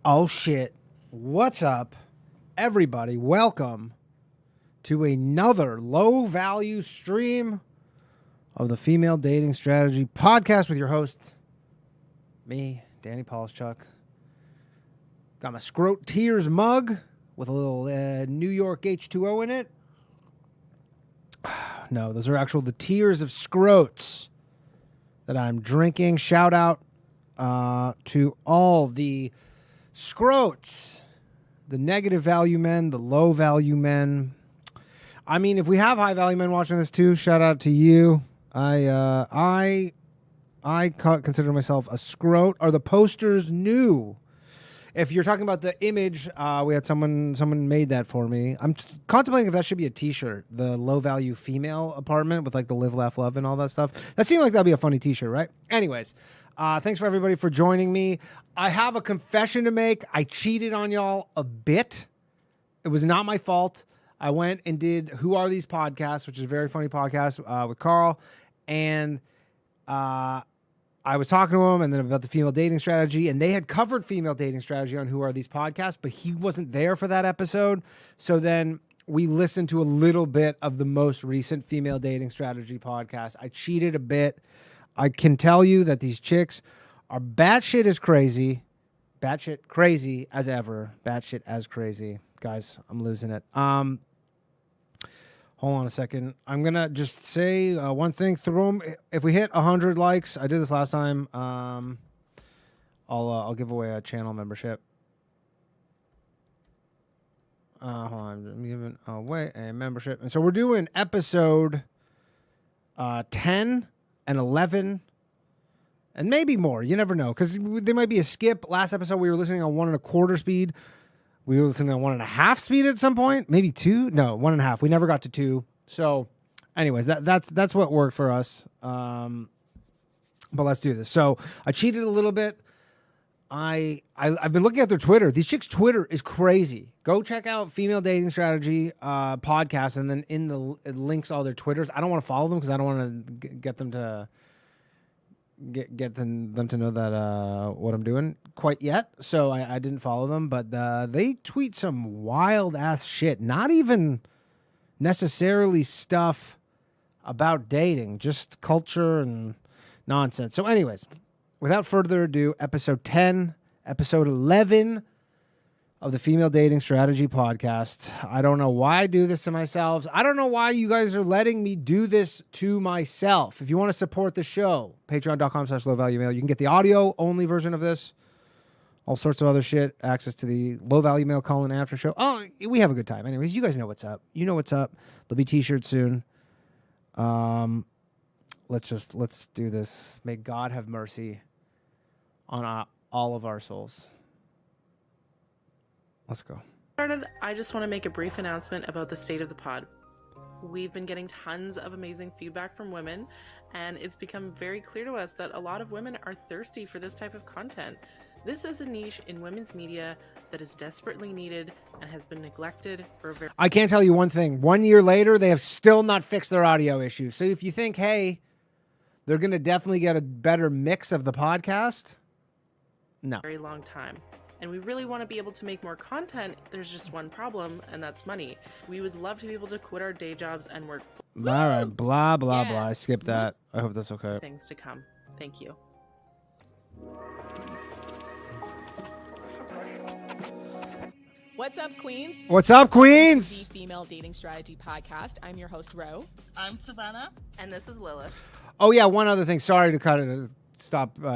Oh shit. What's up, everybody? Welcome to another low value stream of the Female Dating Strategy Podcast with your host, me, Danny Polishchuk. Got my SCROTE Tears mug with a little New York H2O in it. No, those are the tears of scrotes that I'm drinking. Shout out to all the scrotes, the negative value men, the low value men. I mean, if we have high value men watching this too, shout out to you. I consider myself a scrote. Are the posters new? If you're talking about the image, we had someone made that for me. I'm contemplating if that should be a t-shirt, the low value female apartment with like the live, laugh, love and all that stuff. That seemed like that'd be a funny t-shirt, right? Anyways, thanks for everybody for joining me. I have a confession to make. I cheated on y'all a bit. It was not my fault. I went and did Who Are These Podcasts, which is a very funny podcast with Carl. And I was talking to him and then about the female dating strategy, and they had covered female dating strategy on Who Are These Podcasts, but he wasn't there for that episode. So then we listened to a little bit of the most recent female dating strategy podcast. I cheated a bit. I can tell you that these chicks are batshit as crazy. Batshit crazy as ever. Batshit as crazy. Guys, I'm losing it. Hold on a second. I'm going to just say one thing. If we hit 100 likes, I did this last time, I'll give away a channel membership. Hold on. I'm giving away a membership. And so we're doing episode 10 and 11 and maybe more. You never know, because there might be a skip. Last episode, we were listening on 1.25 speed. We were listening on 1.5 speed at some point, maybe 2. No, 1.5. We never got to 2. So, anyways, that's what worked for us. But let's do this. So I cheated a little bit. I've been looking at their Twitter. These chicks' Twitter is crazy. Go check out Female Dating Strategy podcast, and then in the it links all their Twitters. I don't want to follow them because I don't want to get them to get them to know that what I'm doing quite yet. So I didn't follow them, but they tweet some wild ass shit. Not even necessarily stuff about dating, just culture and nonsense. So anyways, without further ado, episode 10, episode 11 of the Female Dating Strategy Podcast. I don't know why I do this to myself. I don't know why you guys are letting me do this to myself. If you want to support the show, patreon.com/lowvaluemail. You can get the audio only version of this. All sorts of other shit. Access to the Low Value Mail call and after show. Oh, we have a good time. Anyways, you guys know what's up. You know what's up. There'll be t-shirts soon. Let's do this. May God have mercy on all of our souls. Let's go. I just want to make a brief announcement about the state of the pod. We've been getting tons of amazing feedback from women, and it's become very clear to us that a lot of women are thirsty for this type of content. This is a niche in women's media that is desperately needed and has been neglected for a very... I can't tell you one thing. 1 year later, they have still not fixed their audio issues. So if you think, hey, they're going to definitely get a better mix of the podcast, no. Very long time. And we really want to be able to make more content. There's just one problem, and that's money. We would love to be able to quit our day jobs and work. All right, blah, blah, blah. I skipped that. I hope that's okay. Things to come. Thank you. What's up, Queens? What's up, Queens? The Female Dating Strategy Podcast. I'm your host, Ro. I'm Savannah. And this is Lilith. Oh, yeah, one other thing. Sorry to cut it.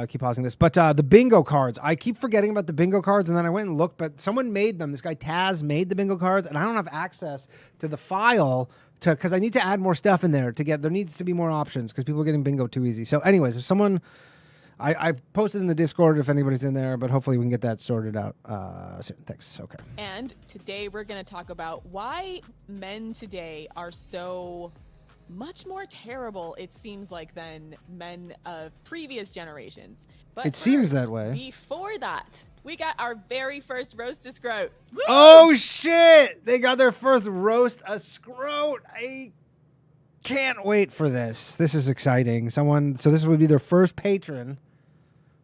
Keep pausing this. But the bingo cards. I keep forgetting about the bingo cards, and then I went and looked, but someone made them. This guy, Taz, made the bingo cards, and I don't have access to the file because I need to add more stuff in there there needs to be more options because people are getting bingo too easy. So anyways, if someone... I posted in the Discord if anybody's in there, but hopefully we can get that sorted out soon. Thanks. Okay. And today we're going to talk about why men today are so much more terrible, it seems like, than men of previous generations. But it seems that way. Before that, we got our very first roast a scrote. Woo! Oh, shit! They got their first roast a scrote. I can't wait for this. This is exciting. So this would be their first patron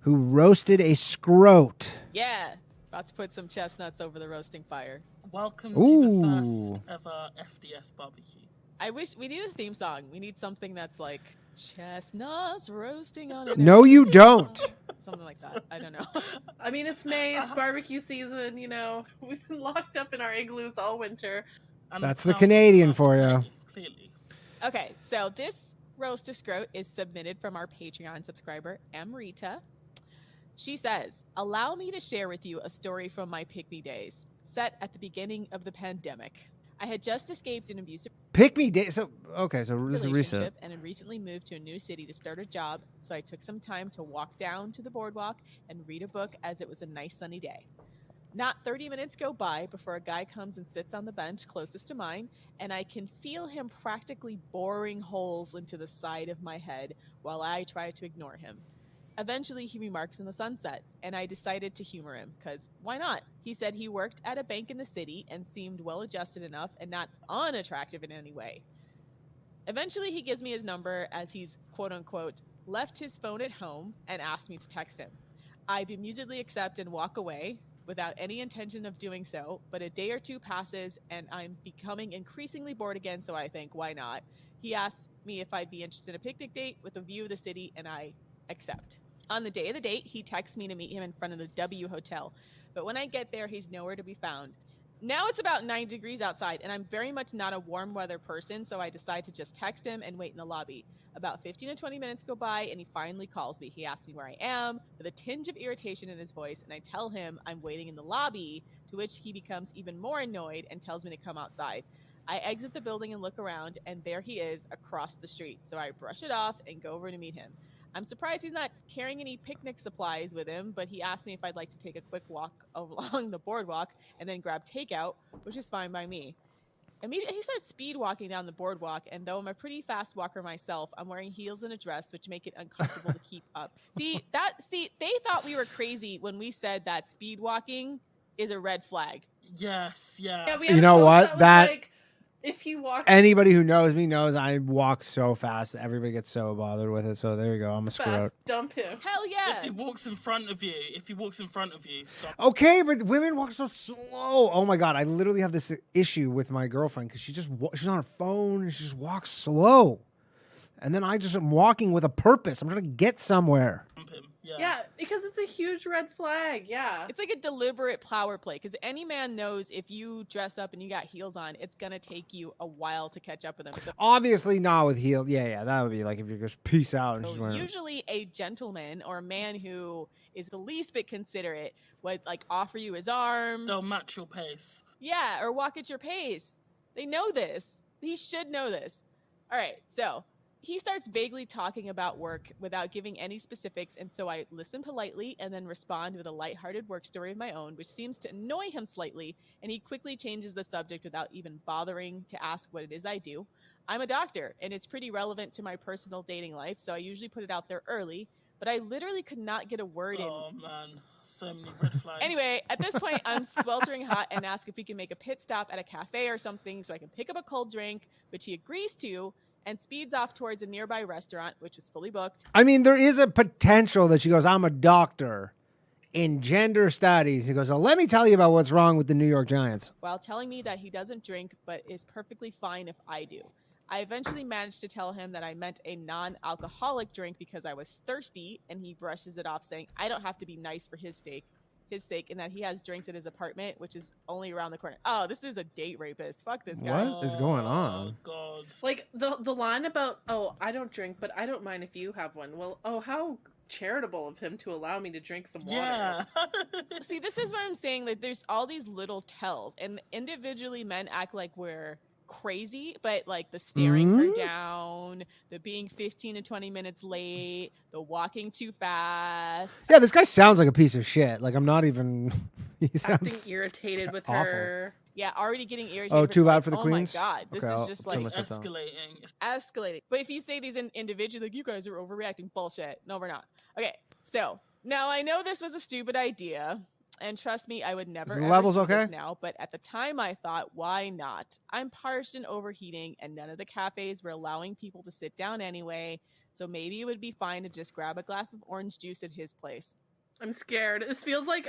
who roasted a scrote. Yeah. About to put some chestnuts over the roasting fire. Welcome Ooh. to the first ever FDS barbecue. I wish we need a theme song. We need something that's like chestnuts roasting on an No, you don't. something like that. I don't know. I mean, it's May, it's barbecue season, you know. We've been locked up in our igloos all winter. And That's the sounds Canadian like for you. Clearly. Okay, so this roast to scrote is submitted from our Patreon subscriber, Amrita. She says, allow me to share with you a story from my pick-me days, set at the beginning of the pandemic. I had just escaped an abusive Pick me day. So this is a reset. relationship and had recently moved to a new city to start a job, so I took some time to walk down to the boardwalk and read a book as it was a nice sunny day. Not 30 minutes go by before a guy comes and sits on the bench closest to mine, and I can feel him practically boring holes into the side of my head while I try to ignore him. Eventually, he remarks in the sunset, and I decided to humor him, because why not? He said he worked at a bank in the city and seemed well-adjusted enough and not unattractive in any way. Eventually, he gives me his number as he's, quote-unquote, left his phone at home and asked me to text him. I bemusedly accept and walk away without any intention of doing so, but a day or two passes, and I'm becoming increasingly bored again, so I think, why not? He asks me if I'd be interested in a picnic date with a view of the city, and I accept. On the day of the date, he texts me to meet him in front of the W Hotel, but when I get there, he's nowhere to be found. Now it's about 9 degrees outside, and I'm very much not a warm weather person, so I decide to just text him and wait in the lobby. About 15 to 20 minutes go by, and he finally calls me. He asks me where I am, with a tinge of irritation in his voice, and I tell him I'm waiting in the lobby, to which he becomes even more annoyed and tells me to come outside. I exit the building and look around, and there he is across the street, so I brush it off and go over to meet him. I'm surprised he's not carrying any picnic supplies with him, but he asked me if I'd like to take a quick walk along the boardwalk and then grab takeout, which is fine by me. Immediately, he starts speed walking down the boardwalk, and though I'm a pretty fast walker myself, I'm wearing heels and a dress, which make it uncomfortable to keep up. See, they thought we were crazy when we said that speed walking is a red flag. Yes, yeah. Yeah, we You had a know post what? was That- like, if you walk Anybody who knows me knows I walk so fast. Everybody gets so bothered with it. So there you go. I'm a fast, scrote. dump him. Hell yeah! If he walks in front of you, stop. Okay, but women walk so slow. Oh my god, I literally have this issue with my girlfriend because she's on her phone and she just walks slow. And then I just am walking with a purpose. I'm trying to get somewhere. Dump him. Yeah. Yeah, because it's a huge red flag. Yeah. It's like a deliberate power play, because any man knows if you dress up and you got heels on, it's going to take you a while to catch up with them. So Obviously not with heel. Yeah, that would be like if you're just peace out and she's wearing. usually a gentleman or a man who is the least bit considerate would like offer you his arm. They'll match your pace. Yeah, or walk at your pace. They know this. He should know this. All right, so he starts vaguely talking about work without giving any specifics, and so I listen politely and then respond with a lighthearted work story of my own, which seems to annoy him slightly, and he quickly changes the subject without even bothering to ask what it is I do. I'm a doctor, and it's pretty relevant to my personal dating life, so I usually put it out there early, but I literally could not get a word in. Oh man, so many red flags. Anyway, at this point, I'm sweltering hot and ask if we can make a pit stop at a cafe or something so I can pick up a cold drink, which he agrees to, and speeds off towards a nearby restaurant, which was fully booked. I mean, there is a potential that she goes, I'm a doctor in gender studies. He goes, well, let me tell you about what's wrong with the New York Giants. While telling me that he doesn't drink, but is perfectly fine if I do. I eventually managed to tell him that I meant a non-alcoholic drink because I was thirsty, and he brushes it off, saying I don't have to be nice for his sake, and that he has drinks at his apartment, which is only around the corner. Oh, this is a date rapist. Fuck this guy. What is going on? Oh god. Like the line about, oh, I don't drink, but I don't mind if you have one. Well, oh, how charitable of him to allow me to drink some water. Yeah. See, this is what I'm saying. That there's all these little tells, and individually men act like we're crazy, but like the staring her down, the being 15 to 20 minutes late, the walking too fast. Yeah, this guy sounds like a piece of shit. Like, I'm not even. He Acting sounds irritated with awful. her. Yeah, already getting irritated. Oh, too loud for the oh queens? Oh my god, this Okay, is I'll just turn like myself down. Escalating. escalating. But if you say these individually, like you guys are overreacting, bullshit. No, we're not. Okay, so now I know this was a stupid idea, and trust me, I would never. Is the ever levels do this okay? now, but at the time I thought, why not? I'm parched and overheating, and none of the cafes were allowing people to sit down anyway. So maybe it would be fine to just grab a glass of orange juice at his place. I'm scared. This feels like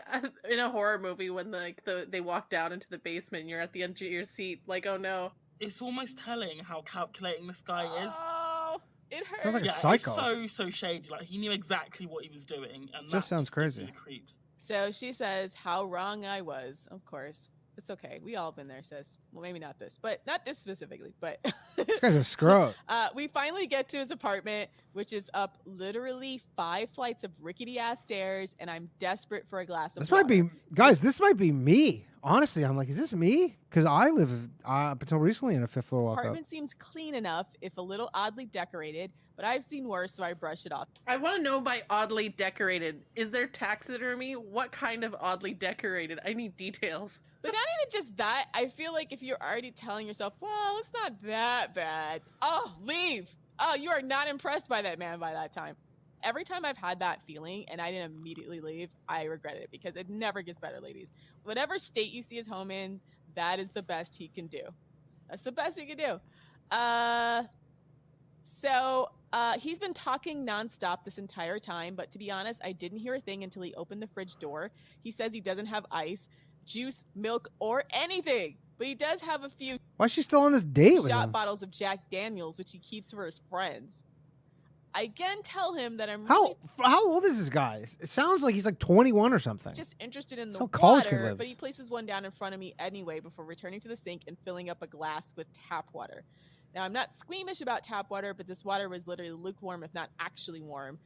in a horror movie when they walk down into the basement and you're at the edge of your seat, like, oh no. It's almost telling how calculating this guy is. Oh, it hurts. Sounds like a Yeah, psycho. it's so shady. Like, he knew exactly what he was doing, and Just sounds gives me crazy. the creeps. So she says how wrong I was. Of course. It's okay. We all been there, sis. Well, maybe not this, but not this specifically, but This guy's a scrote. we finally get to his apartment, which is up literally 5 flights of rickety ass stairs, and I'm desperate for a glass of This water. might be, guys, this might be me. Honestly, I'm like, is this me? Because I live up until recently in a 5th floor walk-up. Apartment seems clean enough, if a little oddly decorated, but I've seen worse, so I brush it off. I want to know by oddly decorated. Is there taxidermy? What kind of oddly decorated? I need details. But not even just that. I feel like if you're already telling yourself, well, it's not that bad. Oh, leave. Oh, you are not impressed by that man by that time. Every time I've had that feeling and I didn't immediately leave, I regret it because it never gets better, ladies. Whatever state you see his home in, that is the best he can do. That's the best he can do. So he's been talking nonstop this entire time, but to be honest, I didn't hear a thing until he opened the fridge door. He says he doesn't have ice, juice, milk, or anything, but he does have a few Why is she still on this date with shot him? bottles of Jack Daniels, which he keeps for his friends. I again tell him that I'm How really how old is this guy? It sounds like he's like 21 or something. just interested in That's the how college kid water, lives. but he places one down in front of me anyway before returning to the sink and filling up a glass with tap water. Now, I'm not squeamish about tap water, but this water was literally lukewarm, if not actually warm.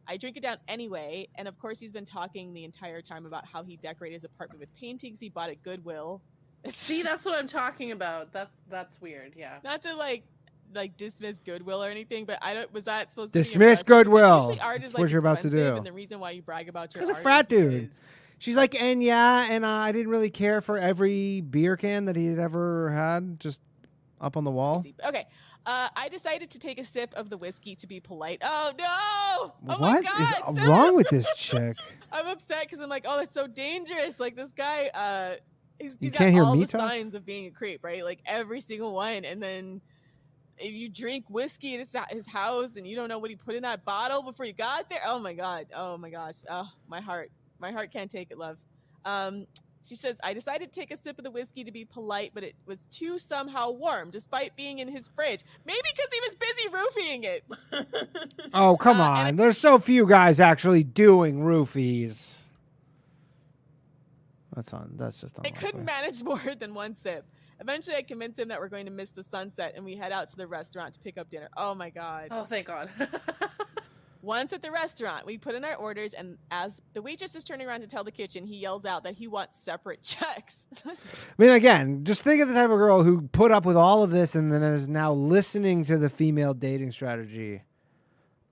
I drink it down anyway, and of course he's been talking the entire time about how he decorated his apartment with paintings he bought at Goodwill. See, that's what I'm talking about. That's weird, yeah. Not to like dismiss Goodwill or anything, but I don't. Was that supposed Dismiss to be impressive? Goodwill. Usually art That's is, what you're about to expensive, do. And the reason why you brag about your He's a art frat is dude. because- She's like, and yeah, and I didn't really care for every beer can that he had ever had just up on the wall. Okay. I decided to take a sip of the whiskey to be polite. Oh no! Oh my What God, is Sis! wrong with this chick? I'm upset because I'm like, oh, that's so dangerous. Like this guy, he's You got can't hear all me the talk? signs of being a creep, right? Like every single one. And then if you drink whiskey at his house and you don't know what he put in that bottle before you got there, oh my God, oh my gosh, oh my heart can't take it, love. She says, I decided to take a sip of the whiskey to be polite, but it was too somehow warm, despite being in his fridge. Maybe because he was busy roofing it. Oh, come and on. There's so few guys actually doing roofies. That's just I unlikely. couldn't manage more than one sip. Eventually, I convinced him that we're going to miss the sunset, and we head out to the restaurant to pick up dinner. Oh, my God. Oh, thank God. Once at the restaurant, we put in our orders, and as the waitress is turning around to tell the kitchen, he yells out that he wants separate checks. I mean, again, just think of the type of girl who put up with all of this and then is now listening to the female dating strategy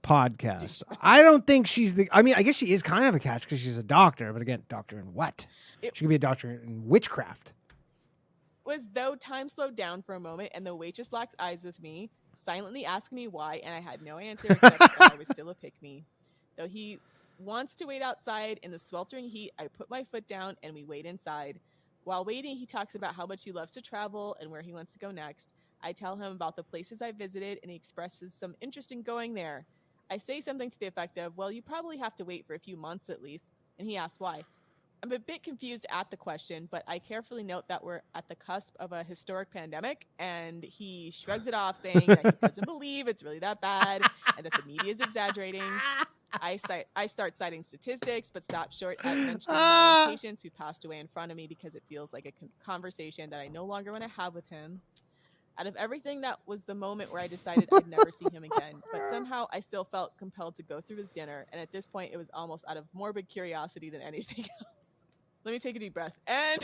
podcast. I don't think she's I mean, I guess she is kind of a catch because she's a doctor, but again, doctor in what? She could be a doctor in witchcraft. Was though time slowed down for a moment, and the waitress locked eyes with me, silently asking me why, and I had no answer except that I was still a pick-me. Though he wants to wait outside in the sweltering heat, I put my foot down and we wait inside. While waiting, he talks about how much he loves to travel and where he wants to go next. I tell him about the places I visited, and he expresses some interest in going there. I say something to the effect of, well, you probably have to wait for a few months at least, and he asks why. I'm a bit confused at the question, but I carefully note that we're at the cusp of a historic pandemic, and he shrugs it off, saying that he doesn't believe it's really that bad and that the media is exaggerating. I start citing statistics, but stop short at mentioning my own patients who passed away in front of me because it feels like a conversation that I no longer want to have with him. Out of everything, that was the moment where I decided I'd never see him again. But somehow I still felt compelled to go through his dinner, and at this point it was almost out of morbid curiosity than anything else. Let me take a deep breath. And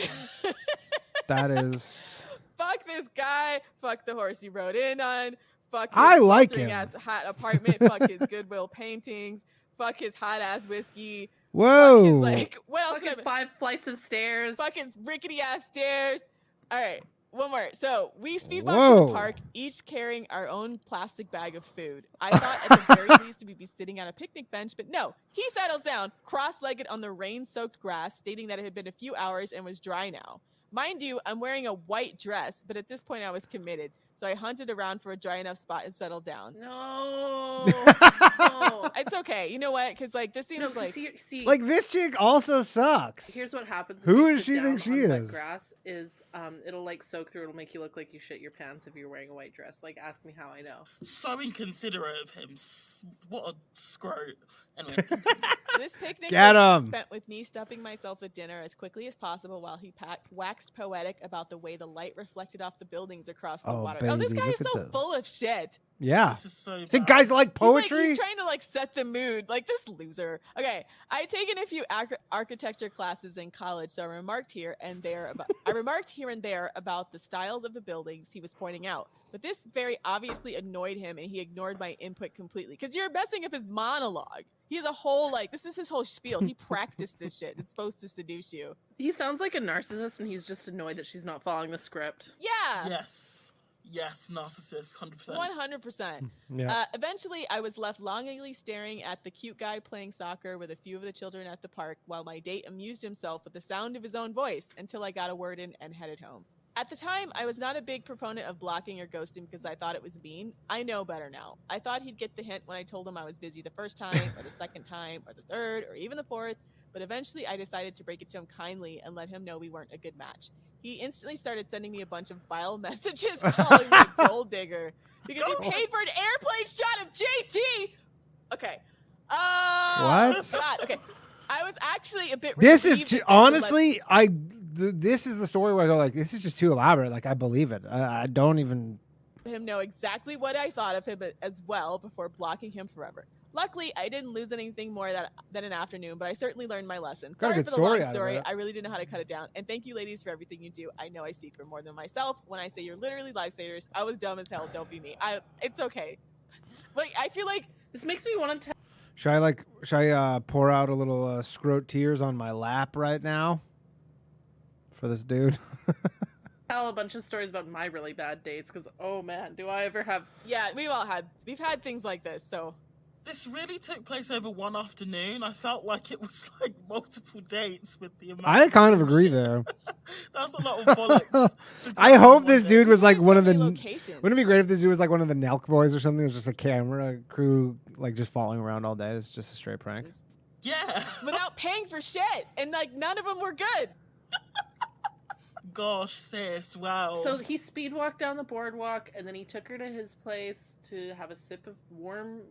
That is... fuck this guy. Fuck the horse he rode in on. Fuck his I like sweltering him. ass hot apartment. Fuck his Goodwill paintings. Fuck his hot ass whiskey. Whoa. Fuck his, like, what else? Fucking 5 flights of stairs. Fuck his rickety ass stairs. All right. One more. So we speedwalked to Whoa. the park, each carrying our own plastic bag of food. I thought at the very least we'd be sitting on a picnic bench, but no. He settles down, cross-legged on the rain-soaked grass, stating that it had been a few hours and was dry now. Mind you, I'm wearing a white dress, but at this point I was committed. So I hunted around for a dry enough spot and settled down. No. No. It's okay. You know what? Because like this seems No, 'cause like see, Like this chick also sucks. here's what happens. Who when you does sit she think down she on wet is? Grass is it'll like soak through. It'll make you look like you shit your pants if you're wearing a white dress. Like, ask me how I know. So inconsiderate of him. What a scrote. Anyway, this picnic Get was 'em. spent with me stuffing myself with dinner as quickly as possible while he waxed poetic about the way the light reflected off the buildings across the Oh, water. Oh, this baby, guy is look at so the- full of shit. Yeah. this is so bad. Think guys like poetry? He's trying to like set the mood. Like this loser. Okay, I had taken a few architecture classes in college, so I remarked here and there about the styles of the buildings he was pointing out. But this very obviously annoyed him, and he ignored my input completely. Because you're messing up his monologue. He has a whole this is his whole spiel. He practiced this shit. It's supposed to seduce you. He sounds like a narcissist, and he's just annoyed that she's not following the script. Yeah. Yes, narcissist, 100%. 100%. Yeah. Eventually, I was left longingly staring at the cute guy playing soccer with a few of the children at the park while my date amused himself with the sound of his own voice until I got a word in and headed home. At the time, I was not a big proponent of blocking or ghosting because I thought it was mean. I know better now. I thought he'd get the hint when I told him I was busy the first time, or the second time, or the third, or even the fourth, but eventually I decided to break it to him kindly and let him know we weren't a good match. He instantly started sending me a bunch of vile messages calling me a gold digger because he paid for an airplane shot of JT. Okay. What? God. Okay. I was actually a bit. This is relieved too, that they let- honestly, this is the story where I go like, this is just too elaborate. Like, I believe it. I don't even. him know exactly what I thought of him as well before blocking him forever. Luckily, I didn't lose anything more than an afternoon, but I certainly learned my lesson. Got a Sorry good for the story long out of story. it. I really didn't know how to cut it down. And thank you, ladies, for everything you do. I know I speak for more than myself when I say you're literally lifesavers. I was dumb as hell. Don't be me. It's okay. Like, I feel like This makes me want to Should I pour out a little scrote tears on my lap right now for this dude? tell a bunch of stories about my really bad dates because, oh man, do I ever have. yeah, we've had things like this. So This really took place over one afternoon. I felt like it was like multiple dates with the amount. I kind of agree there. That's a lot of bollocks. to I go on hope one this day. dude was like There's one so of the. many locations. Wouldn't it be great if this dude was like one of the Nelk boys or something? It was just a camera crew like just following around all day. It's just a straight prank. Yeah. without paying for shit, and like none of them were good. Gosh, sis. Wow. So he speed walked down the boardwalk, and then he took her to his place to have a sip of warm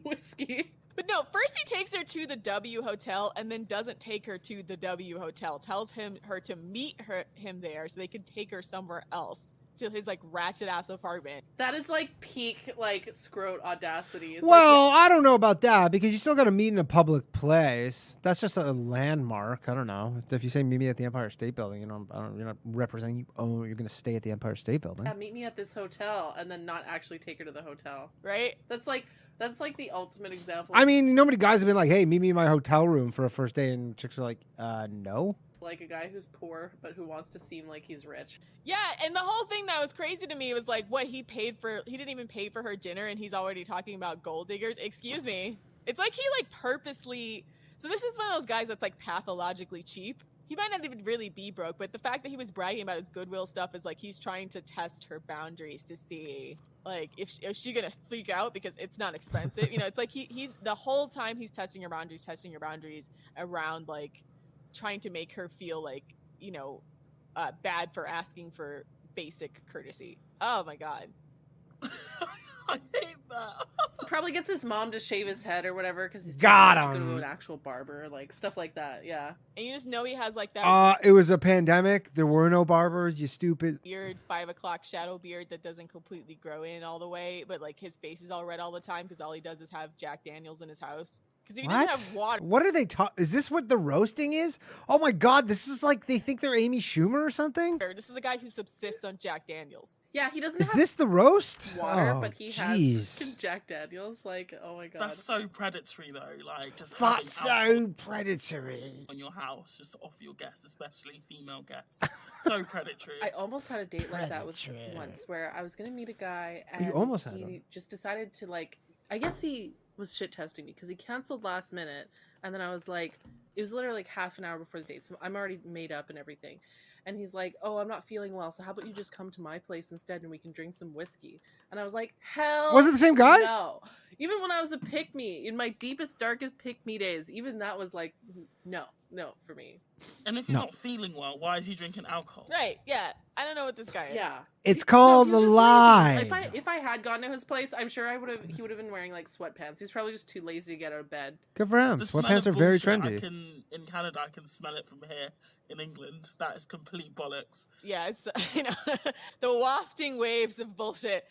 whiskey. But no, first he takes her to the W Hotel and then doesn't take her to the W Hotel. Tells her to meet him there so they can take her somewhere else to his like ratchet ass apartment. That is like peak like scrote audacity. It's Well, I don't know about that because you still got to meet in a public place. That's just a landmark. I don't know. If you say meet me at the Empire State Building, you're not representing you. Oh, you're going to stay at the Empire State Building. yeah, meet me at this hotel and then not actually take her to the hotel. Right? That's like the ultimate example. I mean, nobody guys have been like, hey, meet me in my hotel room for a first date, and chicks are like, no. like a guy who's poor but who wants to seem like he's rich. Yeah, and the whole thing that was crazy to me was like what he didn't even pay for her dinner and he's already talking about gold diggers. Excuse me. It's like he like purposely. So this is one of those guys that's like pathologically cheap. He might not even really be broke, but the fact that he was bragging about his Goodwill stuff is like he's trying to test her boundaries to see like if she gonna freak out because it's not expensive. You know, it's like he's the whole time he's testing her boundaries around like trying to make her feel like, you know, bad for asking for basic courtesy. Oh my god. I hate that. Probably gets his mom to shave his head or whatever because he's Got trying to go him. to an actual barber, like stuff like that. Yeah. And you just know he has like that It was a pandemic. There were no barbers. You stupid. weird 5 o'clock shadow beard that doesn't completely grow in all the way, but like his face is all red all the time because all he does is have Jack Daniels in his house. Because if he doesn't have water. What are they talking? Is this what the roasting is? Oh my god, this is like they think they're Amy Schumer or something. This is a guy who subsists on Jack Daniels. Yeah, he doesn't Is have this the roast? water, Oh, but he jeez. has Jack Daniels. Like, oh my god. That's so predatory, though. Like, just That's having so predatory. on your house just to offer your guests, especially female guests. So predatory. I almost had a date like that with Predatory. once where I was gonna meet a guy and You almost had he one. just decided to like I guess he was shit testing me because he canceled last minute and then I was like it was literally like half an hour before the date, so I'm already made up and everything. And he's like, oh, I'm not feeling well, so how about you just come to my place instead and we can drink some whiskey? And I was like, hell Was it the same guy? no. Even when I was a pick-me, in my deepest, darkest pick-me days, even that was like, no for me. And if he's not feeling well, why is he drinking alcohol? Right, yeah. I don't know what this guy is. Yeah. It's called he's the just lie. lazy. If I had gone to his place, I'm sure he would have been wearing like sweatpants. He's probably just too lazy to get out of bed. Good for him. The smell Sweatpants of are very bullshit, trendy. In Canada, I can smell it from here. In England, that is complete bollocks. Yeah, it's the wafting waves of bullshit.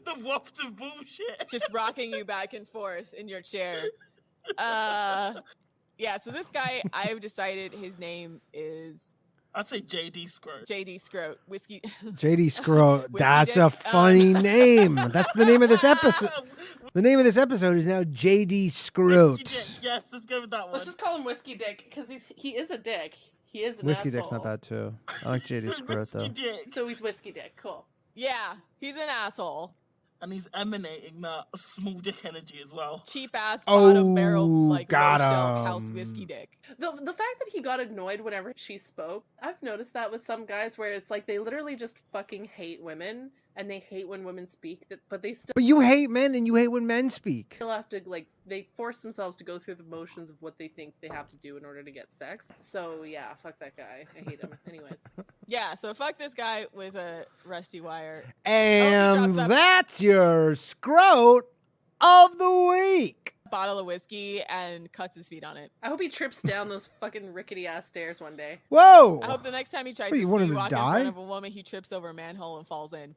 The waft of bullshit. Just rocking you back and forth in your chair. Yeah, so this guy, I've decided his name is I'd say JD Scrote. JD Scrote. Whiskey. JD Scrote. Whiskey That's dick. a funny name. That's the name of this episode. The name of this episode is now JD Scrote. Whiskey dick. Yes, let's go with that one. Let's just call him Whiskey Dick because he is a dick. He is an Whiskey asshole. Dick's not bad too. I like JD Scrote Whiskey though. dick. So he's Whiskey Dick. Cool. Yeah, he's an asshole. And he's emanating that small dick energy as well. Cheap ass bottom barrel like got low shelf him. house whiskey dick. The fact that he got annoyed whenever she spoke, I've noticed that with some guys where it's like they literally just fucking hate women and they hate when women speak, but they still But you hate men and you hate when men speak. have to, like, they force themselves to go through the motions of what they think they have to do in order to get sex. So yeah, fuck that guy. I hate him. Anyways. Yeah, so fuck this guy with a rusty wire. And drops that's your Scrote of the week. Bottle of whiskey and cuts his feet on it. I hope he trips down those fucking rickety ass stairs one day. Whoa. I hope the next time he tries What, to you want him speed to walk in die? front of a woman, he trips over a manhole and falls in.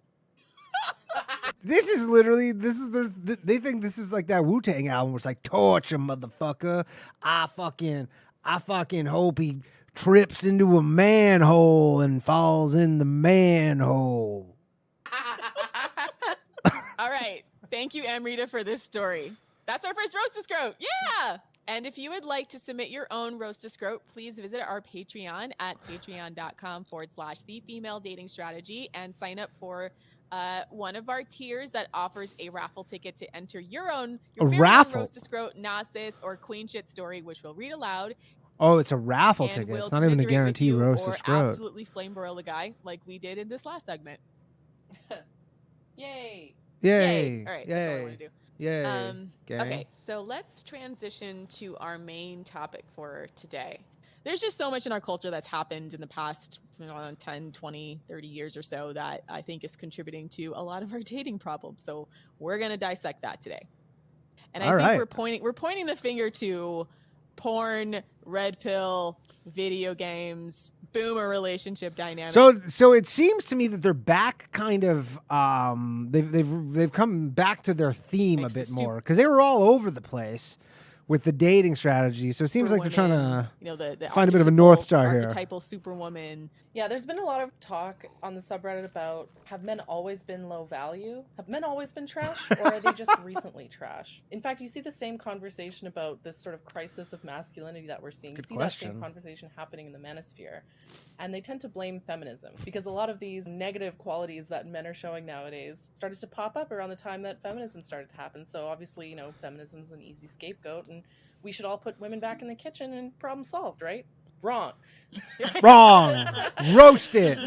This is literally, they think this is like that Wu-Tang album where it's like, torture, motherfucker. I fucking hope he trips into a manhole and falls in the manhole. All right. Thank you, Amrita, for this story. That's our first Roast to Scrote. Yeah! And if you would like to submit your own Roast to Scrote, please visit our Patreon at patreon.com/The Female Dating Strategy and sign up for one of our tiers that offers a raffle ticket to enter your very raffle? own Roast to Scrote, Gnosis, or Queen Shit story, which we'll read aloud. Oh, it's a raffle And ticket. we'll It's not even a commiserate with guarantee you roast or to Scrote. absolutely flame broil the guy like we did in this last segment. Yay. Yay. All right, that's all I want to Yay. do. Yay. Gang. Okay, so let's transition to our main topic for today. There's just so much in our culture that's happened in the past 10, 20, 30 years or so that I think is contributing to a lot of our dating problems. So we're going to dissect that today. And I All think right. we're pointing the finger to porn, red pill, video games, boomer relationship dynamics. So it seems to me that they're back kind of they've come back to their theme Makes a bit the more because they were all over the place with the dating strategy. So it seems for like they're trying women, to the find a bit of a North Star here. archetypal superwoman. Yeah, there's been a lot of talk on the subreddit about, have men always been low value? Have men always been trash? Or are they just recently trash? In fact, you see the same conversation about this sort of crisis of masculinity that we're seeing. Good you see question. that same conversation happening in the manosphere. And they tend to blame feminism because a lot of these negative qualities that men are showing nowadays started to pop up around the time that feminism started to happen. So obviously, feminism's an easy scapegoat and we should all put women back in the kitchen and problem solved, right? Wrong. Wrong. Roasted.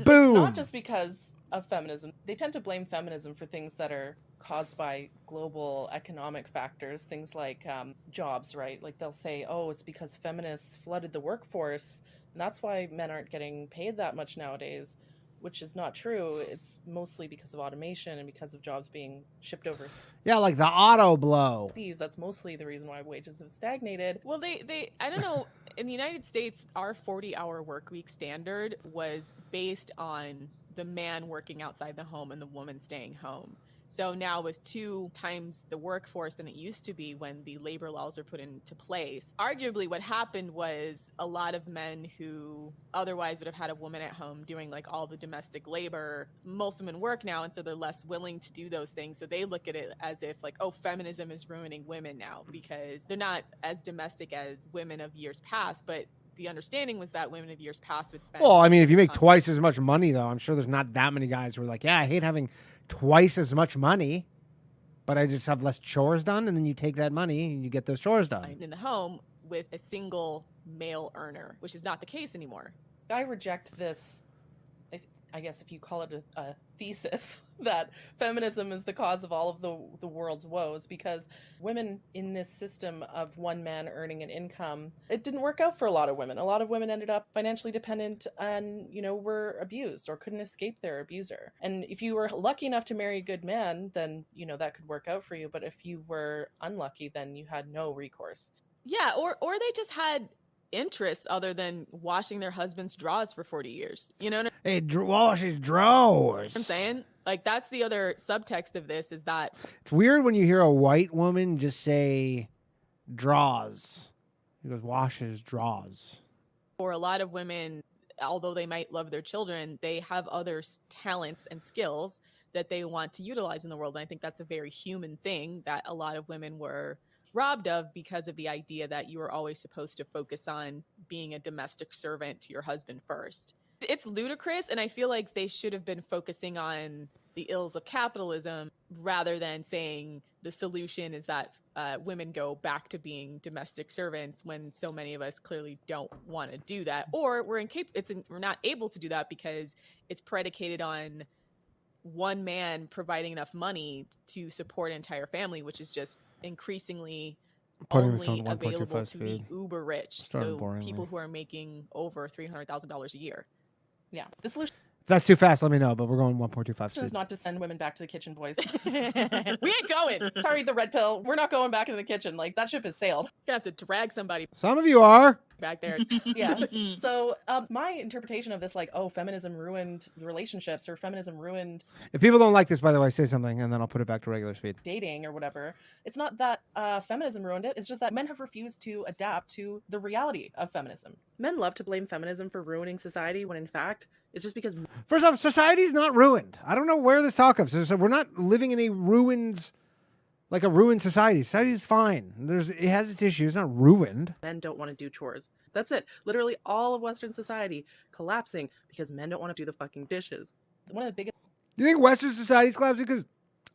Boom. Not just because of feminism. They tend to blame feminism for things that are caused by global economic factors, things like jobs, right? Like they'll say, oh, it's because feminists flooded the workforce, and that's why men aren't getting paid that much nowadays, which is not true. It's mostly because of automation and because of jobs being shipped overseas. Yeah, like the auto blow. That's mostly the reason why wages have stagnated. Well, they I don't know. In the United States, our 40-hour work week standard was based on the man working outside the home and the woman staying home. So now with 2 times the workforce than it used to be when the labor laws are put into place, arguably what happened was a lot of men who otherwise would have had a woman at home doing like all the domestic labor, most women work now, and so they're less willing to do those things. So they look at it as if like, oh, feminism is ruining women now because they're not as domestic as women of years past, but the understanding was that women of years past would spend. Well, I mean, if you make twice as much money, though, I'm sure there's not that many guys who are like, yeah, I hate having twice as much money, but I just have less chores done, and then you take that money and you get those chores done. in the home with a single male earner, which is not the case anymore. I reject this, I guess if you call it a thesis, that feminism is the cause of all of the world's woes, because women in this system of one man earning an income, it didn't work out for a lot of women. A lot of women ended up financially dependent and, were abused or couldn't escape their abuser. And if you were lucky enough to marry a good man, then, that could work out for you. But if you were unlucky, then you had no recourse. Yeah, or they just had interests other than washing their husband's drawers for 40 years. You know what Hey, wash his drawers. I'm saying? Like, that's the other subtext of this, is that It's weird when you hear a white woman just say draws. He goes, wash his drawers. for a lot of women, although they might love their children, they have other talents and skills that they want to utilize in the world. And I think that's a very human thing that a lot of women were robbed of because of the idea that you were always supposed to focus on being a domestic servant to your husband first. It's ludicrous, and I feel like they should have been focusing on the ills of capitalism rather than saying the solution is that women go back to being domestic servants, when so many of us clearly don't want to do that, or we're not able to do that because it's predicated on one man providing enough money to support an entire family, which is just increasingly only available to the uber rich. So people who are making over $300,000 a year. Yeah. The solution If that's too fast, let me know, but we're going 1.25 speed. is not to send women back to the kitchen, boys. We ain't going. Sorry, the red pill. We're not going back into the kitchen. Like, that ship has sailed. Gonna have to drag somebody Some of you are. back there. Yeah. So my interpretation of this, like, feminism ruined relationships, or feminism ruined If people don't like this, by the way, say something, and then I'll put it back to regular speed. dating or whatever. It's not that feminism ruined it. It's just that men have refused to adapt to the reality of feminism. Men love to blame feminism for ruining society, when in fact it's just because First off, society's not ruined. I don't know where this talk comes from. So we're not living in a ruined society. Society's fine. It has its issues. It's not ruined. men don't want to do chores. That's it. Literally all of Western society collapsing because men don't want to do the fucking dishes. One of the biggest You think Western society's collapsing because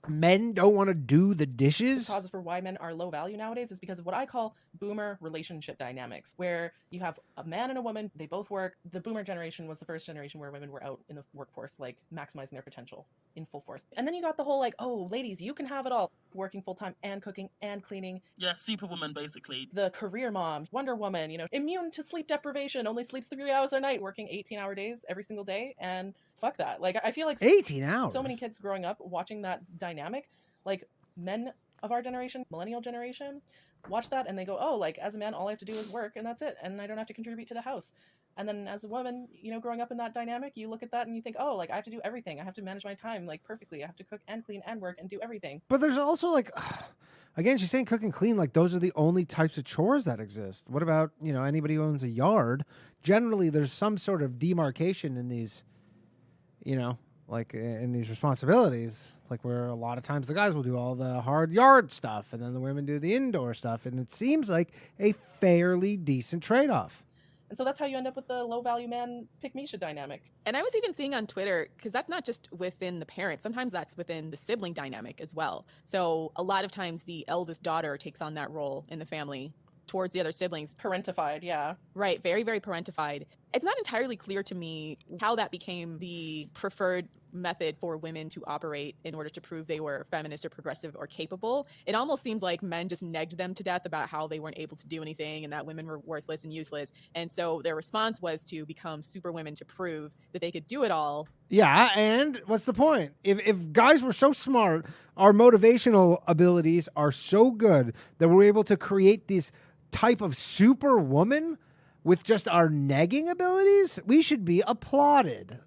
men don't want to do the dishes? causes for why men are low value nowadays is because of what I call boomer relationship dynamics, where you have a man and a woman, they both work. The boomer generation was the first generation where women were out in the workforce, like maximizing their potential in full force. And then you got the whole like, oh, ladies, you can have it all, working full time and cooking and cleaning. Yeah, Superwoman, basically. The career mom, Wonder Woman, immune to sleep deprivation, only sleeps 3 hours a night, working 18-hour days every single day. And fuck that. Like, I feel like 18 hours. so many kids growing up watching that dynamic, like men of our generation, millennial generation, watch that and they go, oh, like, as a man, all I have to do is work and that's it. And I don't have to contribute to the house. And then as a woman, growing up in that dynamic, you look at that and you think, oh, like, I have to do everything. I have to manage my time, like, perfectly. I have to cook and clean and work and do everything. But there's also, like, again, she's saying cook and clean, like, those are the only types of chores that exist. What about, anybody who owns a yard? Generally, there's some sort of demarcation in these, like, in these responsibilities, like, where a lot of times the guys will do all the hard yard stuff and then the women do the indoor stuff. And it seems like a fairly decent trade-off. And so that's how you end up with the low-value man pick-me-sha dynamic. And I was even seeing on Twitter, because that's not just within the parents. Sometimes that's within the sibling dynamic as well. So a lot of times the eldest daughter takes on that role in the family towards the other siblings. Parentified, yeah. Right, very, very parentified. It's not entirely clear to me how that became the preferred method for women to operate in order to prove they were feminist or progressive or capable. It almost seems like men just negged them to death about how they weren't able to do anything and that women were worthless and useless. And so their response was to become superwomen to prove that they could do it all. Yeah, and what's the point? If guys were so smart, our motivational abilities are so good that we're able to create this type of superwoman with just our negging abilities, we should be applauded.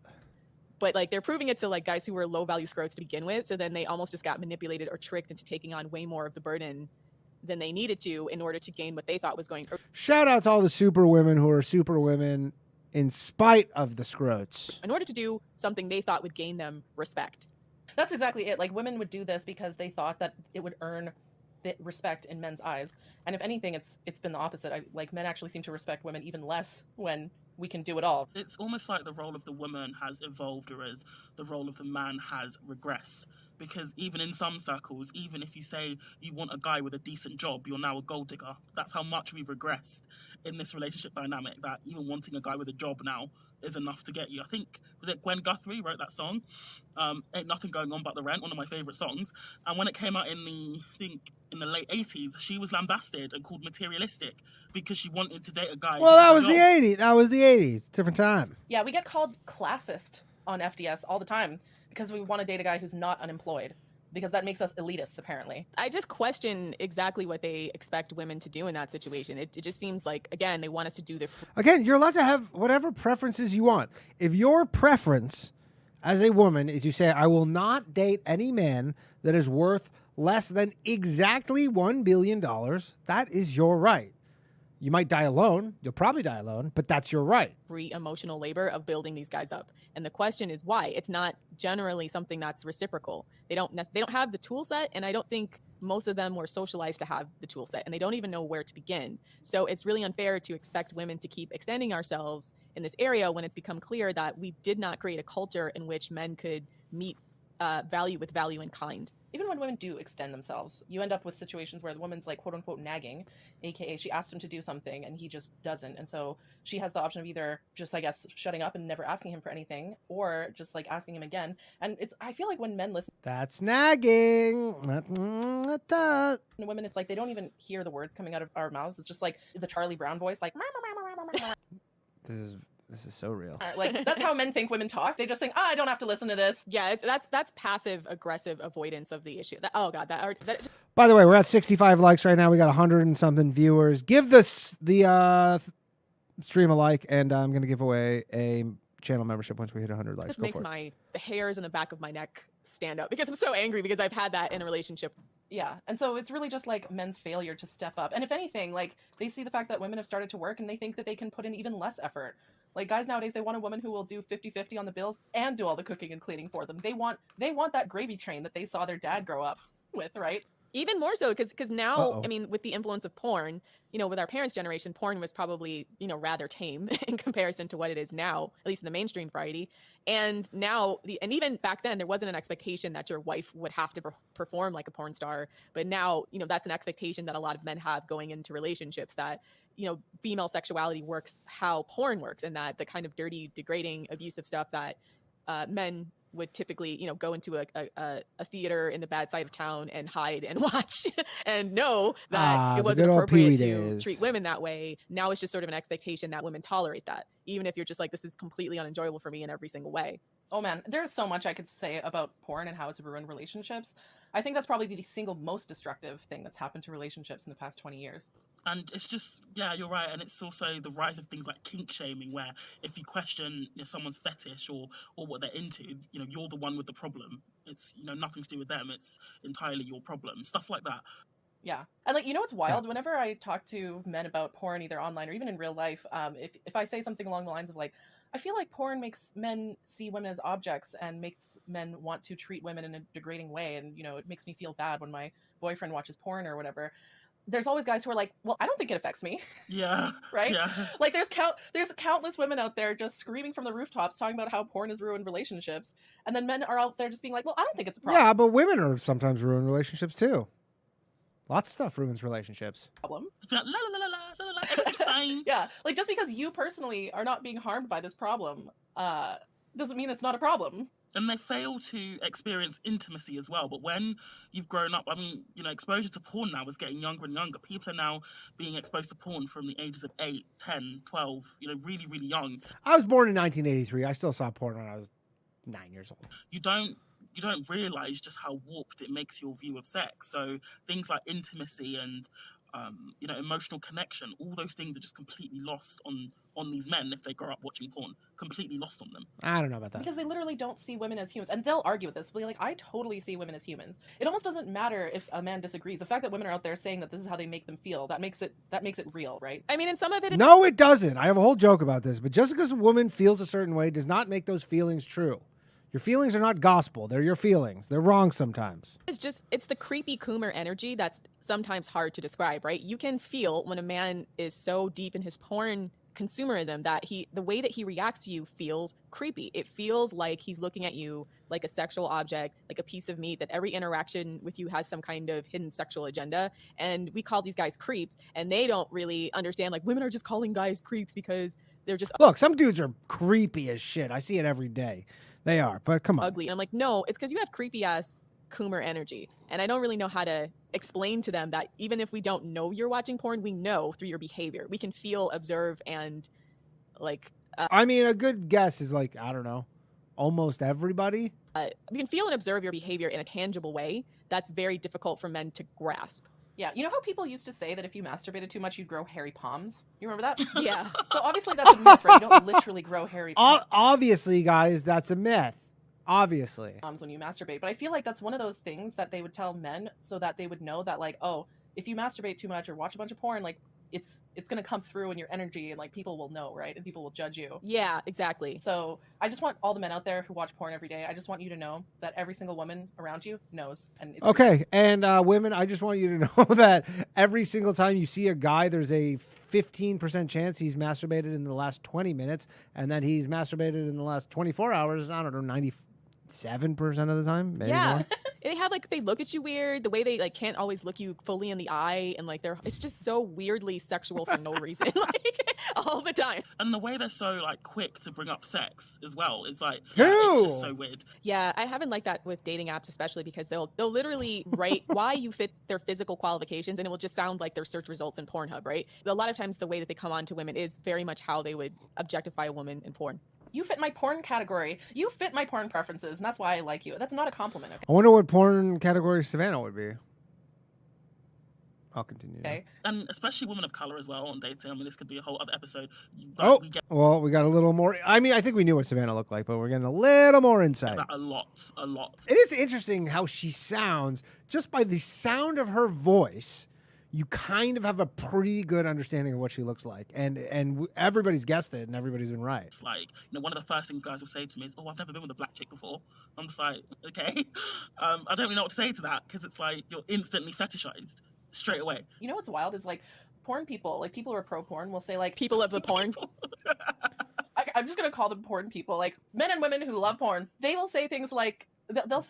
But like they're proving it to like guys who were low value scrotes to begin with. So then they almost just got manipulated or tricked into taking on way more of the burden than they needed to in order to gain what they thought was going. Shout out to all the super women who are super women in spite of the scrotes. In order to do something they thought would gain them respect. That's exactly it. Like, women would do this because they thought that it would earn respect in men's eyes. And if anything, it's been the opposite. Like, men actually seem to respect women even less when we can do it all. It's almost like the role of the woman has evolved, whereas the role of the man has regressed. Because even in some circles, even if you say you want a guy with a decent job, you're now a gold digger. That's how much we've regressed in this relationship dynamic, that even wanting a guy with a job now is enough to get you. I think, was it Gwen Guthrie wrote that song? Ain't Nothing Going On But the Rent, one of my favourite songs. And when it came out in the late 80s, she was lambasted and called materialistic because she wanted to date a guy. Well, that was the 80s. That was the 80s. Different time. Yeah, we get called classist on FDS all the time because we want to date a guy who's not unemployed, because that makes us elitists, apparently. I just question exactly what they expect women to do in that situation. It just seems like, again, they want us to do the... Again, you're allowed to have whatever preferences you want. If your preference as a woman is you say, I will not date any man that is worth less than exactly $1 billion, that is your right. You might die alone. You'll probably die alone, but that's your right. free emotional labor of building these guys up. And the question is why? It's not generally something that's reciprocal. They don't have the tool set, and I don't think most of them were socialized to have the tool set, and they don't even know where to begin. So it's really unfair to expect women to keep extending ourselves in this area when it's become clear that we did not create a culture in which men could meet value with value in kind. Even when women do extend themselves, you end up with situations where the woman's like, quote unquote, nagging, aka she asked him to do something and he just doesn't. And so she has the option of either just, I guess, shutting up and never asking him for anything, or just like asking him again. And I feel like when men listen That's nagging. to women, it's like they don't even hear the words coming out of our mouths. It's just like the Charlie Brown voice, like, This is so real. like that's how men think women talk. They just think, I don't have to listen to this. Yeah, that's passive aggressive avoidance of the issue. That By the way, we're at 65 likes right now. We got 100 and something viewers. Give the stream a like, and I'm going to give away a channel membership once we hit 100 likes. just Go makes for it. the hairs in the back of my neck stand up because I'm so angry because I've had that in a relationship. Yeah. And so it's really just like men's failure to step up. And if anything, like they see the fact that women have started to work and they think that they can put in even less effort. Like guys nowadays, they want a woman who will do 50-50 on the bills and do all the cooking and cleaning for them. They want that gravy train that they saw their dad grow up with, right? Even more so because now, Uh-oh. I mean, with the influence of porn, with our parents' generation, porn was probably, rather tame in comparison to what it is now, at least in the mainstream variety. And now, and even back then, there wasn't an expectation that your wife would have to perform like a porn star. But now, that's an expectation that a lot of men have going into relationships, that, female sexuality works how porn works, and that the kind of dirty, degrading, abusive stuff that men would typically, go into a theater in the bad side of town and hide and watch and know that it wasn't appropriate to treat women that way. Now it's just sort of an expectation that women tolerate that, even if you're just like, this is completely unenjoyable for me in every single way. Oh man, there's so much I could say about porn and how it's ruined relationships. I think that's probably the single most destructive thing that's happened to relationships in the past 20 years. And it's just, yeah, you're right. And it's also the rise of things like kink shaming, where if you question someone's fetish or what they're into, you're the one with the problem. It's, nothing to do with them. It's entirely your problem. Stuff like that. Yeah. And like, what's wild? Whenever I talk to men about porn, either online or even in real life, if I say something along the lines of like, I feel like porn makes men see women as objects and makes men want to treat women in a degrading way. And, it makes me feel bad when my boyfriend watches porn or whatever. There's always guys who are like, well, I don't think it affects me. Yeah. Right? Yeah. Like there's countless women out there just screaming from the rooftops talking about how porn has ruined relationships. And then men are out there just being like, well, I don't think it's a problem. Yeah, but women are sometimes ruin relationships too. Lots of stuff ruins relationships. Problem. La, la, la, la, la, la, everything's fine. Yeah. Like just because you personally are not being harmed by this problem, doesn't mean it's not a problem. And they fail to experience intimacy as well. But when you've grown up, I mean, exposure to porn now is getting younger and younger. People are now being exposed to porn from the ages of 8, 10, 12, really, really young. I was born in 1983. I still saw porn when I was 9 years old. You don't realize just how warped it makes your view of sex. So things like intimacy and emotional connection, all those things are just completely lost on these men if they grow up watching porn. Completely lost on them. I don't know about that. Because they literally don't see women as humans. And they'll argue with this. They'll be like, I totally see women as humans. It almost doesn't matter if a man disagrees. The fact that women are out there saying that this is how they make them feel, that makes it real, right? I mean, and some of it... No, it doesn't. I have a whole joke about this. But just because a woman feels a certain way does not make those feelings true. Your feelings are not gospel. They're your feelings. They're wrong sometimes. It's the creepy coomer energy that's sometimes hard to describe, right? You can feel when a man is so deep in his porn consumerism, that the way that he reacts to you feels creepy. It feels like he's looking at you like a sexual object, like a piece of meat, that every interaction with you has some kind of hidden sexual agenda. And we call these guys creeps, and they don't really understand, like, women are just calling guys creeps because they're just Look, some dudes are creepy as shit. I see it every day. They are, but come on. ugly. And I'm like, no, it's because you have creepy ass Coomer energy. And I don't really know how to explain to them that even if we don't know you're watching porn, we know through your behavior. We can feel, observe, and like... I mean, a good guess is like, I don't know, almost everybody. We can feel and observe your behavior in a tangible way. That's very difficult for men to grasp. Yeah, you know how people used to say that if you masturbated too much, you'd grow hairy palms? You remember that? Yeah. So obviously that's a myth, right? You don't literally grow hairy palms Obviously, guys, that's a myth. Obviously. when you masturbate. But I feel like that's one of those things that they would tell men so that they would know that, like, oh, if you masturbate too much or watch a bunch of porn, like, it's going to come through in your energy, and like people will know, right? And people will judge you. Yeah, exactly. So I just want all the men out there who watch porn every day, I just want you to know that every single woman around you knows. And it's Okay, and women, I just want you to know that every single time you see a guy, there's a 15% chance he's masturbated in the last 20 minutes, and that he's masturbated in the last 24 hours. I don't know, 97% of the time. Maybe Yeah. more. They have, like, they look at you weird, the way they, like, can't always look you fully in the eye, and, like, it's just so weirdly sexual for no reason, like, all the time. And the way they're so like quick to bring up sex as well, it's like, Ew. it's just so weird. Yeah, I haven't liked that with dating apps, especially because they'll literally write why you fit their physical qualifications, and it will just sound like their search results in Pornhub, right? A lot of times the way that they come on to women is very much how they would objectify a woman in porn. You fit my porn category. You fit my porn preferences, and that's why I like you. That's not a compliment, okay? I wonder what porn category Savannah would be. I'll continue. Okay. And especially women of color as well on dating. I mean, this could be a whole other episode. Oh, We get well, we got a little more. I mean, I think we knew what Savannah looked like, but we're getting a little more insight. that a lot. It is interesting how she sounds. Just by the sound of her voice, you kind of have a pretty good understanding of what she looks like. And everybody's guessed it, and everybody's been right. It's like, one of the first things guys will say to me is, oh, I've never been with a black chick before. I'm just like, okay. I don't really know what to say to that, because it's like you're instantly fetishized straight away. You know what's wild is, like, porn people, like, people who are pro-porn will say, like, People of the porn. I'm just going to call them porn people, like, men and women who love porn. They will say things like,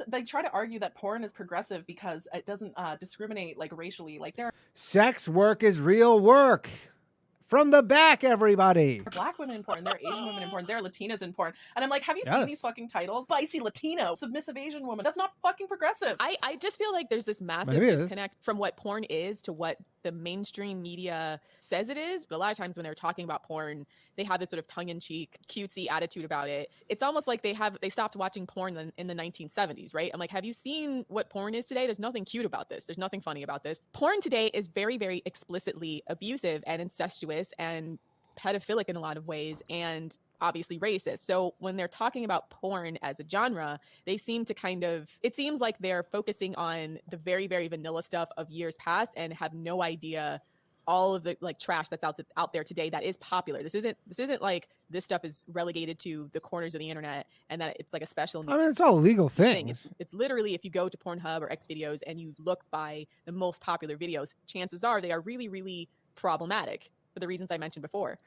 they try to argue that porn is progressive because it doesn't discriminate, like, racially. Like, there Sex work is real work. From the back, everybody. are black women in porn, there are Asian women in porn, there are Latinas in porn. And I'm like, have you Yes. seen these fucking titles? Spicy Latino, submissive Asian woman. That's not fucking progressive. I just feel like there's this massive Maybe it is. disconnect from what porn is to what the mainstream media says it is. But a lot of times when they're talking about porn, they have this sort of tongue-in-cheek, cutesy attitude about it. It's almost like they stopped watching porn in the 1970s, right? I'm like, have you seen what porn is today? There's nothing cute about this. There's nothing funny about this. Porn today is very, very explicitly abusive and incestuous and pedophilic in a lot of ways, and obviously racist. So when they're talking about porn as a genre, they seem to it seems like they're focusing on the very, very vanilla stuff of years past and have no idea all of the, like, trash that's out there today that is popular. This isn't like this stuff is relegated to the corners of the internet and that it's like a special I mean, it's all legal thing. things. It's literally, if you go to Pornhub or X videos and you look by the most popular videos, chances are they are really, really problematic for the reasons I mentioned before.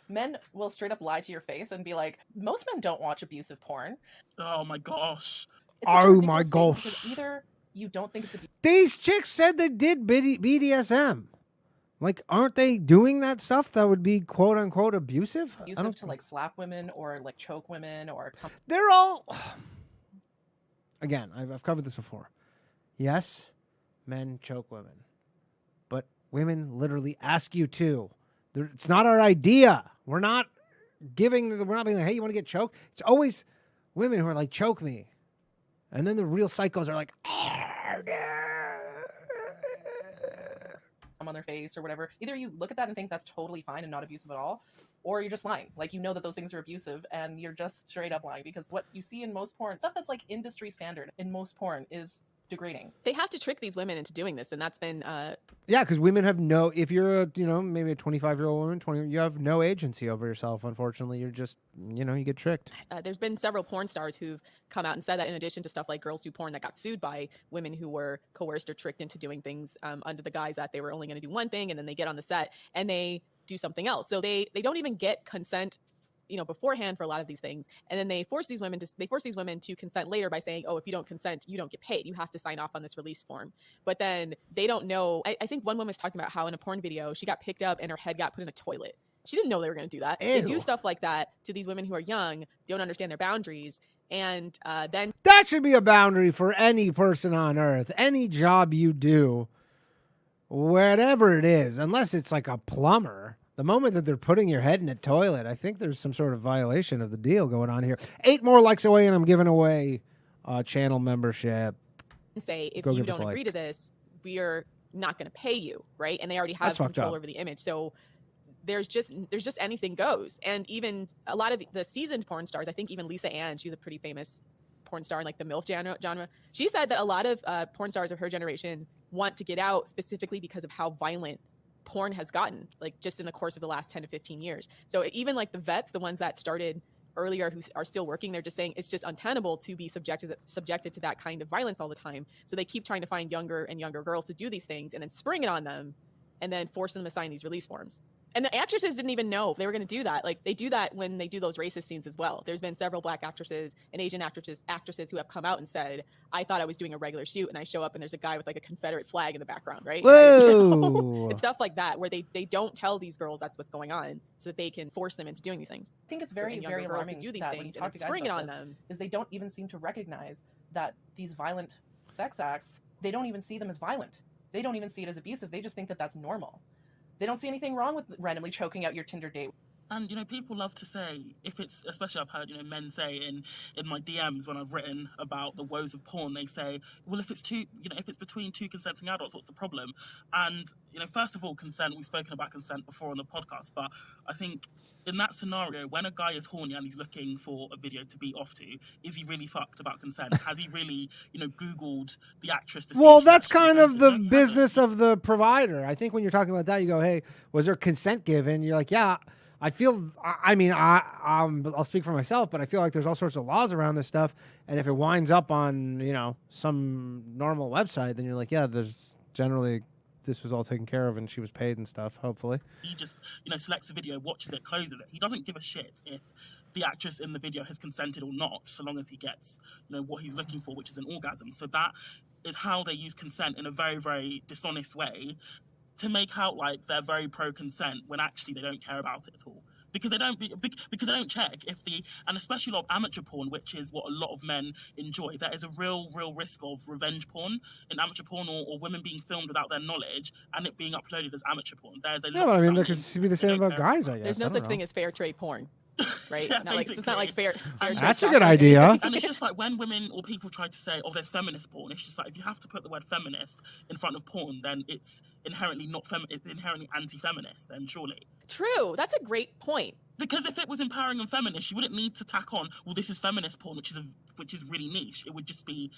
Men will straight up lie to your face and be like, most men don't watch abusive porn. Oh my gosh. It's such a Oh my ridiculous gosh. statement because either you don't think it's abusive These chicks said they did BDSM. Like, aren't they doing that stuff that would be quote unquote abusive? I don't to, like, slap women or, like, choke women or They're all. Again, I've covered this before. Yes, men choke women, but women literally ask you to. It's not our idea. We're not being like, hey, you want to get choked? It's always women who are like, choke me. And then the real psychos are like, on their face or whatever. Either you look at that and think that's totally fine and not abusive at all, or you're just lying. Like, you know that those things are abusive and you're just straight up lying, because what you see in most porn, stuff that's like industry standard in most porn, is degrading. They have to trick these women into doing this, and that's been yeah, because women have no. If you're maybe a 25-year-old woman, you have no agency over yourself. Unfortunately, you're just you get tricked. there's been several porn stars who've come out and said that, in addition to stuff like Girls Do Porn that got sued by women who were coerced or tricked into doing things under the guise that they were only going to do one thing, and then they get on the set and they do something else. So they don't even get consent, beforehand for a lot of these things. And then they force these women to consent later by saying, oh, if you don't consent, you don't get paid. You have to sign off on this release form. But then they don't know. I think one woman was talking about how in a porn video, she got picked up and her head got put in a toilet. She didn't know they were going to do that. Ew. They do stuff like that to these women who are young, don't understand their boundaries. And then That should be a boundary for any person on earth. Any job you do, whatever it is, unless it's like a plumber, the moment that they're putting your head in a toilet, I think there's some sort of violation of the deal going on here. 8 more likes away, and I'm giving away channel membership. say, if Go you give us don't a agree like. to this, we are not going to pay you, right? And they already have That's fucked control up. over the image. So there's just anything goes. And even a lot of the seasoned porn stars, I think even Lisa Ann, she's a pretty famous porn star in like the MILF genre. She said that a lot of porn stars of her generation want to get out specifically because of how violent porn has gotten, like just in the course of the last 10 to 15 years. So even like the vets, the ones that started earlier who are still working, they're just saying it's just untenable to be subjected to that kind of violence all the time. So they keep trying to find younger and younger girls to do these things and then spring it on them and then force them to sign these release forms. And the actresses didn't even know they were going to do that. Like they do that when they do those racist scenes as well. There's been several black actresses and Asian actresses who have come out and said, I thought I was doing a regular shoot and I show up and there's a guy with like a Confederate flag in the background, right? Whoa. It's stuff like that where they don't tell these girls that's what's going on so that they can force them into doing these things. I think it's very, very alarming to do these that when you things talk and to guys spring it about on this, them. is they don't even seem to recognize that these violent sex acts, they don't even see them as violent. They don't even see it as abusive. They just think that that's normal. They don't see anything wrong with randomly choking out your Tinder date. And, people love to say, if it's, especially I've heard, men say in my DMs when I've written about the woes of porn, they say, well, if it's between two consenting adults, what's the problem? And, first of all, consent, we've spoken about consent before on the podcast, but I think in that scenario, when a guy is horny and he's looking for a video to beat off to, is he really fucked about consent? Has he really, Googled the actress to see Well, if she that's actually kind of consented? the No, he business hasn't. of the provider. I think when you're talking about that, you go, hey, was there consent given? You're like, yeah. I'll speak for myself, but I feel like there's all sorts of laws around this stuff. And if it winds up on, some normal website, then you're like, yeah, there's generally this was all taken care of and she was paid and stuff, hopefully. He just, selects a video, watches it, closes it. He doesn't give a shit if the actress in the video has consented or not, so long as he gets, what he's looking for, which is an orgasm. So that is how they use consent in a very, very dishonest way to make out like they're very pro-consent when actually they don't care about it at all. Because they don't check and especially a lot of amateur porn, which is what a lot of men enjoy. There is a real risk of revenge porn in amateur porn or women being filmed without their knowledge and it being uploaded as amateur porn. There's a Yeah, lot but I of mean, that that could be the same about guys, I guess. There's no I don't such thing know. as fair trade porn, right? Yeah, It's not like fair trade That's a shopping. good idea. And it's just like when women or people try to say, oh, there's feminist porn, it's just like if you have to put the word feminist in front of porn, then it's inherently it's inherently anti-feminist, then surely. True. That's a great point. Because if it was empowering and feminist, you wouldn't need to tack on, well, this is feminist porn, which is really niche. It would just be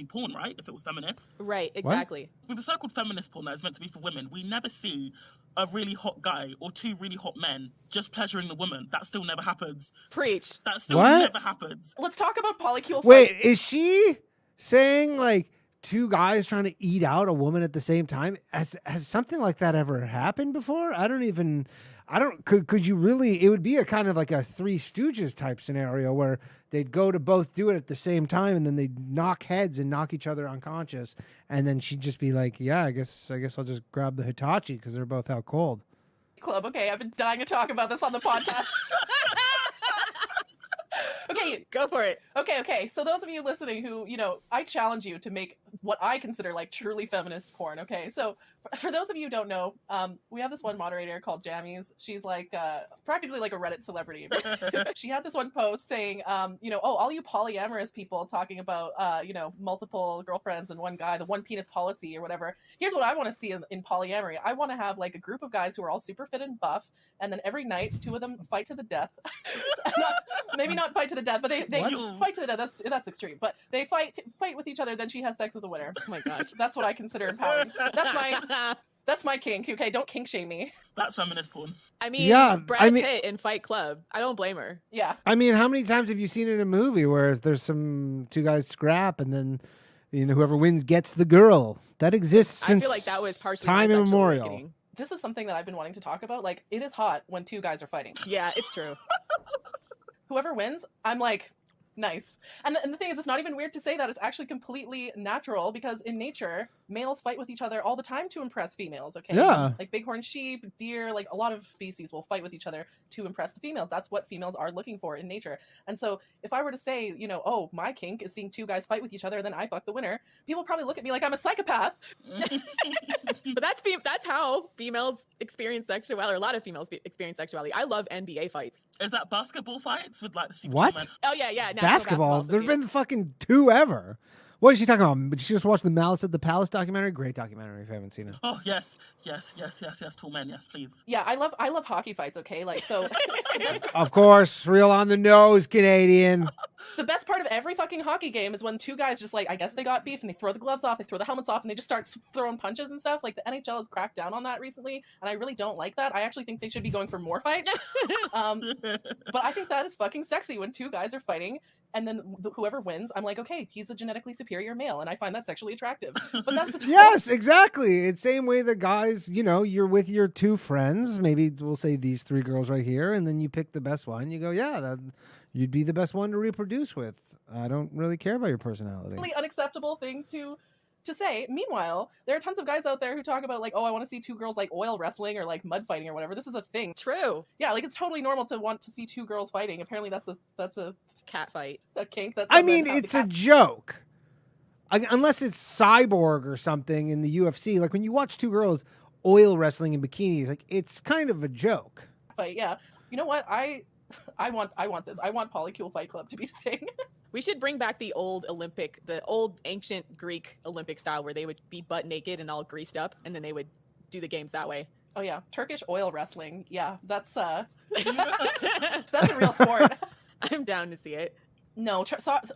porn, right? If it was feminist. Right, exactly. With the so-called feminist porn that is meant to be for women, we never see a really hot guy or two really hot men just pleasuring the woman. That still never happens. Preach. That still What? never happens. Let's talk about polycule. Wait, is she saying like two guys trying to eat out a woman at the same time? Has something like that ever happened before? Could you really, it would be a kind of like a Three Stooges type scenario where they'd go to both do it at the same time and then they'd knock heads and knock each other unconscious. And then she'd just be like, yeah, I guess I'll just grab the Hitachi because they're both out cold. Club. Okay, I've been dying to talk about this on the podcast. Okay, Go for it. Okay. So those of you listening who, I challenge you to make what I consider like truly feminist porn. Okay, so for those of you who don't know, we have this one moderator called Jammies. She's like practically like a Reddit celebrity. She had this one post saying, all you polyamorous people talking about, multiple girlfriends and one guy, the one penis policy or whatever. Here's what I want to see in polyamory. I want to have like a group of guys who are all super fit and buff, and then every night two of them fight to the death. Maybe not fight to the death, but they fight to the death. That's extreme. But they fight with each other. Then she has sex with the winner. Oh my gosh, that's what I consider empowering. That's my kink. Okay, don't kink shame me. That's feminist porn. I mean, Yeah, Brad Pitt in Fight Club. I don't blame her. Yeah. I mean, how many times have you seen it in a movie where there's some two guys scrap and then, whoever wins gets the girl? That exists I since feel like that was partially time my sexual immemorial. awakening. this is something that I've been wanting to talk about. Like, it is hot when two guys are fighting. Yeah, it's true. Whoever wins, I'm like, nice. And the thing is, it's not even weird to say that. It's actually completely natural because in nature, males fight with each other all the time to impress females, okay? Yeah. Like bighorn sheep, deer, like a lot of species will fight with each other to impress the females. That's what females are looking for in nature. And so if I were to say, you know, oh, my kink is seeing two guys fight with each other, then I fuck the winner, people probably look at me like I'm a psychopath. But that's how females experience sexuality, or a lot of females experience sexuality. I love NBA fights. Is that basketball fights with like the super What? tall men? Oh yeah, yeah. Basketball. There've been fucking 2 ever. What is she talking about? Did she just watch the Malice at the Palace documentary? Great documentary if you haven't seen it. Oh yes, tall men, yes, please. Yeah, I love hockey fights, okay? Like, so Of course, real on the nose, Canadian. the best part of every fucking hockey game is when two guys just like, I guess they got beef and they throw the gloves off, they throw the helmets off, and they just start throwing punches and stuff. Like, the NHL has cracked down on that recently, and I really don't like that. I actually think they should be going for more fights. But I think that is fucking sexy when two guys are fighting, and then whoever wins, I'm like, okay, he's a genetically superior male, and I find that sexually attractive. But that's the Yes, exactly. It's same way the guys, you know, you're with your 2 friends. Maybe we'll say these 3 girls right here, and then you pick the best one. You go, yeah, you'd be the best one to reproduce with. I don't really care about your personality. really unacceptable thing to say. Meanwhile, there are tons of guys out there who talk about like, oh, I want to see 2 girls like oil wrestling or like mud fighting or whatever. This is a thing. True. Yeah, like it's totally normal to want to see 2 girls fighting. Apparently that's a Cat fight. kink. That's I mean, it's a joke. Unless it's Cyborg or something in the UFC. Like when you watch 2 girls oil wrestling in bikinis, like it's kind of a joke. fight. Yeah. You know what? I want this. I want Polycule Fight Club to be a thing. We should bring back the old ancient Greek Olympic style where they would be butt naked and all greased up, and then they would do the games that way. Oh yeah, Turkish oil wrestling. Yeah, that's a real sport. I'm down to see it. No,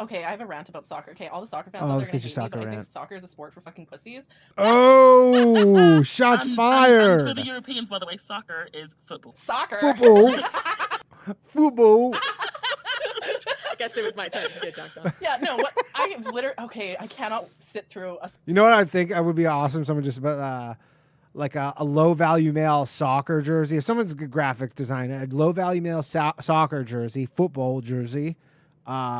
okay, I have a rant about soccer. Okay, all the soccer fans Oh, out let's there get gonna your hate me, but soccer I think rant. soccer is a sport for fucking pussies. Oh, shots And fired. for the Europeans, by the way, soccer is football. Soccer. Football. Football. I guess it was my turn to get dunked on. Yeah, no, what I literally okay, I cannot sit through a You know what I think? I would be awesome. Someone just about like a low value male soccer jersey. If someone's a good graphic designer, a low value male soccer jersey, football jersey,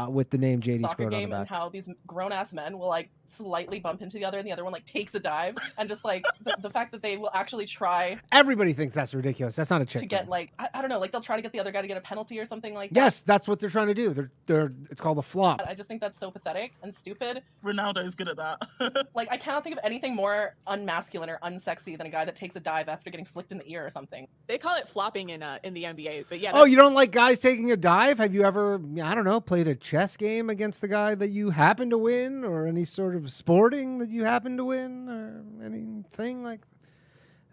with the name JD soccer Scrote on the game and back. how these grown ass men will like slightly bump into the other and the other one like takes a dive and just like the fact that they will actually try Everybody thinks that's ridiculous. That's not a chick to get thing. like I don't know, like they'll try to get the other guy to get a penalty or something like that. Yes, that's what they're trying to do. They're it's called a flop. I just think that's so pathetic and stupid. Ronaldo's good at that. Like, I cannot think of anything more unmasculine or unsexy than a guy that takes a dive after getting flicked in the ear or something. They call it flopping in the NBA, but yeah. Oh, you don't like guys taking a dive? Have you ever, I don't know, played a chess game against the guy that you happen to win, or any sort of sporting that you happen to win, or anything like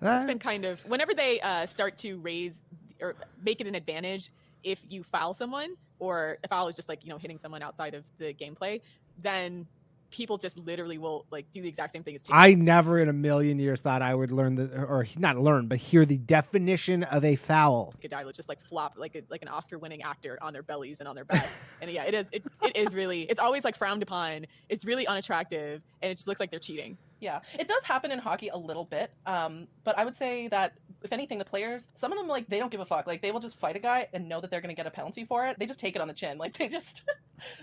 that? It's been kind of whenever they start to raise or make it an advantage if you foul someone, or if foul is just like hitting someone outside of the gameplay, then people just literally will like do the exact same thing as taking. I never in a million years thought I would learn or not learn, but hear the definition of a foul. A guy will just like flop like an Oscar-winning actor on their bellies and on their back, and yeah, it is really, it's always like frowned upon. It's really unattractive, and it just looks like they're cheating. Yeah, it does happen in hockey a little bit, but I would say that if anything, the players, some of them like they don't give a fuck. Like they will just fight a guy and know that they're gonna get a penalty for it. They just take it on the chin. Like they just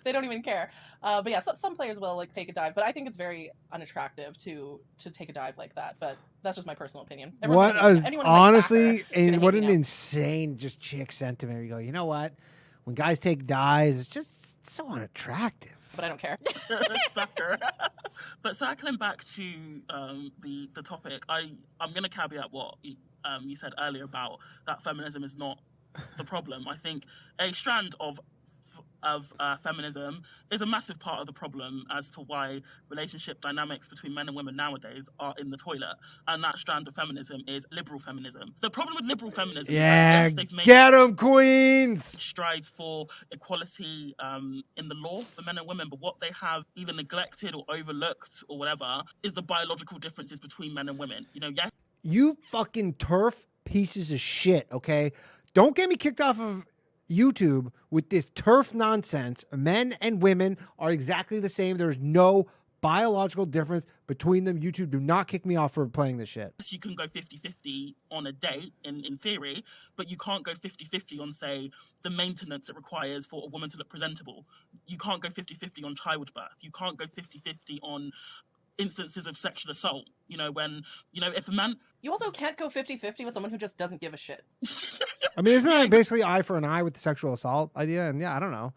they don't even care. But yeah, some players will like take a dive, but I think it's very unattractive to take a dive like that. But that's just my personal opinion. What Anyone who likes honestly, soccer is gonna what hate an me now. insane just chick sentiment. You go, you know what? When guys take dives, it's just so unattractive. But I don't care. Soccer. But circling back to the topic, I'm going to caveat what you said earlier about that feminism is not the problem. I think a strand of feminism is a massive part of the problem as to why relationship dynamics between men and women nowadays are in the toilet. And that strand of feminism is liberal feminism. The problem with liberal feminism is Yeah, that yes, they've made get them, queens. strides for equality in the law for men and women, but what they have either neglected or overlooked or whatever is the biological differences between men and women. Yes. You fucking turf pieces of shit, okay? Don't get me kicked off of YouTube with this turf nonsense. Men and women are exactly the same. There's no biological difference between them. You two do not kick me off for playing this shit. You can go 50-50 on a date in theory, but you can't go 50-50 on, say, the maintenance it requires for a woman to look presentable. You can't go 50-50 on childbirth. You can't go 50-50 on instances of sexual assault. You know, when, you know, if a man... You also can't go 50-50 with someone who just doesn't give a shit. I mean, isn't that basically eye for an eye with the sexual assault idea? And yeah, I don't know.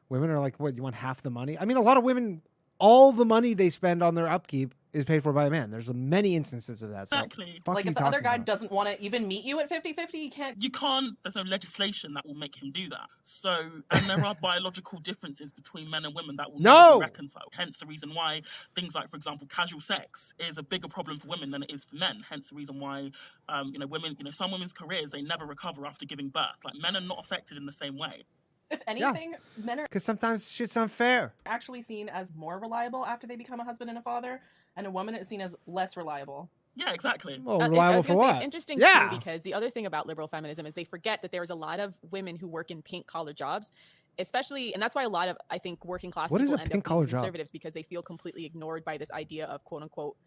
Women are like, what, you want half the money? I mean, a lot of women, all the money they spend on their upkeep is paid for by a man. There's many instances of that. So Exactly. Like, if the other guy doesn't want to even meet you at 50-50, you can't. There's no legislation that will make him do that. So, and there are biological differences between men and women that will never be reconciled. Hence the reason why things like, for example, casual sex is a bigger problem for women than it is for men. Hence the reason why, women, some women's careers, they never recover after giving birth. Like, men are not affected in the same way. If anything, men are because sometimes shit's unfair. Actually seen as more reliable after they become a husband and a father, and a woman is seen as less reliable. Yeah, exactly. Well, reliable for what? It's interesting too, because the other thing about liberal feminism is they forget that there's a lot of women who work in pink collar jobs, especially, and that's why a lot of, I think, working class people end up being conservatives because they feel completely ignored by this idea of quote unquote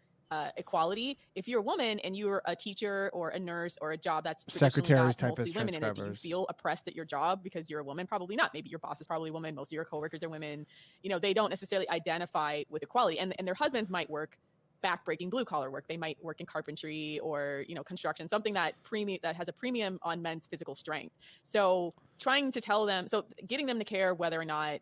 equality. If you're a woman and you're a teacher or a nurse or a job that's secretaries got mostly women in it, do you feel oppressed at your job because you're a woman? Probably not. Maybe your boss is probably a woman. Most of your coworkers are women. They don't necessarily identify with equality, and their husbands might work back-breaking blue-collar work. They might work in carpentry or construction, something that has a premium on men's physical strength. So trying to tell them, getting them to care whether or not,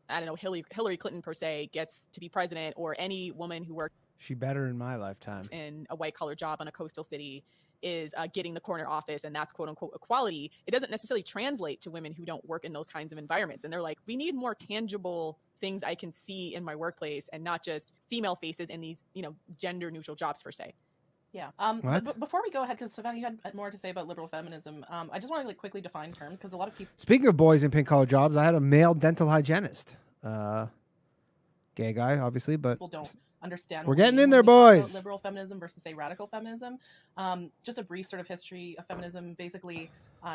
I don't know, Hillary Clinton per se gets to be president, or any woman who works she better in my lifetime in a white-collar job on a coastal city is getting the corner office, and that's quote-unquote equality. It doesn't necessarily translate to women who don't work in those kinds of environments. And they're like, we need more tangible things I can see in my workplace and not just female faces in these, gender-neutral jobs per se. Yeah. Before we go ahead, because Savannah, you had more to say about liberal feminism. I just want to quickly define terms, because a lot of people... Speaking of boys in pink-collar jobs, I had a male dental hygienist. Gay guy, obviously, but... People don't understand. We're getting in there, boys. Liberal feminism versus, say, radical feminism. Just a brief sort of history of feminism. Basically,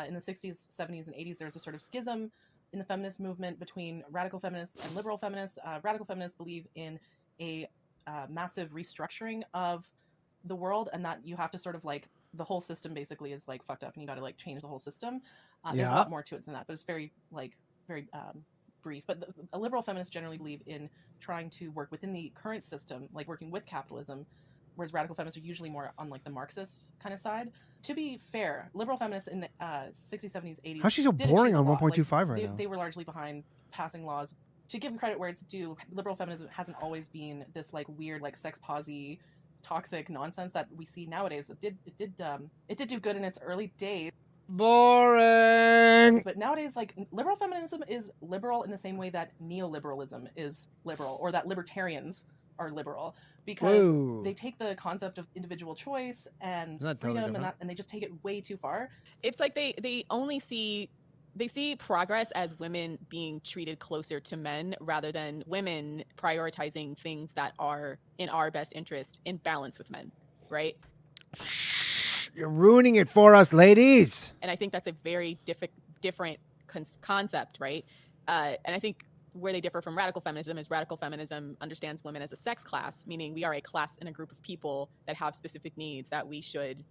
in the 60s, 70s, and 80s, there was a sort of schism in the feminist movement between radical feminists and liberal feminists. Radical feminists believe in a massive restructuring of the world, and that you have to sort of the whole system basically is fucked up, and you got to change the whole system. There's a lot more to it than that, but it's very brief. But a liberal feminists generally believe in trying to work within the current system, working with capitalism, whereas radical feminists are usually more on the Marxist kind of side. To be fair, liberal feminists in the 60s, 70s, 80s... How's she so boring on 1.25 right now? They were largely behind passing laws. To give them credit where it's due, liberal feminism hasn't always been this weird sex posy, toxic nonsense that we see nowadays. It did do good in its early days. Boring. But nowadays, liberal feminism is liberal in the same way that neoliberalism is liberal, or that libertarians are liberal, because they take the concept of individual choice and freedom and they just take it way too far. It's like they only see progress as women being treated closer to men rather than women prioritizing things that are in our best interest in balance with men, right? You're ruining it for us, ladies. And I think that's a very different concept, right? And I think where they differ from radical feminism is radical feminism understands women as a sex class, meaning we are a class and a group of people that have specific needs that we should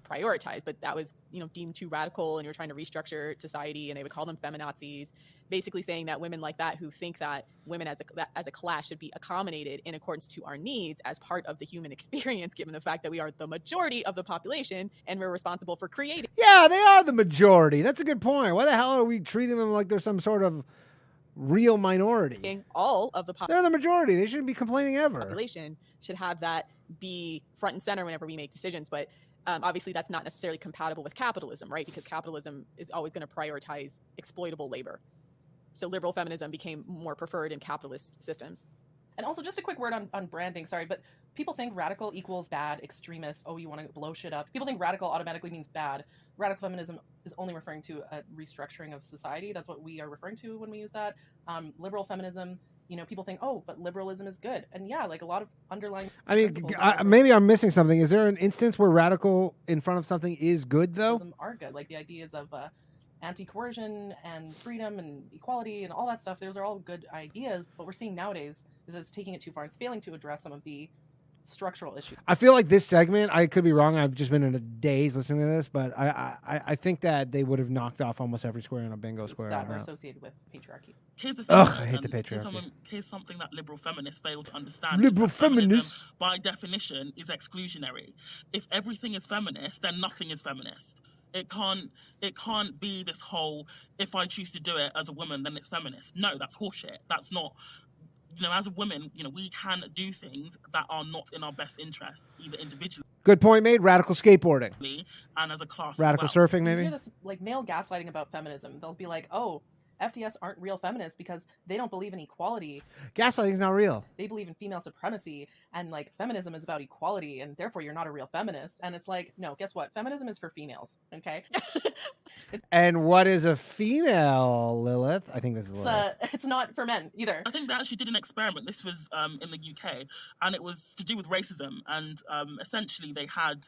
prioritize. But that was, deemed too radical, and you're trying to restructure society, and they would call them feminazis, basically saying that women like that who think that women as a class should be accommodated in accordance to our needs as part of the human experience, given the fact that we are the majority of the population and we're responsible for creating. Yeah, they are the majority. That's a good point. Why the hell are we treating them like they're some sort of real minority? All of the they're the majority. They shouldn't be complaining ever. Population should have that be front and center whenever we make decisions, but obviously that's not necessarily compatible with capitalism, right? Because capitalism is always going to prioritize exploitable labor. So liberal feminism became more preferred in capitalist systems. And also, just a quick word on branding, sorry, but people think radical equals bad, extremist, you want to blow shit up. People think radical automatically means bad. Radical feminism is only referring to a restructuring of society. That's what we are referring to when we use that. Liberal feminism, people think, but liberalism is good. And yeah, a lot of underlying... I mean, maybe I'm missing something. Is there an instance where radical in front of something is good, though? Are good. The ideas of anti-coercion and freedom and equality and all that stuff. Those are all good ideas. What we're seeing nowadays is it's taking it too far. It's failing to address some of the structural issues. I feel like this segment, I could be wrong, I've just been in a daze listening to this, but I think that they would have knocked off almost every square on a bingo square. That are associated with patriarchy. Here's the thing, I hate the patriarchy. Here's something that liberal feminists fail to understand. Liberal is that feminism, feminists? by definition, is exclusionary. If everything is feminist, then nothing is feminist. It can't be this whole, if I choose to do it as a woman, then it's feminist. No, that's horseshit. That's not. As a woman, we can do things that are not in our best interests, either individually. Good point made. Radical skateboarding. And as a class. Radical as well. surfing, maybe? You hear this male gaslighting about feminism. They'll be like, oh, FDS aren't real feminists because they don't believe in equality. Gaslighting's not real. They believe in female supremacy, and feminism is about equality, and therefore you're not a real feminist. And it's like, no, guess what? Feminism is for females, okay? And what is a female, Lilith? I think this is Lilith. It's not for men either. I think they actually did an experiment. This was in the UK, and it was to do with racism. And essentially, they had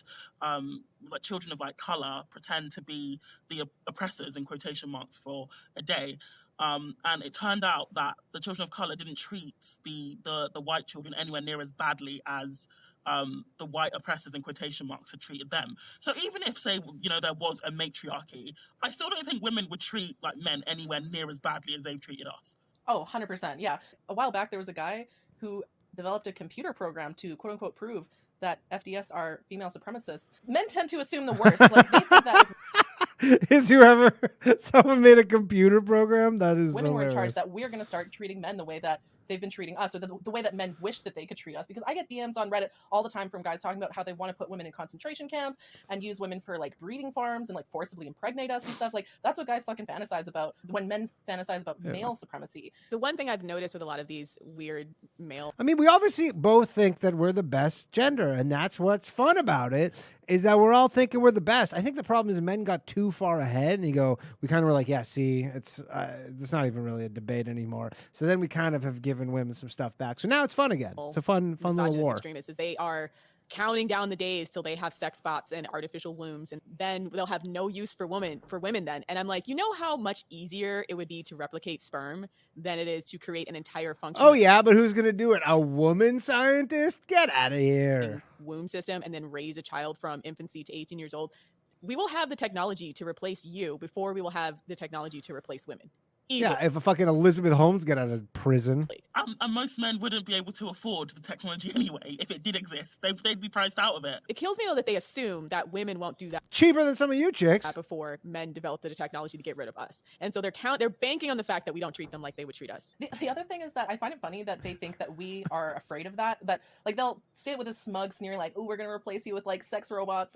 children of color pretend to be the oppressors in quotation marks for a day. And it turned out that the children of color didn't treat the white children anywhere near as badly as the white oppressors in quotation marks had treated them. So even if, say, there was a matriarchy, I still don't think women would treat men anywhere near as badly as they've treated us. Oh, 100%. Yeah. A while back, there was a guy who developed a computer program to quote unquote prove that FDS are female supremacists. Men tend to assume the worst. They think that Is whoever someone made a computer program? That is women were in hilarious. charge, that we're going to start treating men the way that they've been treating us, or the way that men wish that they could treat us. Because I get DMs on Reddit all the time from guys talking about how they want to put women in concentration camps and use women for breeding farms and forcibly impregnate us and stuff. That's what guys fucking fantasize about when men fantasize about male supremacy. The one thing I've noticed with a lot of these weird male... I mean, we obviously both think that we're the best gender, and that's what's fun about it, is that we're all thinking we're the best. I think the problem is men got too far ahead, and we kind of were like, yeah, see, it's not even really a debate anymore. So then we kind of have given women some stuff back. So now it's fun again. It's a fun little war. Extremists is they are counting down the days till they have sex bots and artificial wombs, and then they'll have no use for women then. And I'm like, how much easier it would be to replicate sperm than it is to create an entire function. Oh yeah, but who's gonna do it? A woman scientist? Get out of here. Womb system, and then raise a child from infancy to 18 years old. We will have the technology to replace you before we will have the technology to replace women. Easily. Yeah, if a fucking Elizabeth Holmes get out of prison. And most men wouldn't be able to afford the technology anyway. If it did exist, they'd be priced out of it. It kills me though that they assume that women won't do that. Cheaper than some of you chicks. Before men develop the technology to get rid of us. And so they're banking on the fact that we don't treat them like they would treat us. The other thing is that I find it funny that they think that we are afraid of that they'll say it with a smug sneer oh, we're going to replace you with sex robots.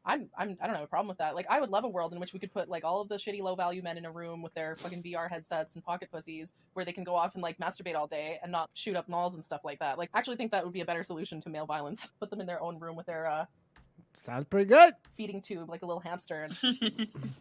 I don't have a problem with that. I would love a world in which we could put all of the shitty low value men in a room with their fucking VR headsets and pocket pussies where they can go off and masturbate all day and not shoot up malls and stuff like that. I actually think that would be a better solution to male violence. Put them in their own room with their sounds pretty good. Feeding tube like a little hamster.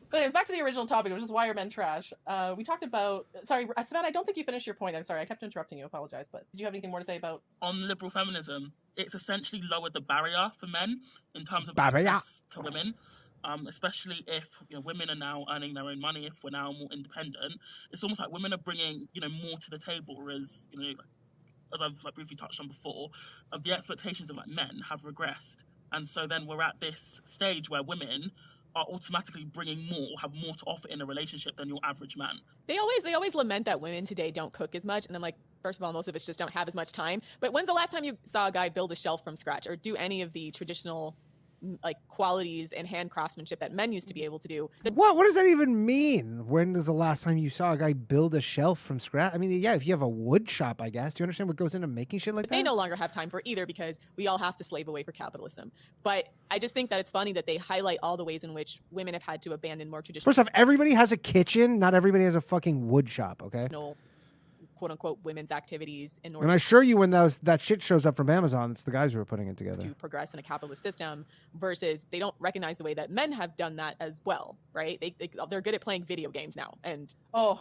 But anyways, back to the original topic, which is why are men trash. We talked about, sorry, Savannah, I don't think you finished your point. I'm sorry, I kept interrupting you. I apologize. But did you have anything more to say about? On liberal feminism, it's essentially lowered the barrier for men in terms of barrier access to women. Especially if women are now earning their own money, if we're now more independent, it's almost like women are bringing more to the table. Whereas as I've briefly touched on before, the expectations of men have regressed, and so then we're at this stage where women are automatically bringing more, have more to offer in a relationship than your average man. They always lament that women today don't cook as much, and I'm like, first of all, most of us just don't have as much time. But when's the last time you saw a guy build a shelf from scratch or do any of the traditional qualities and hand craftsmanship that men used to be able to do? What does that even mean? When was the last time you saw a guy build a shelf from scratch? I mean, yeah, if you have a wood shop, I guess. Do you understand what goes into making shit like that? They no longer have time for either because we all have to slave away for capitalism. But I just think that it's funny that they highlight all the ways in which women have had to abandon more traditional... First off, everybody has a kitchen. Not everybody has a fucking wood shop, okay? No. quote-unquote women's activities in order and I assure you when that shit shows up from Amazon, it's the guys who are putting it together. to progress in a capitalist system, versus they don't recognize the way that men have done that as well, right? They're good at playing video games now, and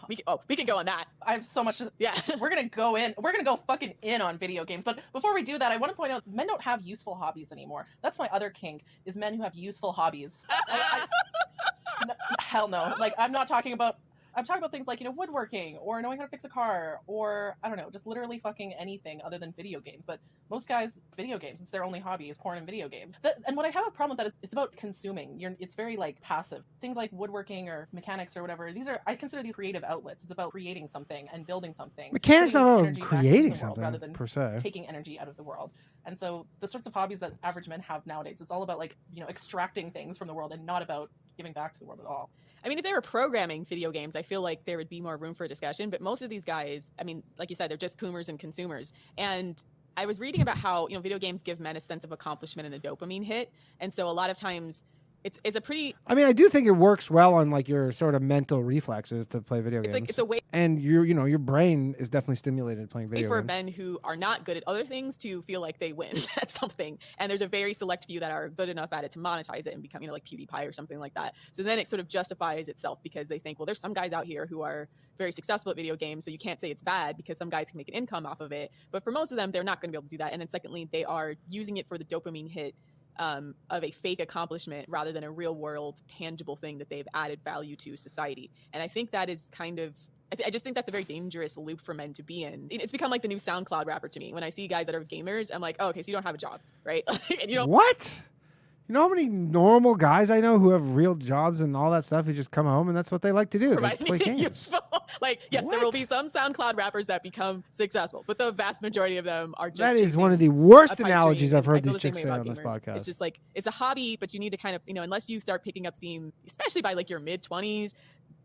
we can go on that. I have so much. Yeah. We're gonna go fucking in on video games. But before we do that, I want to point out men don't have useful hobbies anymore. That's my other kink, is men who have useful hobbies. Hell no. Like, I'm talking about things like, woodworking or knowing how to fix a car or, I don't know, just literally fucking anything other than video games. But most guys, video games, it's their only hobby is porn and video games. And what I have a problem with that is it's about consuming. It's very like passive. Things like woodworking or mechanics or whatever, I consider these creative outlets. It's about creating something and building something. Mechanics putting not energy about back into creating the world something rather than per se. taking energy out of the world. And so the sorts of hobbies that average men have nowadays, it's all about like, extracting things from the world and not about giving back to the world at all. I mean, if they were programming video games, I feel like there would be more room for discussion. But most of these guys, I mean, like you said, they're just coomers and consumers. And I was reading about how, video games give men a sense of accomplishment and a dopamine hit. And so a lot of times it's a pretty... I mean, I do think it works well on like your sort of mental reflexes to play video games. It's a way... And your brain is definitely stimulated playing video for games. men who are not good at other things to feel like they win at something. And there's a very select few that are good enough at it to monetize it and become, like PewDiePie or something like that. So then it sort of justifies itself because they think, well, there's some guys out here who are very successful at video games, so you can't say it's bad because some guys can make an income off of it. But for most of them, they're not going to be able to do that. And then secondly, they are using it for the dopamine hit of a fake accomplishment rather than a real world tangible thing that they've added value to society. And I think that is kind of... I just think that's a very dangerous loop for men to be in. It's become like the new SoundCloud rapper to me. When I see guys that are gamers, I'm like, oh, okay, so you don't have a job, right? And What? You know how many normal guys I know who have real jobs and all that stuff who just come home and that's what they like to do. They play games. Useful. Like, yes, What? there will be some SoundCloud rappers that become successful, but the vast majority of them are just... That is chasing one of the worst a pipe analogies dream. I've heard I feel these the same chicks way say about on this gamers. podcast. It's just like, it's a hobby, but you need to kind of, unless you start picking up steam, especially by like your mid-20s,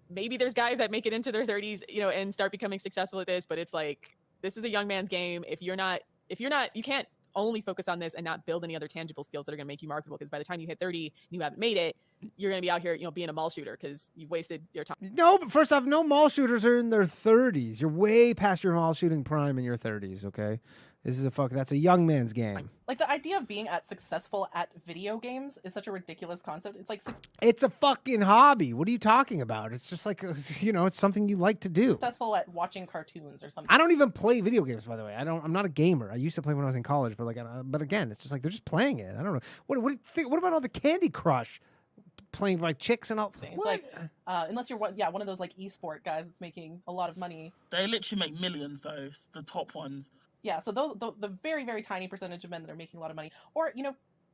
maybe there's guys that make it into their 30s, and start becoming successful at this, but it's like, this is a young man's game. If you're not, you can't only focus on this and not build any other tangible skills that are going to make you marketable. Because by the time you hit 30 and you haven't made it, you're going to be out here, being a mall shooter because you've wasted your time. No, but first off, no mall shooters are in their 30s. You're way past your mall shooting prime in your 30s, okay? That's a young man's game. Like, the idea of being successful at video games is such a ridiculous concept. It's like It's a fucking hobby. What are you talking about? It's just like, it's something you like to do. successful at watching cartoons or something. I don't even play video games, by the way. I'm not a gamer. I used to play when I was in college, but again, it's just like they're just playing it. I don't know. What do you think? What about all the Candy Crush playing like chicks and all? It's like, unless you're one of those like esport guys that's making a lot of money. They literally make millions, though. The top ones. Yeah, so the very, very tiny percentage of men that are making a lot of money, or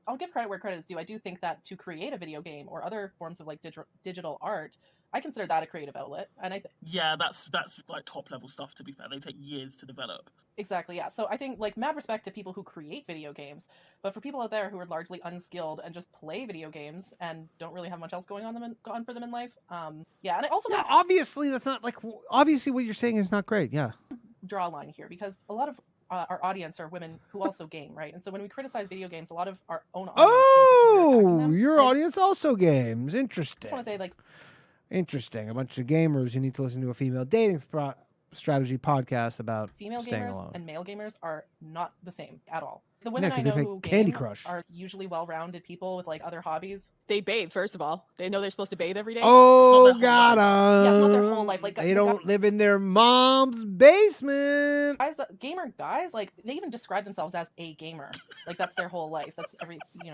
I'll give credit where credit is due. I do think that to create a video game or other forms of like digital art, I consider that a creative outlet, and yeah, that's like top level stuff. To be fair, they take years to develop. Exactly, yeah. So I think like mad respect to people who create video games, but for people out there who are largely unskilled and just play video games and don't really have much else going on for them in life, yeah. And I also obviously that's not like obviously what you're saying is not great. Yeah, draw a line here because a lot of our audience are women who also game, right? And so when we criticize video games, a lot of our own audience think that we're attacking them. Your audience also games. Interesting. I just want to say, like, interesting. A bunch of gamers. You need to listen to a female dating strategy podcast about female staying gamers alone. and male gamers are not the same at all. The women I 'cause they know play who Candy game Crush. are usually well-rounded people with like other hobbies. They bathe, first of all. They know they're supposed to bathe every day. Oh, It's not their got whole Yeah, it's not their 'em. whole life. Like, They don't live in their mom's basement. Gamer guys, like they even describe themselves as a gamer. Like that's their whole life. That's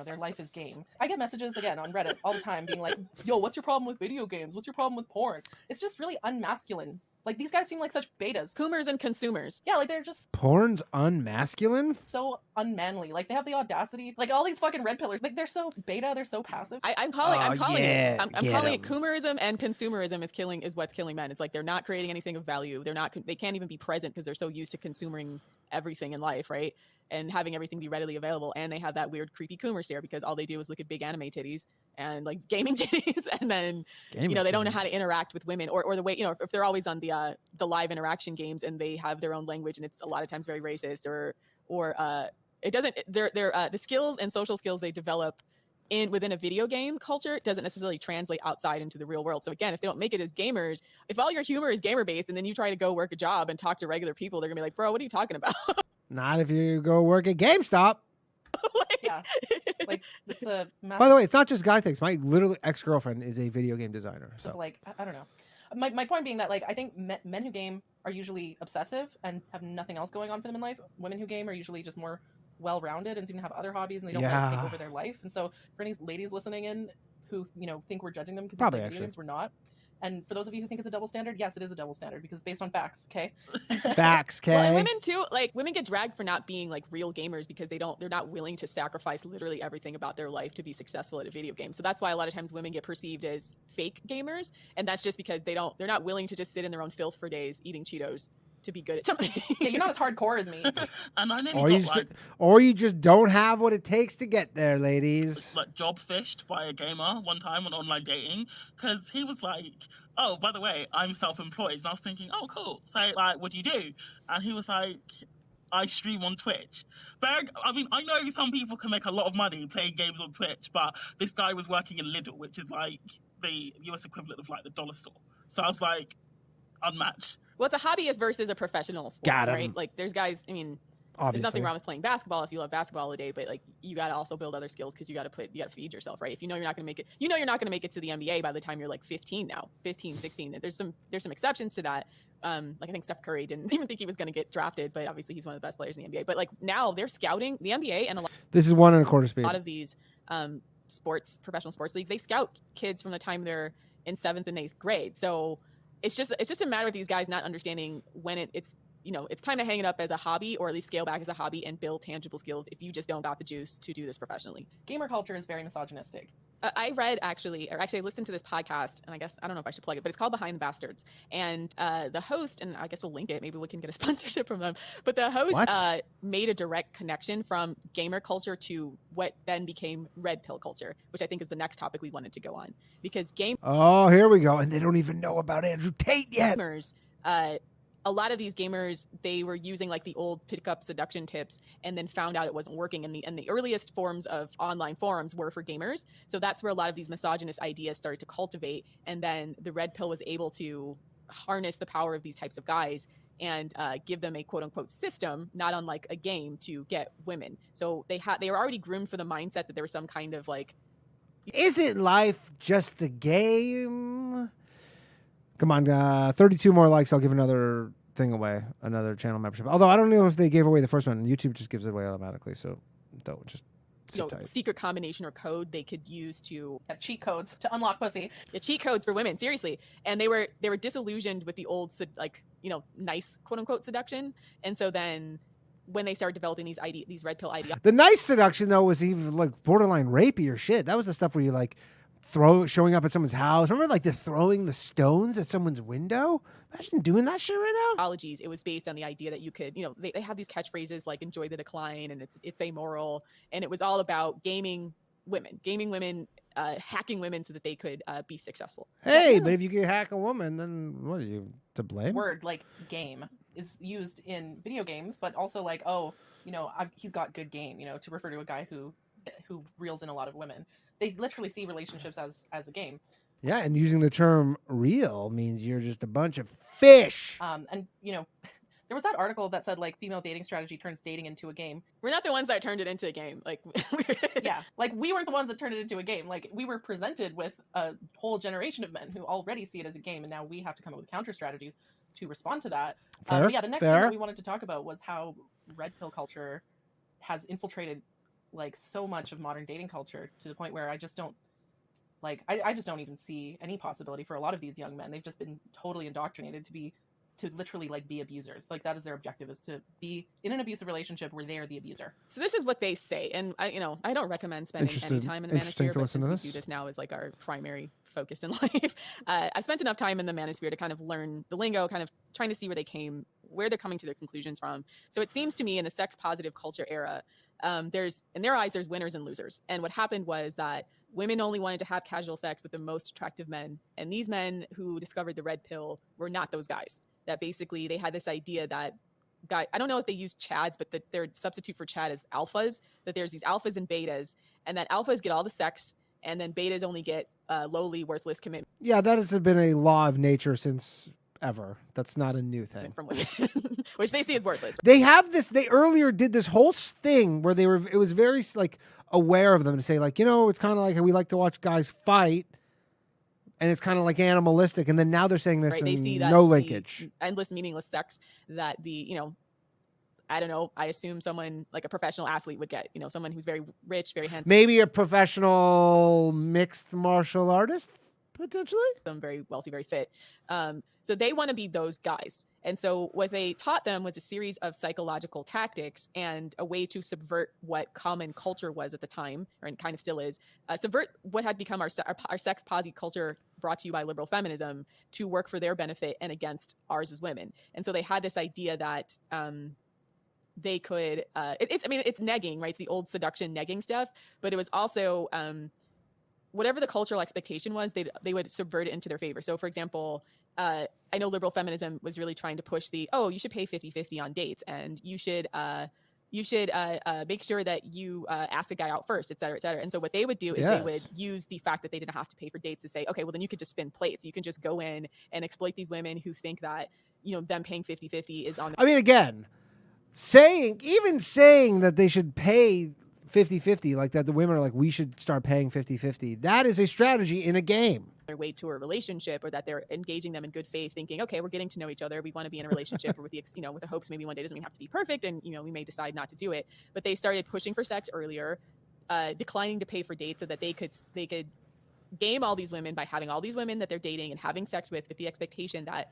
their life is game. I get messages again on Reddit all the time being like, "Yo, what's your problem with video games? What's your problem with porn?" It's just really unmasculine. Like these guys seem like such betas. Coomers and consumers. Yeah, like they're just Porn's unmasculine? so unmanly. Like they have the audacity. Like all these fucking red pillars. Like they're so beta. They're so passive. I'm calling Oh, yeah, it. I'm get calling 'em. it coomerism and consumerism is what's killing men. It's like they're not creating anything of value. They can't even be present because they're so used to consuming everything in life, right? And having everything be readily available. And they have that weird creepy coomer stare because all they do is look at big anime titties and like gaming titties, and then they don't know how to interact with women or the way if they're always on the live interaction games and they have their own language and it's a lot of times very racist or it doesn't the skills and social skills they develop within a video game culture doesn't necessarily translate outside into the real world. So again, if they don't make it as gamers, if all your humor is gamer based and then you try to go work a job and talk to regular people, they're gonna be like, bro, what are you talking about? Not if you go work at GameStop. Yeah. Like it's a massive, By the way, it's not just guy things. My literally ex-girlfriend is a video game designer. So like I don't know. My point being that like I think men who game are usually obsessive and have nothing else going on for them in life. Women who game are usually just more well-rounded and seem to have other hobbies and they don't like take over their life. And so for any ladies listening in who think we're judging them because Probably, they play video actually. games. We're not. And for those of you who think it's a double standard, yes, it is a double standard because it's based on facts. Okay. Facts, Well, and Kay. women too, like women get dragged for not being like real gamers because they're not willing to sacrifice literally everything about their life to be successful at a video game. So that's why a lot of times women get perceived as fake gamers, and that's just because they're not willing to just sit in their own filth for days eating Cheetos to be good at something. Yeah, you're not as hardcore as me. And I nearly Or you, got like or you just don't have what it takes to get there, ladies. like job fished by a gamer one time on online dating because he was like, oh, by the way, I'm self-employed. And I was thinking, oh, cool. So, like, what do you do? And he was like, I stream on Twitch. But I mean, I know some people can make a lot of money playing games on Twitch, but this guy was working in Lidl, which is like the US equivalent of like the dollar store. So I was like, unmatched. Well, it's a hobbyist versus a professional sport, Got 'em. right? Like there's guys, I mean, Obviously. there's nothing wrong with playing basketball if you love basketball all the day, but like you got to also build other skills because you got to feed yourself, right? If you know you're not going to make it, you're not going to make it to the NBA by the time you're like 15 now, 15, 16. There's some exceptions to that. Like I think Steph Curry didn't even think he was going to get drafted, but obviously he's one of the best players in the NBA. But like now they're scouting the NBA and This is 1 1/4 speed. lot of these professional sports leagues, they scout kids from the time they're in 7th and 8th grade. So it's just a matter of these guys not understanding when it's time to hang it up as a hobby, or at least scale back as a hobby and build tangible skills if you just don't got the juice to do this professionally. Gamer culture is very misogynistic. I read I listened to this podcast, and I don't know if I should plug it, but it's called Behind the Bastards. And the host, and I guess we'll link it, maybe we can get a sponsorship from them, but the host made a direct connection from gamer culture to what then became red pill culture, which I think is the next topic we wanted to go on. Because Oh, here we go. And they don't even know about Andrew Tate yet. gamers, a lot of these gamers, they were using like the old pickup seduction tips and then found out it wasn't working. And the earliest forms of online forums were for gamers. So that's where a lot of these misogynist ideas started to cultivate. And then the red pill was able to harness the power of these types of guys and give them a quote unquote system, not unlike a game, to get women. So they were already groomed for the mindset that there was some kind of like, Isn't life just a game? Come on, 32 more likes. I'll give another thing away, another channel membership. Although I don't know if they gave away the first one. YouTube just gives it away automatically, so don't just sit tight. secret combination or code they could use to Have cheat codes to unlock pussy. cheat codes for women, seriously. And they were disillusioned with the old nice quote unquote seduction. And so then when they started developing these red pill ideas, The nice seduction though was even like borderline rapey or shit. That was the stuff where you like showing up at someone's house. Remember like the throwing the stones at someone's window? Imagine doing that shit right now. it was based on the idea that you could, they have these catchphrases like enjoy the decline and it's amoral. And it was all about gaming women, hacking women so that they could be successful. Hey, but if you can hack a woman, then what are you to blame? Word like game is used in video games, but also like, he's got good game, to refer to a guy who reels in a lot of women. They literally see relationships as a game. Yeah, and using the term real means you're just a bunch of fish. And there was that article that said like female dating strategy turns dating into a game. We're not the ones that turned it into a game. Like, Yeah, like we weren't the ones that turned it into a game. Like we were presented with a whole generation of men who already see it as a game, and now we have to come up with counter strategies to respond to that. But yeah, the next thing that we wanted to talk about was how red pill culture has infiltrated like so much of modern dating culture to the point where I just don't I just don't even see any possibility for a lot of these young men. They've just been totally indoctrinated to literally like be abusers. Like that is their objective, is to be in an abusive relationship where they're the abuser. So this is what they say, and I don't recommend spending any time in the manosphere, but since we do this now as like our primary focus in life, I spent enough time in the manosphere to kind of learn the lingo, kind of trying to see where they're coming to their conclusions from. So it seems to me in the sex positive culture era, there's in their eyes there's winners and losers, and what happened was that women only wanted to have casual sex with the most attractive men, and these men who discovered the red pill were not those guys. That basically they had this idea that I don't know if they use chads, but their substitute for chad is alphas, that there's these alphas and betas, and that alphas get all the sex and then betas only get lowly, worthless commitment. Yeah, that has been a law of nature since ever. That's not a new thing. From women, which they see as worthless. They have this. They earlier did this whole thing where it was very like aware of them to say like, it's kind of like how we like to watch guys fight, and it's kind of like animalistic. And then now they're saying this, right? and They see that no linkage, endless, meaningless sex. That I don't know, I assume someone like a professional athlete would get, someone who's very rich, very handsome, Maybe a professional mixed martial artist, potentially. very wealthy, very fit. So they want to be those guys. And so what they taught them was a series of psychological tactics and a way to subvert what common culture was at the time, and kind of still is, subvert what had become our sex posit culture brought to you by liberal feminism to work for their benefit and against ours as women. And so they had this idea that they could, it's nagging, right? It's the old seduction nagging stuff, but it was also whatever the cultural expectation was, they would subvert it into their favor. So for example, I know liberal feminism was really trying to push you should pay 50-50 on dates, and you should make sure that you ask a guy out first, et cetera, et cetera. And so what they would do is they would use the fact that they didn't have to pay for dates to say, okay, well then you could just spin plates. You can just go in and exploit these women who think that, them paying 50-50 is on. I mean, again, saying that they should pay 50-50, like that the women are like, we should start paying 50-50. That is a strategy in a game. Their way to a relationship, or that they're engaging them in good faith, thinking, okay, we're getting to know each other, we want to be in a relationship, or with the with the hopes maybe one day, doesn't mean have to be perfect, and we may decide not to do it. But they started pushing for sex earlier, declining to pay for dates so that they could game all these women by having all these women that they're dating and having sex with the expectation that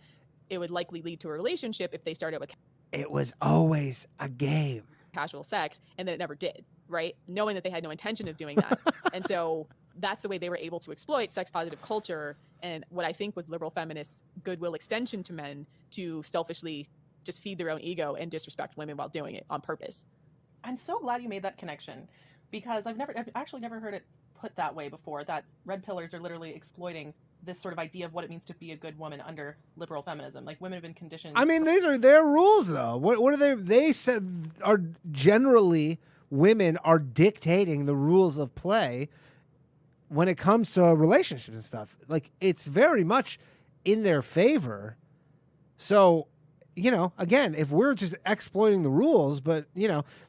it would likely lead to a relationship if they started with. It was always a game. Casual sex, and then it never did, right? Knowing that they had no intention of doing that. And so that's the way they were able to exploit sex positive culture and what I think was liberal feminists' goodwill extension to men to selfishly just feed their own ego and disrespect women while doing it on purpose. I'm so glad you made that connection, because I've actually never heard it put that way before, that red pillars are literally exploiting this sort of idea of what it means to be a good woman under liberal feminism. Like, women have been conditioned. I mean, these are their rules, though. What are they? They said are generally women are dictating the rules of play when it comes to relationships and stuff. Like, it's very much in their favor. So, again, if we're just exploiting the rules, but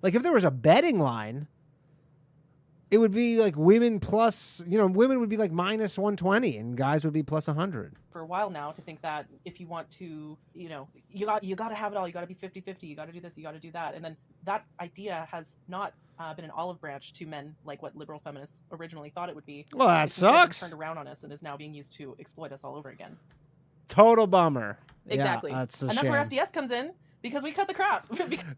like if there was a betting line, it would be like women plus, women would be like minus 120 and guys would be plus 100. For a while now, to think that if you want to, you got to have it all. You got to be 50-50. You got to do this. You got to do that. And then that idea has not been an olive branch to men like what liberal feminists originally thought it would be. Well, that sucks. Turned around on us and is now being used to exploit us all over again. Total bummer. Exactly. Yeah, that's a and shame. that's where FDS comes in. Because we cut the crap.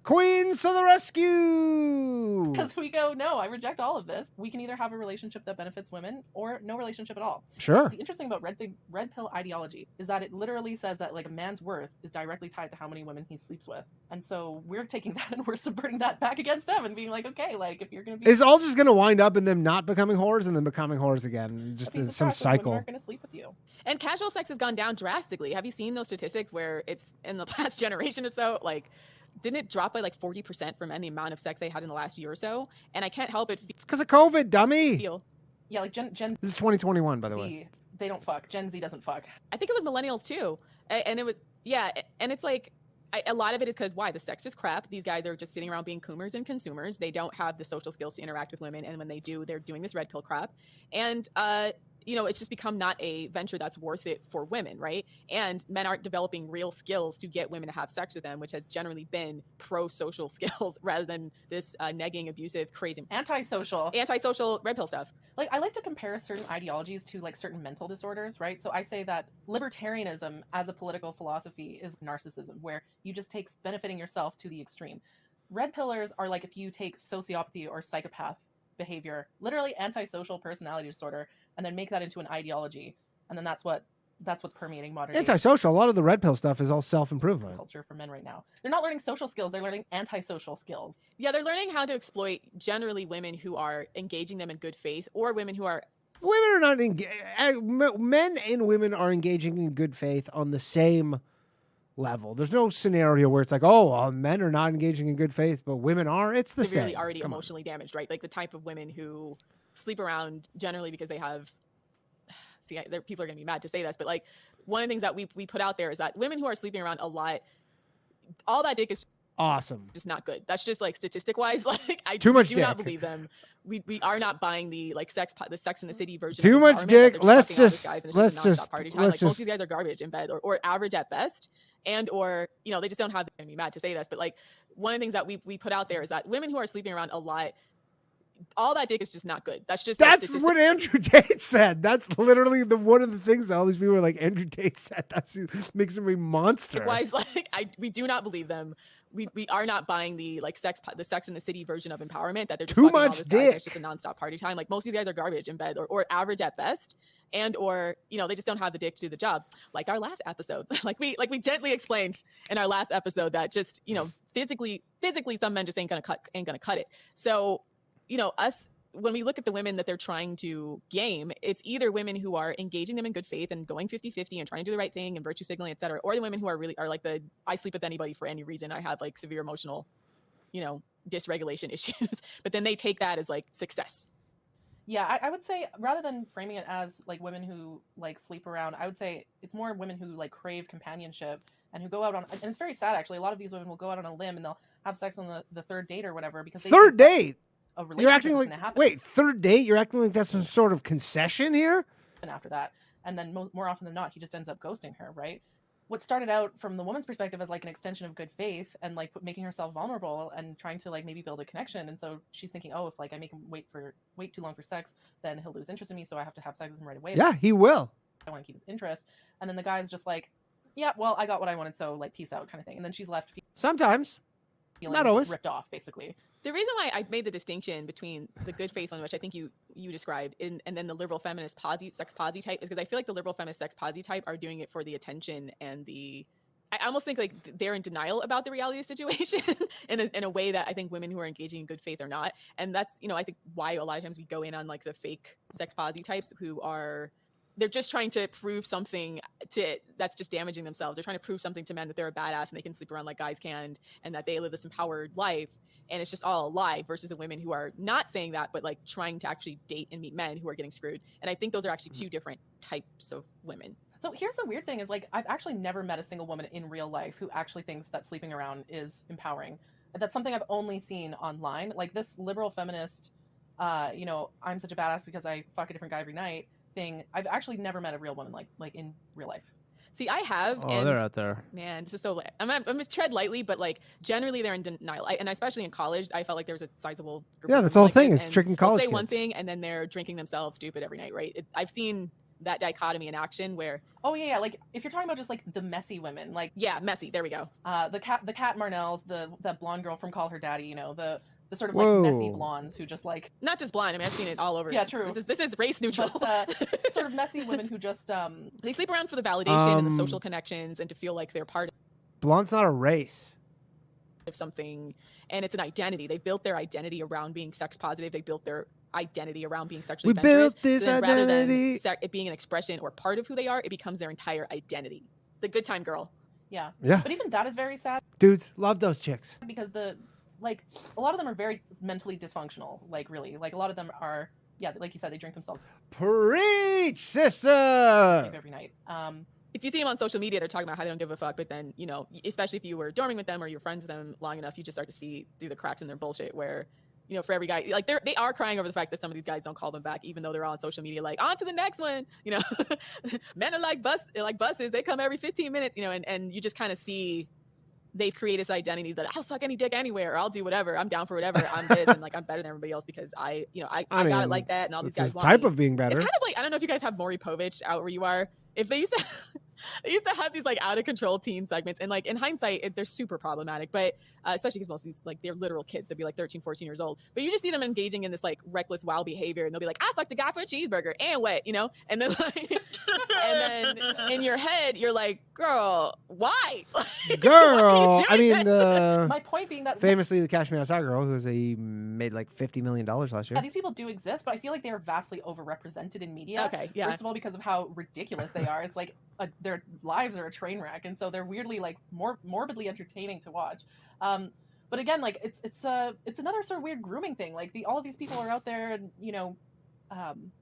Queens to the rescue! Because we go, no, I reject all of this. We can either have a relationship that benefits women or no relationship at all. Sure. The interesting about red pill ideology is that it literally says that like a man's worth is directly tied to how many women he sleeps with. And so we're taking that and we're subverting that back against them and being like, okay, like if you're going to be... It's all just going to wind up in them not becoming whores and then becoming whores again. Just some cycle. Women aren't going to sleep with you. And casual sex has gone down drastically. Have you seen those statistics where it's in the last generation or so? Like, didn't it drop by like 40% for men, the amount of sex they had in the last year or so? And I can't help it. It's because of COVID, dummy. Yeah, like Gen This is 2021, by the way. They don't fuck. Gen Z doesn't fuck. I think it was millennials too. And it was, yeah. And it's like, a lot of it is because why? The sex is crap. These guys are just sitting around being coomers and consumers. They don't have the social skills to interact with women. And when they do, they're doing this red pill crap. And, it's just become not a venture that's worth it for women, right? And men aren't developing real skills to get women to have sex with them, which has generally been pro-social skills rather than this nagging, abusive, crazy, antisocial red pill stuff. Like, I like to compare certain ideologies to like certain mental disorders, right? So I say that libertarianism as a political philosophy is narcissism, where you just take benefiting yourself to the extreme. Red pillars are like if you take sociopathy or psychopath behavior, literally antisocial personality disorder, and then make that into an ideology, and then that's what's permeating modern antisocial. A lot of the red pill stuff is all self-improvement culture for men right now. They're not learning social skills; they're learning antisocial skills. Yeah, they're learning how to exploit generally women who are engaging them in good faith, or women who are. Women are not men and women are engaging in good faith on the same level. There's no scenario where it's like, men are not engaging in good faith, but women are. It's the severely same. Already emotionally damaged, right? Like the type of women who sleep around generally because they have. People are going to be mad to say this, but like one of the things that we put out there is that women who are sleeping around a lot, all that dick is. Awesome. Just not good. That's just like statistic wise. Like I Too much do not dick. believe them. We are not buying the like the Sex in the City version. Too of much empowerment, that dick. they're Let's fucking all these just- guys and it's let's just a nonstop just- party time. let's Like most of just- these guys are garbage in bed or average at best, and or you know they just don't have. I'm mad to say this, but like one of the things that we put out there is that women who are sleeping around a lot, all that dick is just not good. That's just That's what Andrew Tate said. That's literally one of the things that all these people are like, Andrew Tate said. That's makes him a monster. Likewise, like we do not believe them. We are not buying the like the Sex in the City version of empowerment that they're just Too fucking all much this guys and dick. it's just a nonstop party time. Like most of these guys are garbage in bed or average at best, and or you know they just don't have the dick to do the job. Like our last episode, like we gently explained in our last episode that just you know physically some men just ain't gonna cut it. So you know us. When we look at the women that they're trying to game, it's either women who are engaging them in good faith and going 50-50 and trying to do the right thing and virtue signaling, et cetera, or the women who are like I sleep with anybody for any reason. I have like severe emotional, you know, dysregulation issues. But then they take that as like success. Yeah, I would say rather than framing it as like women who like sleep around, I would say it's more women who like crave companionship and who go out on, and it's very sad actually. A lot of these women will go out on a limb and they'll have sex on the third date or whatever because they Third think date. a You're relationship acting is like gonna happen. wait, third date? You're acting like that's some sort of concession here? And after that, and then more often than not, he just ends up ghosting her, right? What started out from the woman's perspective as like an extension of good faith and like making herself vulnerable and trying to like maybe build a connection, and so she's thinking, oh, if like I make him wait too long for sex, then he'll lose interest in me, so I have to have sex with him right away. Yeah, he will. I want to keep his interest. And then the guy's just like, yeah, well, I got what I wanted, so like peace out kind of thing. And then she's left Sometimes. feeling Not always. ripped off, basically. The reason why I made the distinction between the good faith one, which I think you described, and then the liberal feminist sex posi type, is because I feel like the liberal feminist sex posi type are doing it for the attention and I almost think like they're in denial about the reality of the situation in a way that I think women who are engaging in good faith are not. And that's, you know, I think why a lot of times we go in on like the fake sex posi types who are, they're just trying to prove something that's just damaging themselves. They're trying to prove something to men that they're a badass and they can sleep around like guys can and that they live this empowered life. And it's just all a lie versus the women who are not saying that, but like trying to actually date and meet men who are getting screwed. And I think those are actually two different types of women. So here's the weird thing is like I've actually never met a single woman in real life who actually thinks that sleeping around is empowering. That's something I've only seen online. Like this liberal feminist, you know, I'm such a badass because I fuck a different guy every night thing. I've actually never met a real woman like in real life. See, I have. Oh, and they're out there. Man, this is so. I'm gonna tread lightly, but like generally they're in denial, and especially in college, I felt like there was a sizable group. Yeah, of that's the whole like thing. this, It's and tricking they'll college say one kids. thing, and then they're drinking themselves stupid every night, right? I've seen that dichotomy in action where, Oh yeah, like if you're talking about just like the messy women, like yeah, messy. There we go. the Cat Marnells, the blonde girl from Call Her Daddy, you know, the sort of Whoa. like messy blondes who just like Not just blind. I mean, I've seen it all over. Yeah, true. This is race neutral. but, sort of messy women who just They sleep around for the validation and the Um, social connections and to feel like they're part Blonde's not a race. of something, and it's an identity. They built their identity around being sex positive. They built their identity around being sexually We adventurous. built this So then rather identity. than it being an expression or part of who they are, it becomes their entire identity. The good time girl. yeah. Yeah. But even that is very sad Dudes, love those chicks. because like a lot of them are very mentally dysfunctional. Like really, like a lot of them are like you said, they drink themselves Preach, sister. every night. If you see them on social media, they're talking about how they don't give a fuck, but then, you know, especially if you were dorming with them or you're friends with them long enough, you just start to see through the cracks in their bullshit where, you know, for every guy, like they are crying over the fact that some of these guys don't call them back, even though they're all on social media, like on to the next one, you know, men are like buses. They come every 15 minutes, you know, and you just kind of see they've created this identity that I'll suck any dick anywhere, or I'll do whatever. I'm down for whatever. I'm this, and like I'm better than everybody else because I got mean, it like that, and all these it's guys a want type me. of being It's better. kind of like, I don't know if you guys have Maury Povich out where you are. If they used to have these like out of control teen segments, and like in hindsight they're super problematic, but especially because most of these like they're literal kids. They'd be like 13, 14 years old, but you just see them engaging in this like reckless wild behavior, and they'll be like, I fucked a guy for a cheeseburger and what, you know, and then like and then in your head you're like, girl, why? Girl, I doing mean, this? My point being that famously the Cash Me Outside girl who made like $50 million last year. these people do exist, but I feel like they are vastly overrepresented in media. Okay, yeah. First of all, because of how ridiculous they are. It's like their lives are a train wreck, and so they're weirdly like morbidly entertaining to watch. But again, like it's another sort of weird grooming thing. Like all of these people are out there, and you know,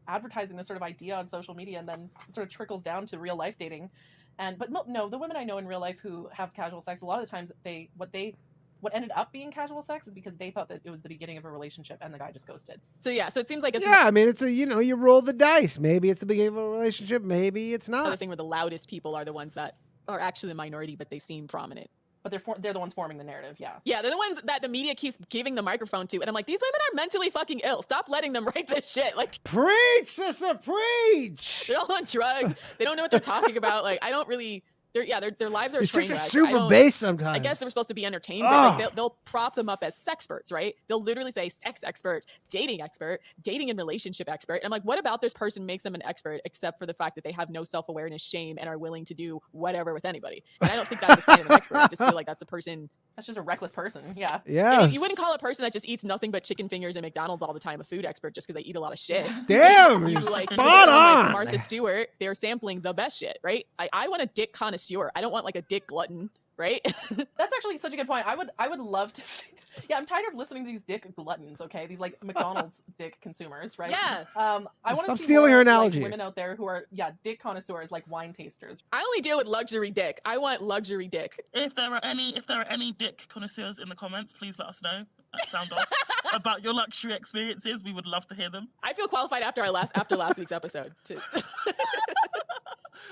advertising this sort of idea on social media, and then it sort of trickles down to real life dating. But no, the women I know in real life who have casual sex, a lot of the times what they what ended up being casual sex is because they thought that it was the beginning of a relationship and the guy just ghosted. So yeah, so it seems like it's Yeah, I mean, it's you roll the dice. Maybe it's the beginning of a relationship. Maybe it's another not. thing where the loudest people are the ones that are actually the minority, but they seem prominent. But they're the ones forming the narrative, yeah. Yeah, they're the ones that the media keeps giving the microphone to. And I'm like, these women are mentally fucking ill. Stop letting them write this shit. Like, Preach, sister, preach. they're all on drugs. They don't know what they're talking about. Like, I don't really... Their lives are These chicks train are wrecks. super base sometimes. I guess they're supposed to be entertained, but like, they'll prop them up as sexperts, right? They'll literally say sex expert, dating and relationship expert. And I'm like, what about this person makes them an expert except for the fact that they have no self-awareness, shame, and are willing to do whatever with anybody? And I don't think that's a sign of an expert. I just feel like that's a person... That's just a reckless person, yeah. Yeah. You wouldn't call a person that just eats nothing but chicken fingers and McDonald's all the time a food expert just because they eat a lot of shit. Damn, You you're like spot on. like Martha Stewart, they're sampling the best shit, right? I want a dick connoisseur. I don't want like a dick glutton, right? That's actually such a good point. I would love to see... Yeah, I'm tired of listening to these dick gluttons, okay? These like McDonald's dick consumers, right? Yeah. I want to Stop see stealing more, her analogy. Like, women out there who are dick connoisseurs, like wine tasters. I only deal with luxury dick. I want luxury dick. If there are any dick connoisseurs in the comments, please let us know at Sound Off about your luxury experiences. We would love to hear them. I feel qualified after last week's episode.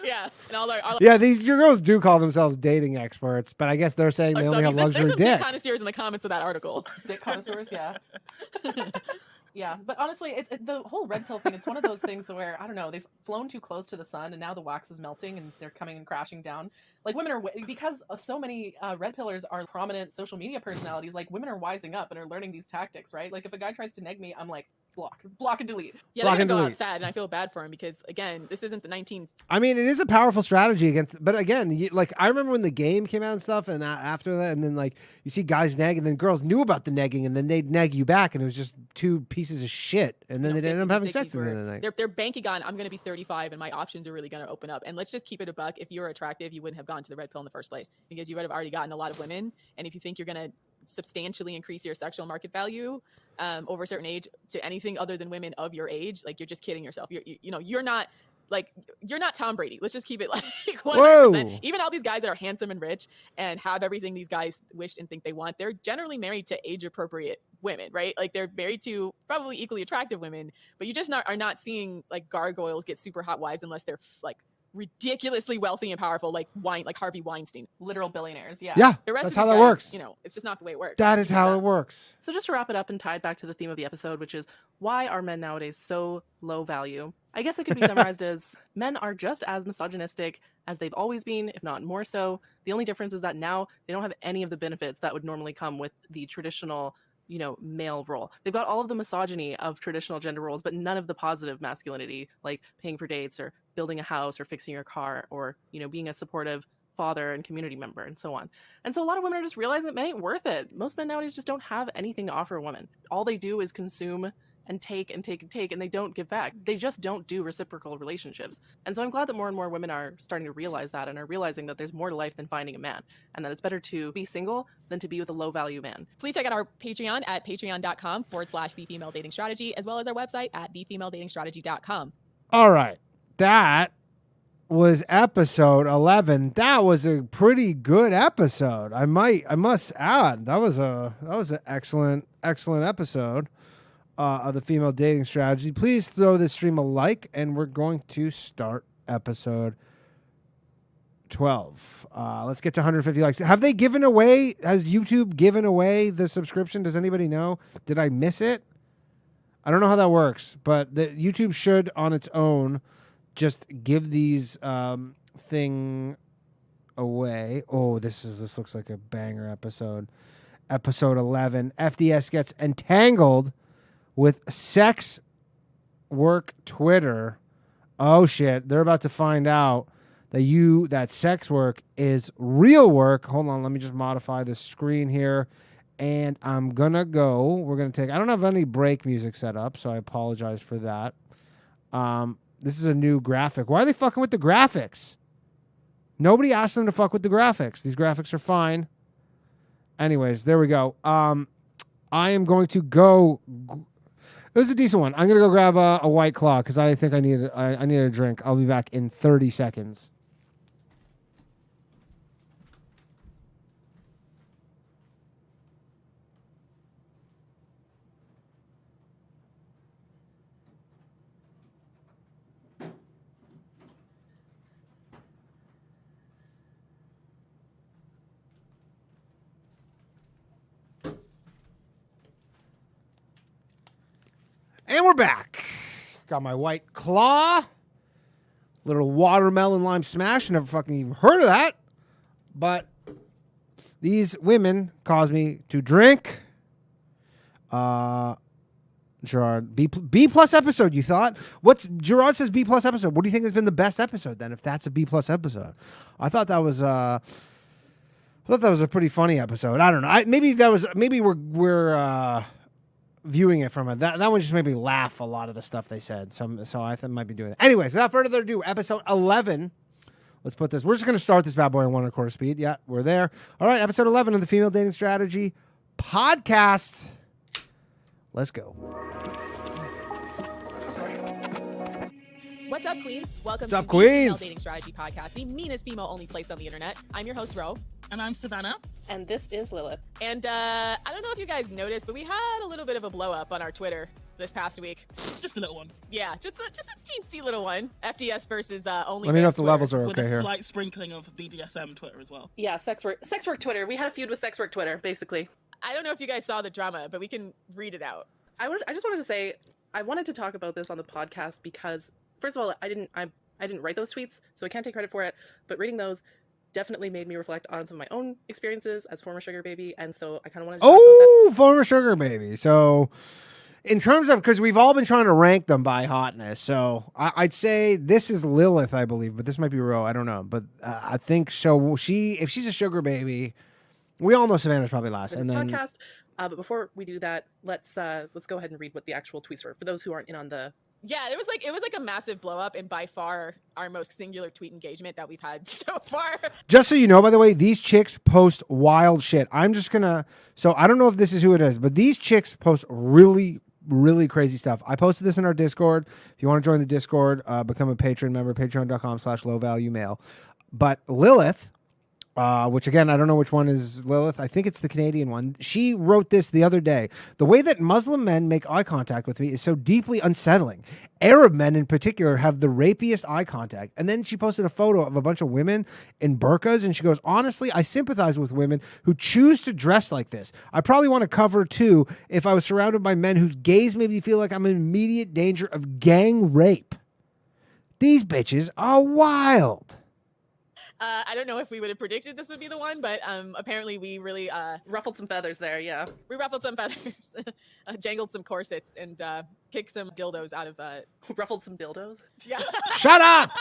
Yeah, and all our Yeah, these your girls do call themselves dating experts, but I guess they're saying they only have luxury there's some dick. dick connoisseurs in the comments of that article. Dick connoisseurs, yeah. Yeah, but honestly, the whole red pill thing, it's one of those things where, I don't know, they've flown too close to the sun and now the wax is melting and they're coming and crashing down. Like women are, because so many red pillars are prominent social media personalities, like women are wising up and are learning these tactics, right? Like if a guy tries to neg me, I'm like, block and delete. Yeah, Block they're and gonna go out delete. sad, and I feel bad for him because again, this isn't the 19. I mean, it is a powerful strategy against, but again, like I remember when the game came out and stuff, and after that, and then like you see guys neg, and then girls knew about the negging, and then they'd neg you back, and it was just two pieces of shit, and then they ended up having sex at the end of the night. They're banking on I'm going to be 35 and my options are really going to open up. And let's just keep it a buck. If you're attractive, you wouldn't have gone to the red pill in the first place because you would have already gotten a lot of women. And if you think you're going to substantially increase your sexual market value over a certain age to anything other than women of your age, like you're just kidding yourself. You're not Tom Brady. Let's just keep it like 100%. Whoa. Even all these guys that are handsome and rich and have everything these guys wish and think they want, they're generally married to age appropriate women, right? Like they're married to probably equally attractive women, but you just are not seeing like gargoyles get super hot wives unless they're like ridiculously wealthy and powerful, like Harvey Weinstein. Literal billionaires, yeah. Yeah, The rest that's of how these that guys, works. it's just not the way it works. That is how it works. So just to wrap it up and tie it back to the theme of the episode, which is why are men nowadays so low value? I guess it could be summarized as men are just as misogynistic as they've always been, if not more so. The only difference is that now they don't have any of the benefits that would normally come with the traditional, male role. They've got all of the misogyny of traditional gender roles, but none of the positive masculinity, like paying for dates or building a house or fixing your car or, being a supportive father and community member and so on. And so a lot of women are just realizing that men ain't worth it. Most men nowadays just don't have anything to offer a woman. All they do is consume and take and take and take, and they don't give back. They just don't do reciprocal relationships. And so I'm glad that more and more women are starting to realize that and are realizing that there's more to life than finding a man, and that it's better to be single than to be with a low value man. Please check out our Patreon at patreon.com/The Female Dating Strategy, as well as our website at thefemaledatingstrategy.com. All right. That was episode 11. That was a pretty good episode. I must add, that was an excellent episode of the Female Dating Strategy. Please throw this stream a like, and we're going to start episode 12. Let's get to 150 likes. Has YouTube given away the subscription? Does anybody know? Did I miss it? I don't know how that works, but the YouTube should on its own just give these thing away. Oh, this looks like a banger episode. Episode 11. FDS gets entangled with sex work Twitter. Oh shit, they're about to find out that sex work is real work. Hold on, let me just modify the screen here. And we're gonna take, I don't have any break music set up, so I apologize for that. This is a new graphic. Why are they fucking with the graphics? Nobody asked them to fuck with the graphics. These graphics are fine. Anyways, there we go. I am going to go. It was a decent one. I'm going to go grab a White Claw because I think I need a drink. I'll be back in 30 seconds. And we're back. Got my White Claw. Little watermelon lime smash. Never fucking even heard of that. But these women cause me to drink. Gerard, B plus episode, you thought? Gerard says B plus episode. What do you think has been the best episode then, if that's a B plus episode? I thought that was a pretty funny episode. I don't know. Maybe we're viewing it from that one just made me laugh a lot of the stuff they said. So I think I might be doing that. Anyways, without further ado, episode 11. Let's put this. We're just going to start this bad boy on 1.25 speed. Yeah, we're there. All right, episode 11 of the Female Dating Strategy Podcast. Let's go. What's up, Queens? Welcome What's up, to Queens? the Female Dating Strategy Podcast, the meanest female-only place on the internet. I'm your host, Ro. And I'm Savannah. And this is Lilith. And I don't know if you guys noticed, but we had a little bit of a blow-up on our Twitter this past week. Just a little one. Yeah, just a teensy little one. FDS versus OnlyFans. Let me know if the Twitter. levels are With okay a here. slight sprinkling of BDSM Twitter as well. Yeah, sex work Twitter. We had a feud with sex work Twitter, basically. I don't know if you guys saw the drama, but we can read it out. I just wanted to say I wanted to talk about this on the podcast because, first of all, I didn't write those tweets, so I can't take credit for it. But reading those definitely made me reflect on some of my own experiences as former sugar baby, and so I kind of wanted to talk about that. Former sugar baby. So, in terms of, because we've all been trying to rank them by hotness, so I'd say this is Lilith, I believe, but this might be Ro. I don't know, but I think so. If she's a sugar baby, we all know Savannah's probably last, For and this then podcast. But before we do that, let's go ahead and read what the actual tweets were for those who aren't in on the. Yeah, it was like a massive blow up, and by far our most singular tweet engagement that we've had so far. just so you know, by the way, these chicks post wild shit. I'm just gonna. So I don't know if this is who it is, but these chicks post really, really crazy stuff. I posted this in our Discord. If you want to join the Discord, become a patron member. Patreon.com/lowvaluemail. But Lilith. Which again, I don't know which one is Lilith. I think it's the Canadian one. She wrote this the other day. The way that Muslim men make eye contact with me is so deeply unsettling. Arab men in particular have the rapiest eye contact. And then she posted a photo of a bunch of women in burqas, and she goes, honestly, I sympathize with women who choose to dress like this. I probably want to cover too if I was surrounded by men whose gaze made me feel like I'm in immediate danger of gang rape. These bitches are wild. I don't know if we would have predicted this would be the one, but apparently we really Ruffled some feathers there, yeah. we ruffled some feathers, jangled some corsets, and kicked some dildos out of. Ruffled some dildos. Yeah. Shut up!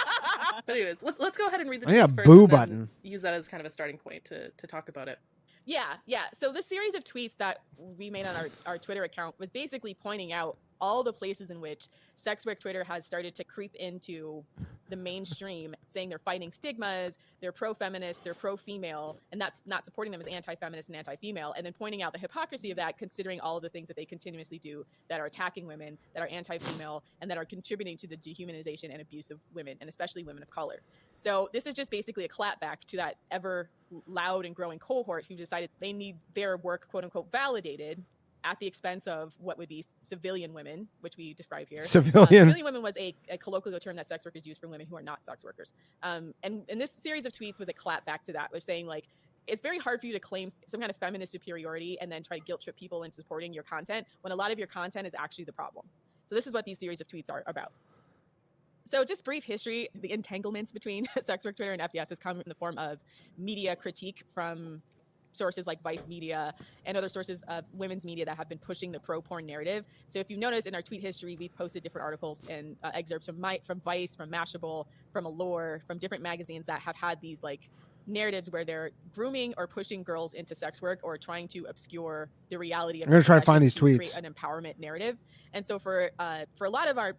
But anyways, let's go ahead and read the I need a tweets first. boo and then button. Use that as kind of a starting point to talk about it. Yeah. So this series of tweets that we made on our Twitter account was basically pointing out all the places in which sex work Twitter has started to creep into the mainstream, saying they're fighting stigmas, they're pro-feminist, they're pro-female, and that's not supporting them as anti-feminist and anti-female, and then pointing out the hypocrisy of that, considering all of the things that they continuously do that are attacking women, that are anti-female, and that are contributing to the dehumanization and abuse of women, and especially women of color. So this is just basically a clapback to that ever loud and growing cohort who decided they need their work, quote unquote, validated at the expense of what would be civilian women, which we describe here. Civilian women was a colloquial term that sex workers use for women who are not sex workers. And this series of tweets was a clap back to that, which saying like, it's very hard for you to claim some kind of feminist superiority and then try to guilt trip people into supporting your content when a lot of your content is actually the problem. So this is what these series of tweets are about. So just brief history, the entanglements between sex work Twitter and FDS has come in the form of media critique from sources like Vice Media and other sources of women's media that have been pushing the pro-porn narrative. So if you notice in our tweet history, we've posted different articles and excerpts from Vice, from Mashable, from Allure, from different magazines that have had these like narratives where they're grooming or pushing girls into sex work or trying to obscure the reality of I'm gonna try to find these to tweets. create an empowerment narrative. And so for a lot of our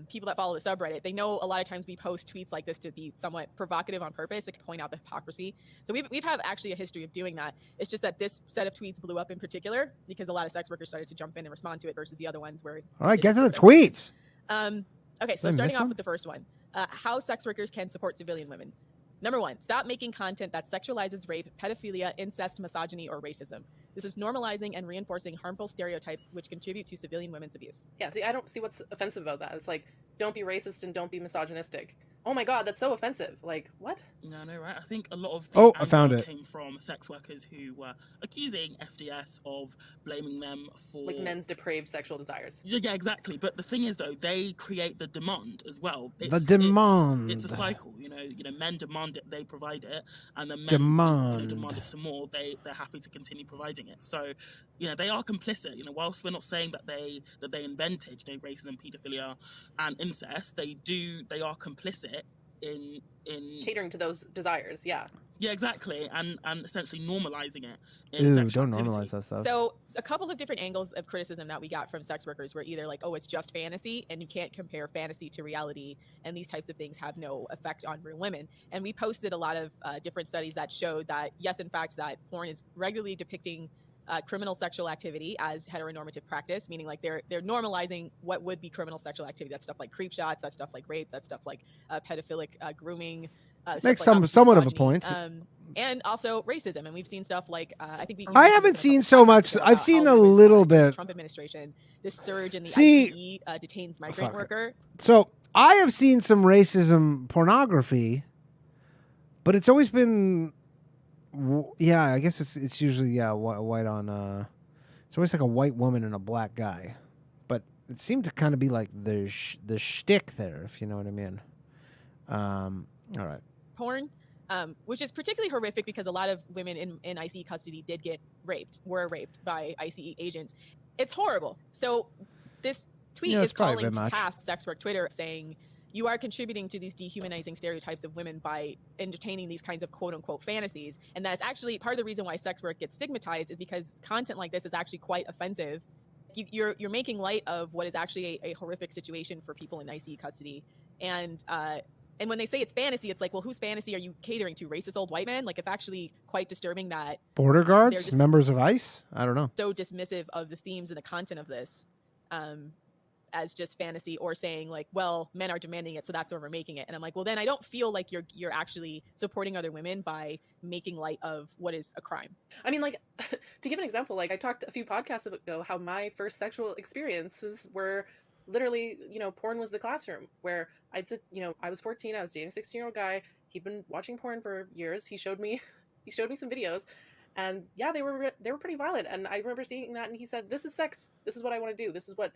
people that follow the subreddit, they know a lot of times we post tweets like this to be somewhat provocative on purpose to point out the hypocrisy. So we've had actually a history of doing that. It's just that this set of tweets blew up in particular because a lot of sex workers started to jump in and respond to it versus the other ones where. All right, get to the tweets. Okay, so Did I starting miss off some? with the first one, how sex workers can support civilian women. Number one, stop making content that sexualizes rape, pedophilia, incest, misogyny, or racism. This is normalizing and reinforcing harmful stereotypes which contribute to civilian women's abuse. Yeah, see, I don't see what's offensive about that. It's like, don't be racist and don't be misogynistic. oh my God, that's so offensive. Like, what? No, right. I think a lot of the I found it. came from sex workers who were accusing FDS of blaming them for Like men's depraved sexual desires. Yeah, exactly. But the thing is, though, they create the demand as well. The demand. It's a cycle. You know, men demand it, they provide it, and then men Demand. demand it some more. They're happy to continue providing it. So, you know, they are complicit. You know, whilst we're not saying that they invented, you know, racism, paedophilia, and incest, they are complicit in Catering to those desires, yeah. Yeah, exactly, and essentially normalizing it in Ew, sexual don't activity. normalize that stuff. So a couple of different angles of criticism that we got from sex workers were either like, oh, it's just fantasy and you can't compare fantasy to reality, and these types of things have no effect on real women. And we posted a lot of different studies that showed that, yes, in fact, that porn is regularly depicting criminal sexual activity as heteronormative practice, meaning like they're normalizing what would be criminal sexual activity. That's stuff like creep shots, that's stuff like rape, that's stuff like pedophilic grooming. Makes stuff like somewhat of a misogyny, point. and also racism, and we've seen stuff like I think I haven't seen so much. I've seen a little bit. Trump administration, this surge in the See, ICE detains migrant worker. So I have seen some racism pornography, but it's always been, yeah. I guess it's usually white on. It's always like a white woman and a black guy, but it seemed to kind of be like the shtick there, if you know what I mean. All right. Porn, which is particularly horrific because a lot of women in ICE custody were raped by ICE agents. It's horrible. So this tweet is calling to task sex work Twitter, saying you are contributing to these dehumanizing stereotypes of women by entertaining these kinds of quote unquote fantasies. And that's actually part of the reason why sex work gets stigmatized, is because content like this is actually quite offensive. You're making light of what is actually a horrific situation for people in ICE custody. And when they say it's fantasy, it's like, well, whose fantasy are you catering to? Racist old white men? Like, it's actually quite disturbing that border guards, members of ICE. I don't know. So dismissive of the themes and the content of this, as just fantasy, or saying like, well, men are demanding it, so that's why we're making it. And I'm like, well, then I don't feel like you're actually supporting other women by making light of what is a crime. I mean, like, to give an example, like I talked a few podcasts ago how my first sexual experiences were literally, you know, porn was the classroom where I'd sit, you know, I was 14, I was dating a 16-year-old guy. He'd been watching porn for years. He showed me some videos, and yeah, they were pretty violent. And I remember seeing that, and he said, "This is sex. This is what I want to do. This is what."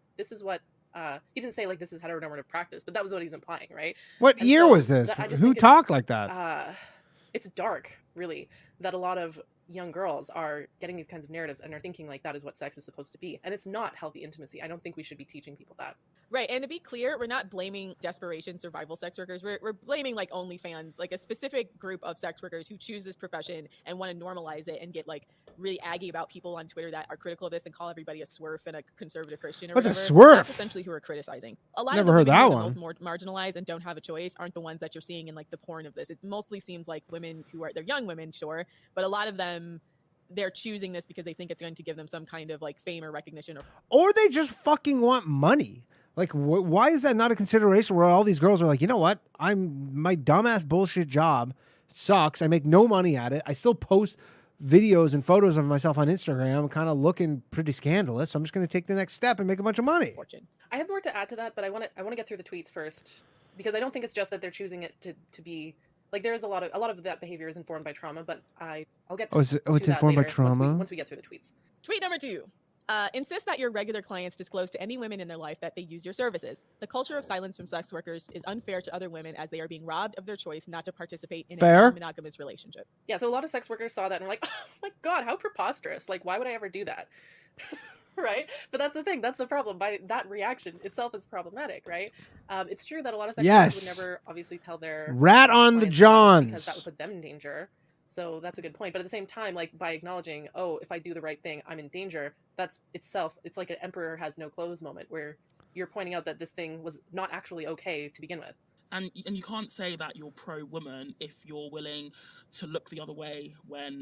He didn't say like this is heteronormative practice, but that was what he's implying, right? What year was this? Who talked like that? It's dark, really, that a lot of young girls are getting these kinds of narratives and are thinking like that is what sex is supposed to be, and it's not healthy intimacy. I don't think we should be teaching people that. Right, and to be clear, we're not blaming desperation survival sex workers. We're blaming like OnlyFans, like a specific group of sex workers who choose this profession and want to normalize it and get like really aggy about people on Twitter that are critical of this and call everybody a swerf and a conservative Christian or what's whatever. a swerf? That's essentially who we're criticizing. A lot Never of the heard that women one. The most marginalized and don't have a choice aren't the ones that you're seeing in like the porn of this. It mostly seems like women they're young women, sure, but a lot of them, they're choosing this because they think it's going to give them some kind of like fame or recognition, or they just fucking want money. Like, why is that not a consideration where all these girls are like, you know what? My dumbass bullshit job sucks. I make no money at it. I still post videos and photos of myself on Instagram, kind of looking pretty scandalous. So I'm just going to take the next step and make a bunch of money. Fortune. I have more to add to that, but I want to get through the tweets first, because I don't think it's just that they're choosing it to be like, there is a lot of that behavior is informed by trauma, but I'll get to it's informed by trauma once we get through the tweets. Tweet number 2. Insist that your regular clients disclose to any women in their life that they use your services. The culture of silence from sex workers is unfair to other women, as they are being robbed of their choice not to participate in a non-monogamous relationship. Yeah, so a lot of sex workers saw that and were like, oh my God, how preposterous. Like, why would I ever do that? Right? But that's the thing. That's the problem. By that reaction itself is problematic, right? It's true that a lot of sex workers would never obviously tell their rat on the Johns, because that would put them in danger. So that's a good point. But at the same time, like, by acknowledging, oh, if I do the right thing, I'm in danger, that's itself, it's like an emperor has no clothes moment, where you're pointing out that this thing was not actually okay to begin with. And you can't say that you're pro-woman if you're willing to look the other way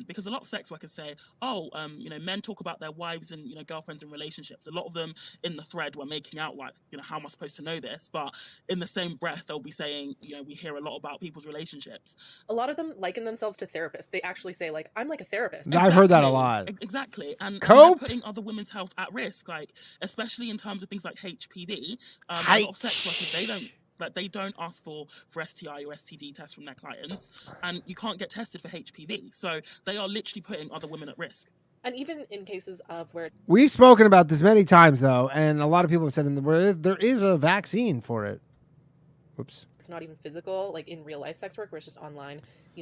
because a lot of sex workers say, men talk about their wives and, girlfriends and relationships. A lot of them in the thread were making out like, how am I supposed to know this? But in the same breath, they'll be saying, we hear a lot about people's relationships. A lot of them liken themselves to therapists. They actually say, like, I'm like a therapist. Exactly. I've heard that a lot. Exactly. And they're putting other women's health at risk, like, especially in terms of things like HPV. A lot of sex workers, Like, they don't ask for STI or STD tests from their clients, and you can't get tested for HPV. So they are literally putting other women at risk. And even in cases of where We've spoken about this many times, though, and a lot of people have said where there is a vaccine for it. Whoops. it's not even physical, like in real life sex work, where it's just online,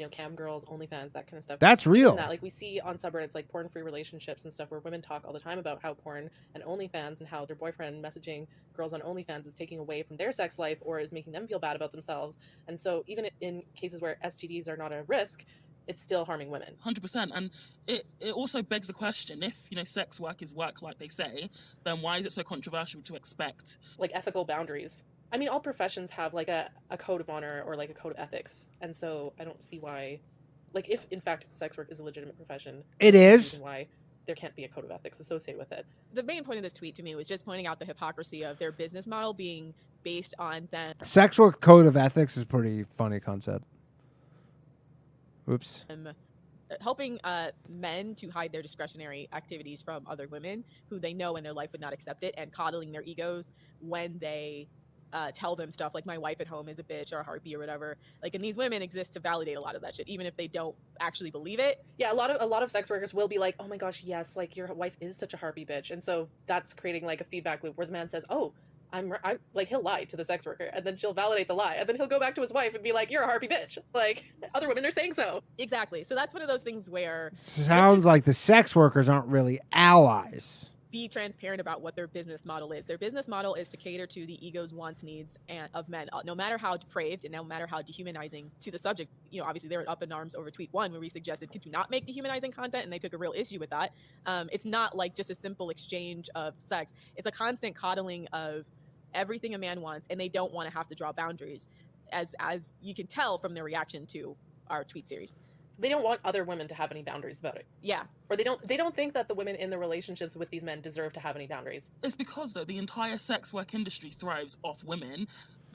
cam girls, OnlyFans, that kind of stuff. That's real. That, like, we see on subreddits like porn-free relationships and stuff where women talk all the time about how porn and OnlyFans and how their boyfriend messaging girls on OnlyFans is taking away from their sex life or is making them feel bad about themselves. And so even in cases where STDs are not a risk, it's still harming women. 100%. And it also begs the question, if, sex work is work like they say, then why is it so controversial to expect like ethical boundaries? I mean, all professions have like a code of honor or like a code of ethics. And so I don't see why, like, if in fact sex work is a legitimate profession, it is. Why there can't be a code of ethics associated with it. The main point of this tweet to me was just pointing out the hypocrisy of their business model being based on them. Sex work code of ethics is a pretty funny concept. Oops. Helping men to hide their discretionary activities from other women who they know in their life would not accept it, and coddling their egos when they tell them stuff like my wife at home is a bitch or a harpy or whatever. Like, and these women exist to validate a lot of that shit, even if they don't actually believe it. Yeah, a lot of sex workers will be like, oh my gosh, yes, like your wife is such a harpy bitch. And so that's creating like a feedback loop where the man says, oh, I'm like, he'll lie to the sex worker, and then she'll validate the lie, and then he'll go back to his wife and be like, you're a harpy bitch. Like, other women are saying so. Exactly. So that's one of those things where sounds like the sex workers aren't really allies. Be transparent about what their business model is. Their business model is to cater to the ego's wants, needs, and of men, no matter how depraved and no matter how dehumanizing to the subject. Obviously they were up in arms over tweet 1 where we suggested to not make dehumanizing content, and they took a real issue with that. It's not like just a simple exchange of sex. It's a constant coddling of everything a man wants, and they don't want to have to draw boundaries, as you can tell from their reaction to our tweet series. They don't want other women to have any boundaries about it. Yeah. Or they don't think that the women in the relationships with these men deserve to have any boundaries. It's because, though, the entire sex work industry thrives off women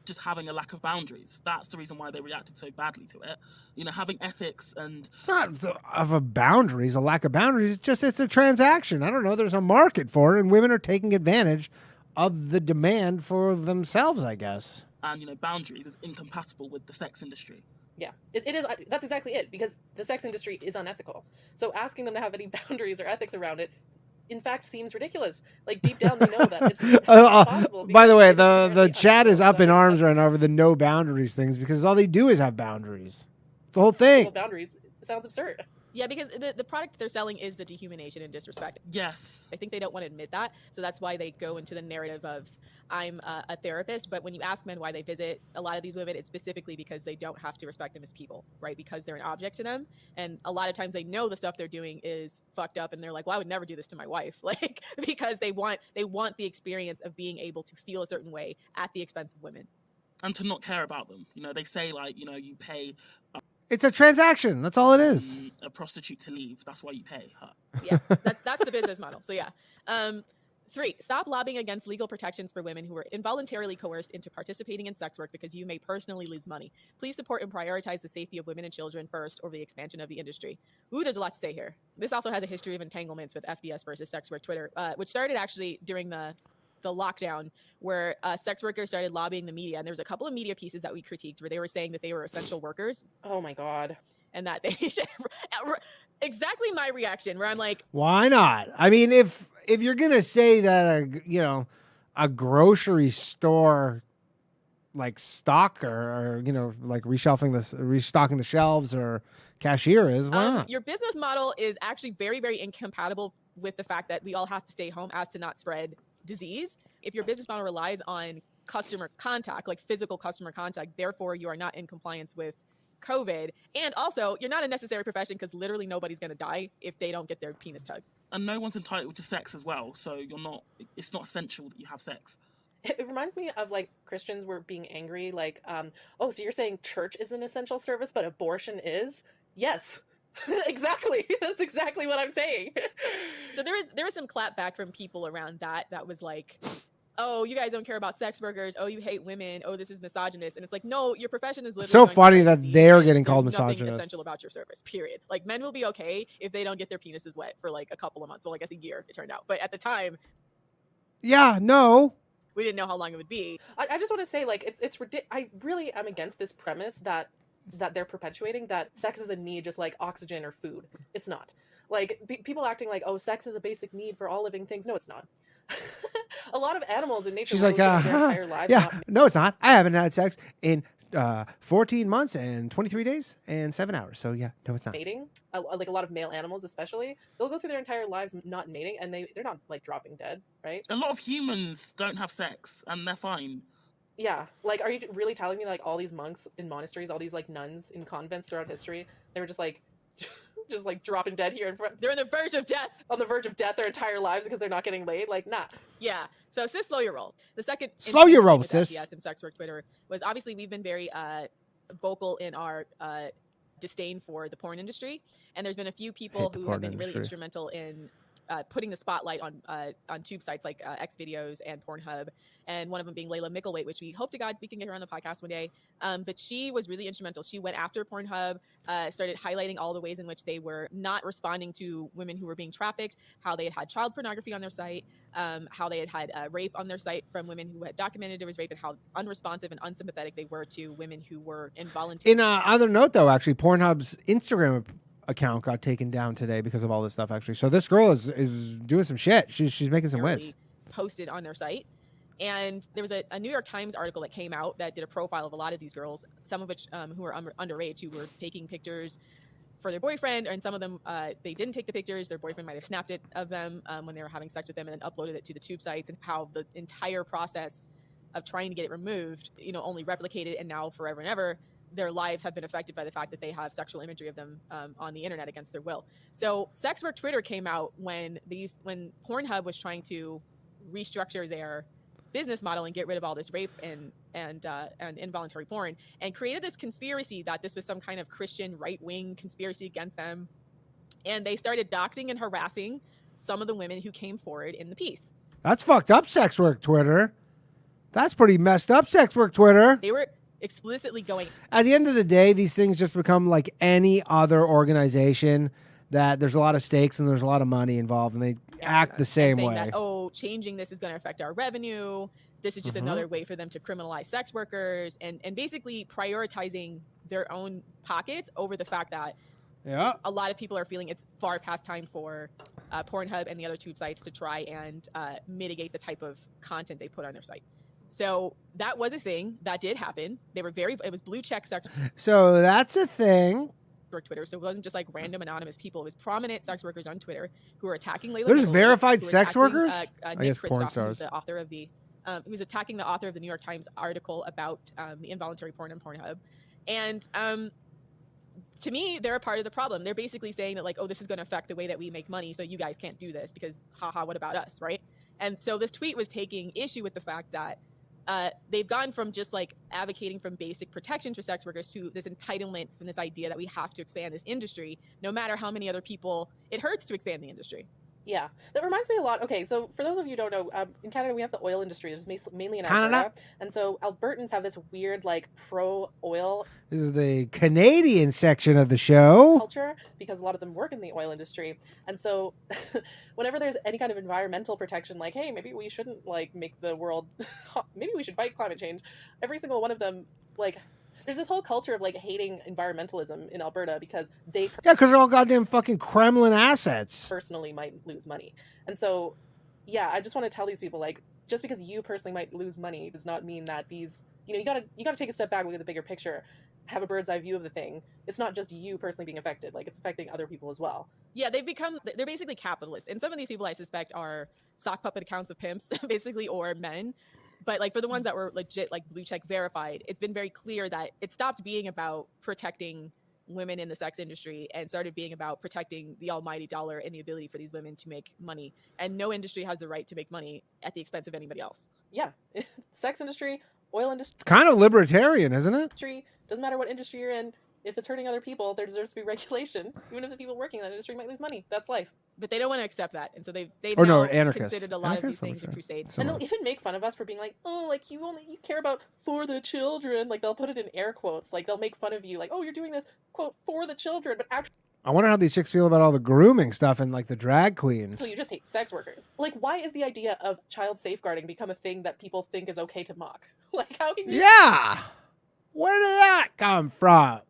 just having a lack of boundaries. That's the reason why they reacted so badly to it. Having ethics and... Not of a boundaries, a lack of boundaries. It's a transaction. I don't know. There's a market for it, and women are taking advantage of the demand for themselves, I guess. And, boundaries is incompatible with the sex industry. Yeah, it is. That's exactly it, because the sex industry is unethical. So asking them to have any boundaries or ethics around it, in fact, seems riculous. Like, deep down, they know that it's possible. By the way, the chat is up in arms right now over the no boundaries things, because all they do is have boundaries. The whole thing. Well, boundaries sounds absurd. Yeah, because the product they're selling is the dehumanization and disrespect. Yes. I think they don't want to admit that. So that's why they go into the narrative of, I'm a therapist. But when you ask men why they visit a lot of these women, it's specifically because they don't have to respect them as people, right? Because they're an object to them. And a lot of times they know the stuff they're doing is fucked up. And they're like, well, I would never do this to my wife. Like, because they want the experience of being able to feel a certain way at the expense of women. And to not care about them. They say, like, you pay... It's a transaction. That's all it is. A prostitute to leave. That's why you pay her. Yeah, that's the business model. So yeah. 3, stop lobbying against legal protections for women who are involuntarily coerced into participating in sex work because you may personally lose money. Please support and prioritize the safety of women and children first over the expansion of the industry. Ooh, there's a lot to say here. This also has a history of entanglements with FDS versus sex work Twitter, which started actually during the lockdown, where sex workers started lobbying the media. And there was a couple of media pieces that we critiqued where they were saying that they were essential workers. Oh my God. And that they should... Exactly my reaction, where I'm like... Why not? I mean, if you're going to say that, a grocery store, like stock or like restocking the shelves or cashier is, why not? Your business model is actually very, very incompatible with the fact that we all have to stay home as to not spread disease. If your business model relies on customer contact, like physical customer contact, therefore you are not in compliance with COVID. And also, you're not a necessary profession because literally nobody's going to die if they don't get their penis tugged. And no one's entitled to sex as well. So it's not essential that you have sex. It reminds me of like Christians were being angry, like, oh, so you're saying church is an essential service, but abortion is? Yes. Exactly. That's exactly what I'm saying. So there was some clapback from people around that was like, oh, you guys don't care about sex workers. Oh, you hate women. Oh, this is misogynist. And it's like, no, your profession is literally so funny that they're getting called misogynist. Nothing essential about your service, period. Like, men will be okay if they don't get their penises wet for like a couple of months. Well, I guess a year, it turned out. But at the time... Yeah, no. we didn't know how long it would be. I just want to say, like, it's ridiculous. I really am against this premise that they're perpetuating, that sex is a need just like oxygen or food. It's not. Like, people acting like, oh, sex is a basic need for all living things. No, it's not. A lot of animals in nature She's will like, go through their entire lives yeah, not no, it's not. I haven't had sex in 14 months and 23 days and 7 hours. So yeah, no, it's not. mating. Like a lot of male animals, especially, they'll go through their entire lives not mating, and they're not like dropping dead, right? A lot of humans don't have sex, and they're fine. Yeah, like, are you really telling me like all these monks in monasteries, all these like nuns in convents throughout history, they were just like just like dropping dead here in front, They're on the verge of death. on the verge of death their entire lives because they're not getting laid? Like, nah. Yeah. So sis, slow your roll. The second Slow your insane roll, thing with sis. SES and sex work Twitter was obviously we've been very vocal in our disdain for the porn industry, and there's been a few people Hate the who porn have been really industry. instrumental in putting the spotlight on tube sites like Xvideos and Pornhub, and one of them being Layla Mickelwait, which we hope to God we can get her on the podcast one day. But she was really instrumental. She went after Pornhub, started highlighting all the ways in which they were not responding to women who were being trafficked, how they had child pornography on their site, how they had rape on their site from women who had documented it was rape, and how unresponsive and unsympathetic they were to women who were involuntary. In other note, though, actually, Pornhub's Instagram account got taken down today because of all this stuff, actually. So this girl is doing some shit. She's making some waves. Posted on their site. And there was a New York Times article that came out that did a profile of a lot of these girls, some of which who were underage, who were taking pictures for their boyfriend, and some of them they didn't take the pictures. Their boyfriend might have snapped it of them when they were having sex with them, and then uploaded it to the tube sites, and how the entire process of trying to get it removed, only replicated, and now forever and ever, their lives have been affected by the fact that they have sexual imagery of them on the internet against their will. So sex work Twitter came out when Pornhub was trying to restructure their business model and get rid of all this rape and involuntary porn, and created this conspiracy that this was some kind of Christian right-wing conspiracy against them. And they started doxing and harassing some of the women who came forward in the piece. That's fucked up, sex work Twitter. That's pretty messed up, sex work Twitter. They were explicitly going. At the end of the day, these things just become like any other organization that there's a lot of stakes and there's a lot of money involved, and they act the same saying way. that, changing this is going to affect our revenue. This is just another way for them to criminalize sex workers, and basically prioritizing their own pockets over the fact that a lot of people are feeling it's far past time for Pornhub and the other tube sites to try and mitigate the type of content they put on their site. So that was a thing that did happen. It was blue check sex So that's a thing. work Twitter. So it wasn't just like random anonymous people. It was prominent sex workers on Twitter who were attacking Layla. There's Mickelwait, verified who were sex attacking, workers? I guess Nick porn Kristof, stars. who's the author of the he was attacking the author of the New York Times article about the involuntary porn on Pornhub. And to me, they're a part of the problem. They're basically saying that, like, oh, this is going to affect the way that we make money, so you guys can't do this because, haha, what about us, right? And so this tweet was taking issue with the fact that they've gone from just like advocating from basic protections for sex workers to this entitlement from this idea that we have to expand this industry, no matter how many other people it hurts to expand the industry. Yeah, that reminds me a lot. Okay, so for those of you who don't know, in Canada we have the oil industry. There's mainly in Canada? Alberta, and so Albertans have this weird like pro-oil This is the Canadian section of the show. culture because a lot of them work in the oil industry, and so whenever there's any kind of environmental protection, like, hey, maybe we shouldn't like make the world, maybe we should fight climate change. Every single one of them, like, there's this whole culture of like hating environmentalism in Alberta because they Yeah, because they're all goddamn fucking Kremlin assets. personally might lose money. And so, yeah, I just want to tell these people, like, just because you personally might lose money does not mean that these, you gotta take a step back, look at the bigger picture, have a bird's eye view of the thing. It's not just you personally being affected, like, it's affecting other people as well. Yeah, they're basically capitalists. And some of these people I suspect are sock puppet accounts of pimps, basically, or men. But like for the ones that were legit, like blue check verified, it's been very clear that it stopped being about protecting women in the sex industry and started being about protecting the almighty dollar and the ability for these women to make money. And no industry has the right to make money at the expense of anybody else. Yeah, sex industry, oil industry, It's kind of libertarian, isn't it? doesn't matter what industry you're in. If it's hurting other people, there deserves to be regulation. Even if the people working in that industry might lose money, that's life. But they don't want to accept that, and so they've Or no, now anarchists. considered a lot of these Anarchists? things a Okay. crusade. So- And they'll even make fun of us for being like, oh, like you care about for the children. Like they'll put it in air quotes. Like they'll make fun of you, like, oh, you're doing this quote for the children, but actually I wonder how these chicks feel about all the grooming stuff and like the drag queens. So you just hate sex workers. Like, why is the idea of child safeguarding become a thing that people think is okay to mock? Like, how can you? Yeah. Where did that come from?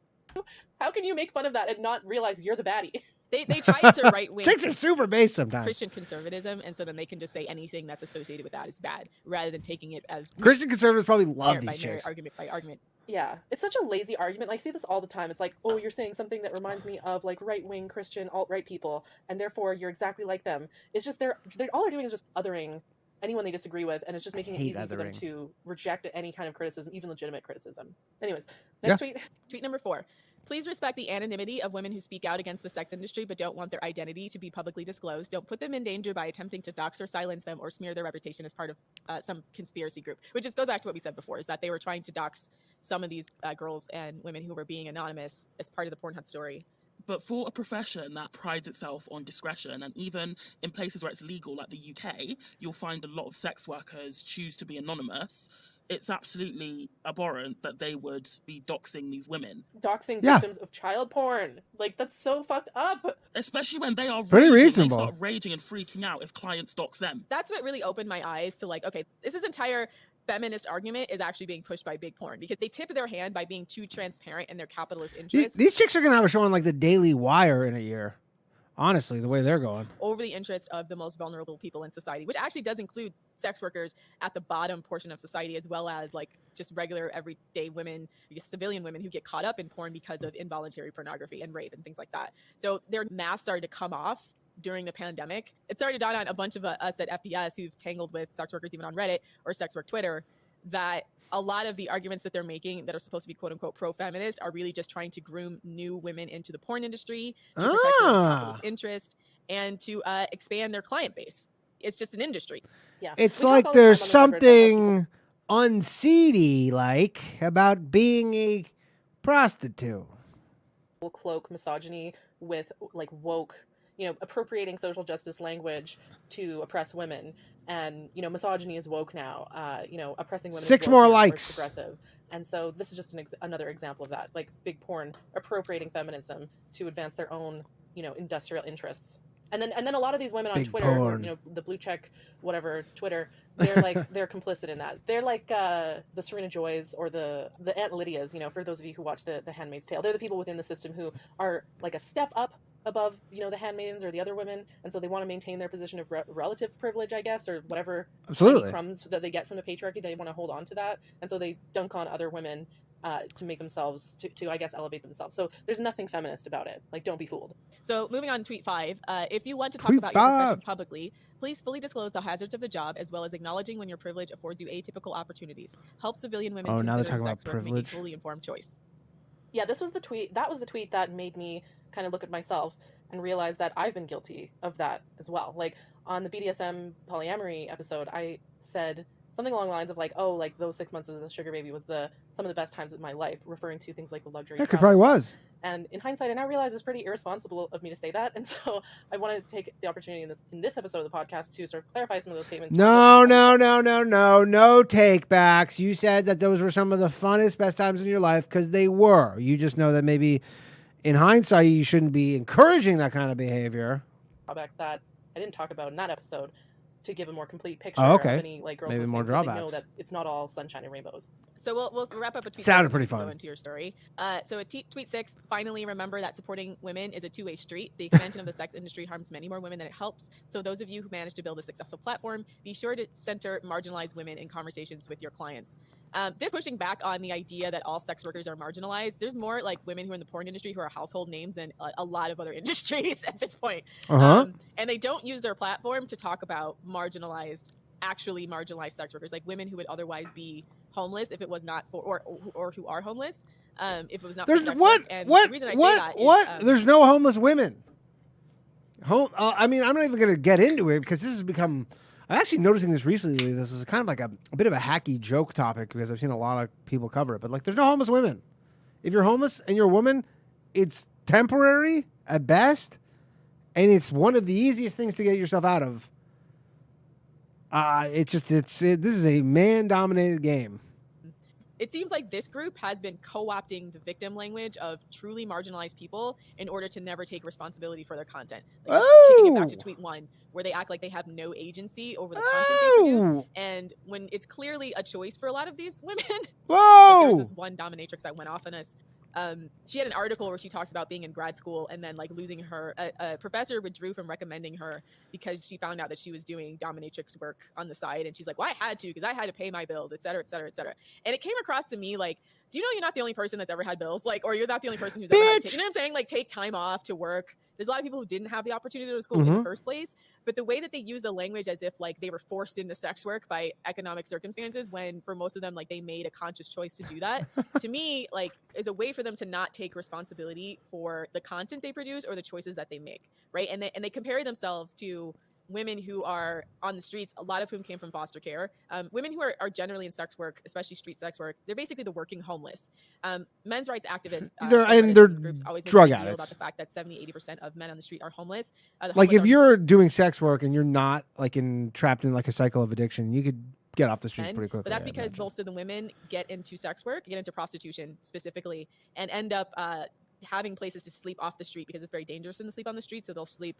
How can you make fun of that and not realize you're the baddie? They tie to right wing Chicks are super base sometimes. Christian conservatism, and so then they can just say anything that's associated with that is bad, rather than taking it as Christian conservatives probably love merit by these merit, chicks. argument by argument. Yeah, it's such a lazy argument. Like, I see this all the time. It's like, oh, you're saying something that reminds me of like right-wing Christian alt-right people, and therefore you're exactly like them. It's just they're all they're doing is just othering anyone they disagree with, and it's just making it easy for them to reject any kind of criticism, even legitimate criticism. Anyways, next tweet. Tweet number 4. Please respect the anonymity of women who speak out against the sex industry but don't want their identity to be publicly disclosed. Don't put them in danger by attempting to dox or silence them or smear their reputation as part of some conspiracy group. Which just goes back to what we said before, is that they were trying to dox some of these girls and women who were being anonymous as part of the Pornhub story. But for a profession that prides itself on discretion, and even in places where it's legal, like the UK, you'll find a lot of sex workers choose to be anonymous. It's absolutely abhorrent that they would be doxing these women. Doxing victims of child porn. Like, that's so fucked up. Especially when they are pretty raging. reasonable. They start raging and freaking out if clients dox them. That's what really opened my eyes to like, okay, this entire feminist argument is actually being pushed by big porn because they tip their hand by being too transparent in their capitalist interests. These chicks are going to have a show on like the Daily Wire in a year. Honestly, the way they're going. Over the interest of the most vulnerable people in society, which actually does include sex workers at the bottom portion of society, as well as like just regular everyday women, civilian women who get caught up in porn because of involuntary pornography and rape and things like that. So their masks started to come off during the pandemic. It started to dawn on a bunch of us at FDS who've tangled with sex workers even on Reddit or sex work Twitter that a lot of the arguments that they're making that are supposed to be quote unquote pro-feminist are really just trying to groom new women into the porn industry to protect their capitalist interest and to expand their client base. It's just an industry. Yeah, it's like there's something unseedy like about being a prostitute. Will cloak misogyny with like woke, appropriating social justice language to oppress women. And, misogyny is woke now. Oppressing women 6 is woke more now, likes. Progressive. And so this is just another example of that. Like big porn appropriating feminism to advance their own, industrial interests. And then a lot of these women on Big Twitter, porn. or, the blue check, whatever, Twitter, they're complicit in that. They're like the Serena Joys or the Aunt Lydias, for those of you who watch the Handmaid's Tale. They're the people within the system who are like a step up above, the handmaidens or the other women, and so they want to maintain their position of relative privilege, I guess, or whatever. Absolutely. Crumbs that they get from the patriarchy, they want to hold on to that, and so they dunk on other women to make themselves, to I guess, elevate themselves. So there's nothing feminist about it. Like, don't be fooled. So moving on to tweet 5, if you want to talk about your profession publicly, please fully disclose the hazards of the job as well as acknowledging when your privilege affords you atypical opportunities. Help civilian women consider sex work make a fully informed choice. Yeah, this was the tweet. That was the tweet that made me kind of look at myself and realize that I've been guilty of that as well. Like on the BDSM polyamory episode, I said something along the lines of like, oh, like those 6 months as a sugar baby was some of the best times of my life, referring to things like the luxury. Yeah, it probably was. And in hindsight, and I realize it's pretty irresponsible of me to say that. And so I want to take the opportunity in this episode of the podcast to sort of clarify some of those statements. No take backs. You said that those were some of the funnest, best times in your life because they were. You just know that maybe in hindsight, you shouldn't be encouraging that kind of behavior. Drawbacks that I didn't talk about in that episode to give a more complete picture of any like girls maybe listening, more so they drawbacks. know that it's not all sunshine and rainbows. So we'll wrap up a tweet. Sounded pretty fun. Go into your story. So tweet 6. Finally, remember that supporting women is a two-way street. The expansion of the sex industry harms many more women than it helps. So those of you who manage to build a successful platform, be sure to center marginalized women in conversations with your clients. This pushing back on the idea that all sex workers are marginalized. There's more like women who are in the porn industry who are household names than a lot of other industries at this point. And they don't use their platform to talk about actually marginalized sex workers, like women who would otherwise be homeless if it was not for, or who are homeless if it was not for sex work. And the reason I say that is, there's no homeless women. I mean, I'm not even going to get into it because this has become. I'm actually noticing this recently. This is kind of like a bit of a hacky joke topic because I've seen a lot of people cover it. But like, there's no homeless women. If you're homeless and you're a woman, it's temporary at best, and it's one of the easiest things to get yourself out of. This is a man-dominated game. it seems like this group has been co-opting the victim language of truly marginalized people in order to never take responsibility for their content. Like, kicking it back to tweet 1, where they act like they have no agency over the content they produce. And when it's clearly a choice for a lot of these women, like there was this one dominatrix that went off on us. She had an article where she talks about being in grad school and then like losing her. A professor withdrew from recommending her because she found out that she was doing dominatrix work on the side, and she's like, "Well, I had to because I had to pay my bills, et cetera, et cetera, et cetera." And it came across to me like, do you know you're not the only person that's ever had bills? Like, or you're not the only person who's ever had to, you know what I'm saying? Like, take time off to work. There's a lot of people who didn't have the opportunity to go to school in the first place, but the way that they use the language as if like they were forced into sex work by economic circumstances, when for most of them, like they made a conscious choice to do that, to me, like is a way for them to not take responsibility for the content they produce or the choices that they make, right? And they compare themselves to women who are on the streets, a lot of whom came from foster care. Women who are generally in sex work, especially street sex work, they're basically the working homeless. Men's rights activists, they're groups always drug make a deal addicts. about the fact that 70-80% of men on the street are homeless. Like if you're doing sex work and you're not like trapped in like a cycle of addiction, you could get off the streets pretty quickly. But that's because most of the women get into sex work, get into prostitution specifically, and end up having places to sleep off the street because it's very dangerous to sleep on the street. So they'll sleep,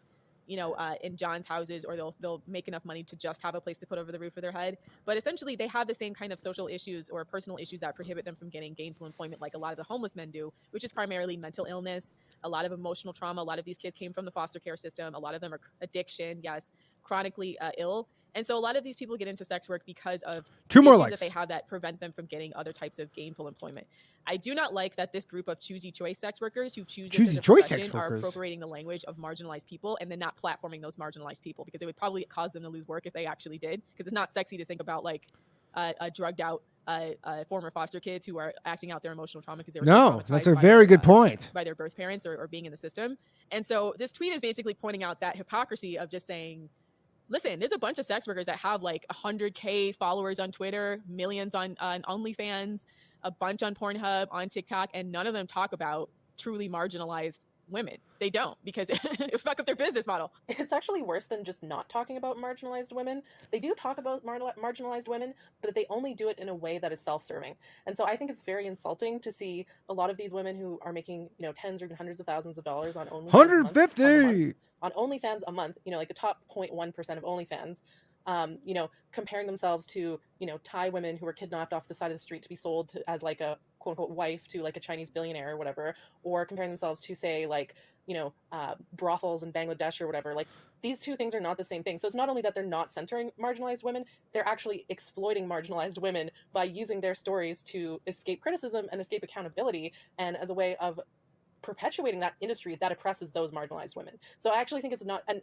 in John's houses, or they'll make enough money to just have a place to put over the roof of their head. But essentially, they have the same kind of social issues or personal issues that prohibit them from getting gainful employment, like a lot of the homeless men do, which is primarily mental illness, a lot of emotional trauma. A lot of these kids came from the foster care system. A lot of them are addiction, yes, chronically ill. And so a lot of these people get into sex work because of issues that they have that prevent them from getting other types of gainful employment. I do not like that this group of choosy choice sex workers who choose this as a profession are appropriating the language of marginalized people and then not platforming those marginalized people, because it would probably cause them to lose work if they actually did, because it's not sexy to think about like a drugged out former foster kids who are acting out their emotional trauma because they were so traumatized that's a very good point, by their birth parents or being in the system. And so this tweet is basically pointing out that hypocrisy of just saying, listen, there's a bunch of sex workers that have like 100K followers on Twitter, millions on OnlyFans, a bunch on Pornhub, on TikTok, and none of them talk about truly marginalized women. They don't, because it fuck up their business model. It's actually worse than just not talking about marginalized women. They do talk about marginalized women, but they only do it in a way that is self-serving. And so I think it's very insulting to see a lot of these women who are making, tens or even hundreds of thousands of dollars on OnlyFans. 150 on OnlyFans a month, like the top 0.1% of OnlyFans, comparing themselves to, Thai women who were kidnapped off the side of the street to be sold as like a quote unquote wife to like a Chinese billionaire or whatever, or comparing themselves to say like, brothels in Bangladesh or whatever. Like, these two things are not the same thing. So it's not only that they're not centering marginalized women, they're actually exploiting marginalized women by using their stories to escape criticism and escape accountability, and as a way of perpetuating that industry that oppresses those marginalized women. So I actually think it's not, and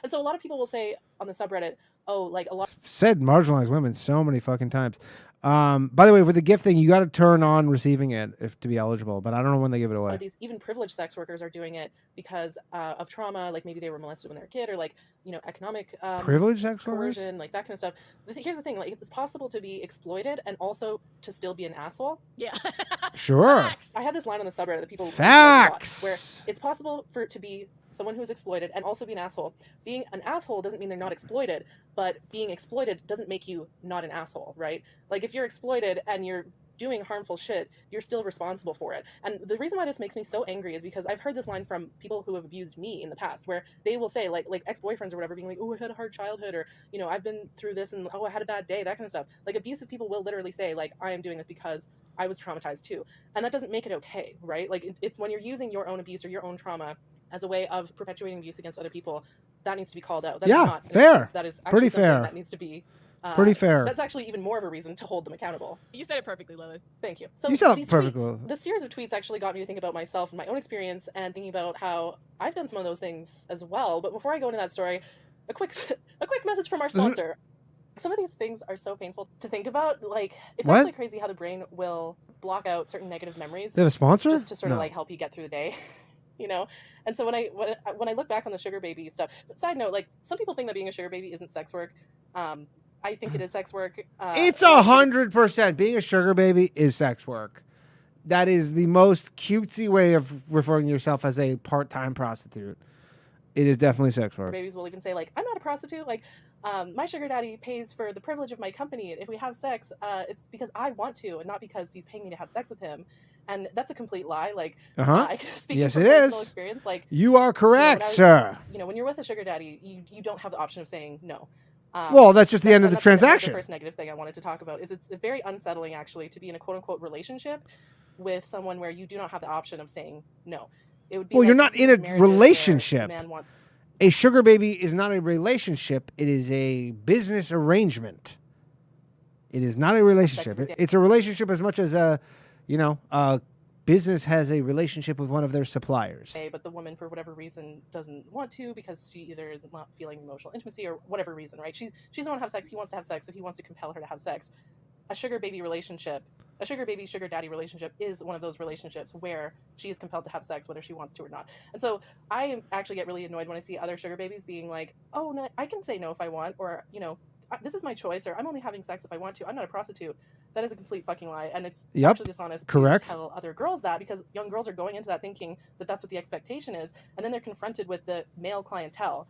so a lot of people will say on the subreddit, oh, like a lot said marginalized women so many fucking times. By the way, for the gift thing, you got to turn on receiving it to be eligible, but I don't know when they give it away. These even privileged sex workers are doing it because of trauma, like maybe they were molested when they were a kid, or like, economic privileged sex coercion, workers? like that kind of stuff. Here's the thing, like it's possible to be exploited and also to still be an asshole. Yeah. Sure. Facts. I had this line on the subreddit that people Facts. where it's possible for it to be someone who's exploited and also be an asshole. Being an asshole doesn't mean they're not exploited, but being exploited doesn't make you not an asshole, right? Like if you're exploited and you're doing harmful shit, you're still responsible for it. And the reason why this makes me so angry is because I've heard this line from people who have abused me in the past, where they will say like ex-boyfriends or whatever, being like, oh, I had a hard childhood, or I've been through this, and oh, I had a bad day, that kind of stuff. Like abusive people will literally say like, I am doing this because I was traumatized too, and that doesn't make it okay, right? Like it's when you're using your own abuse or your own trauma as a way of perpetuating abuse against other people, that needs to be called out. That is not fair. That is pretty fair. That needs to be pretty fair. That's actually even more of a reason to hold them accountable. You said it perfectly, Lilith. Thank you. So you said it these perfectly. Tweets, the series of tweets actually got me to think about myself and my own experience, and thinking about how I've done some of those things as well. But before I go into that story, a quick message from our sponsor. Some of these things are so painful to think about. Like, it's actually crazy how the brain will block out certain negative memories. They have a sponsor? Just to sort of like help you get through the day. And so when I look back on the sugar baby stuff, but side note, like some people think that being a sugar baby isn't sex work. I think it is sex work. It's 100%. Being a sugar baby is sex work. That is the most cutesy way of referring to yourself as a part-time prostitute. It is definitely sex work. babies will even say like, I'm not a prostitute. Like, my sugar daddy pays for the privilege of my company. If we have sex, it's because I want to, and not because he's paying me to have sex with him. And that's a complete lie. Like, I can speak Yes, from it personal is. experience. Like, You are correct, when I was- sir. when you're with a sugar daddy, you don't have the option of saying no. Well, that's just the end of the that's transaction. The first negative thing I wanted to talk about is it's very unsettling actually to be in a quote unquote relationship with someone where you do not have the option of saying no. It would be Well, like you're not these in a marriages where relationship. the man wants A sugar baby is not a relationship. It is a business arrangement. It is not a relationship. It's a relationship as much as a business has a relationship with one of their suppliers. but the woman, for whatever reason, doesn't want to because she either is not feeling emotional intimacy or whatever reason, right? She doesn't want to have sex. He wants to have sex, so he wants to compel her to have sex. A sugar baby sugar daddy relationship is one of those relationships where she is compelled to have sex whether she wants to or not. And so I actually get really annoyed when I see other sugar babies being like, oh, no, I can say no if I want, or this is my choice, or I'm only having sex if I want to. I'm not a prostitute. That is a complete fucking lie, and it's actually dishonest to tell other girls that, because young girls are going into that thinking that that's what the expectation is, and then they're confronted with the male clientele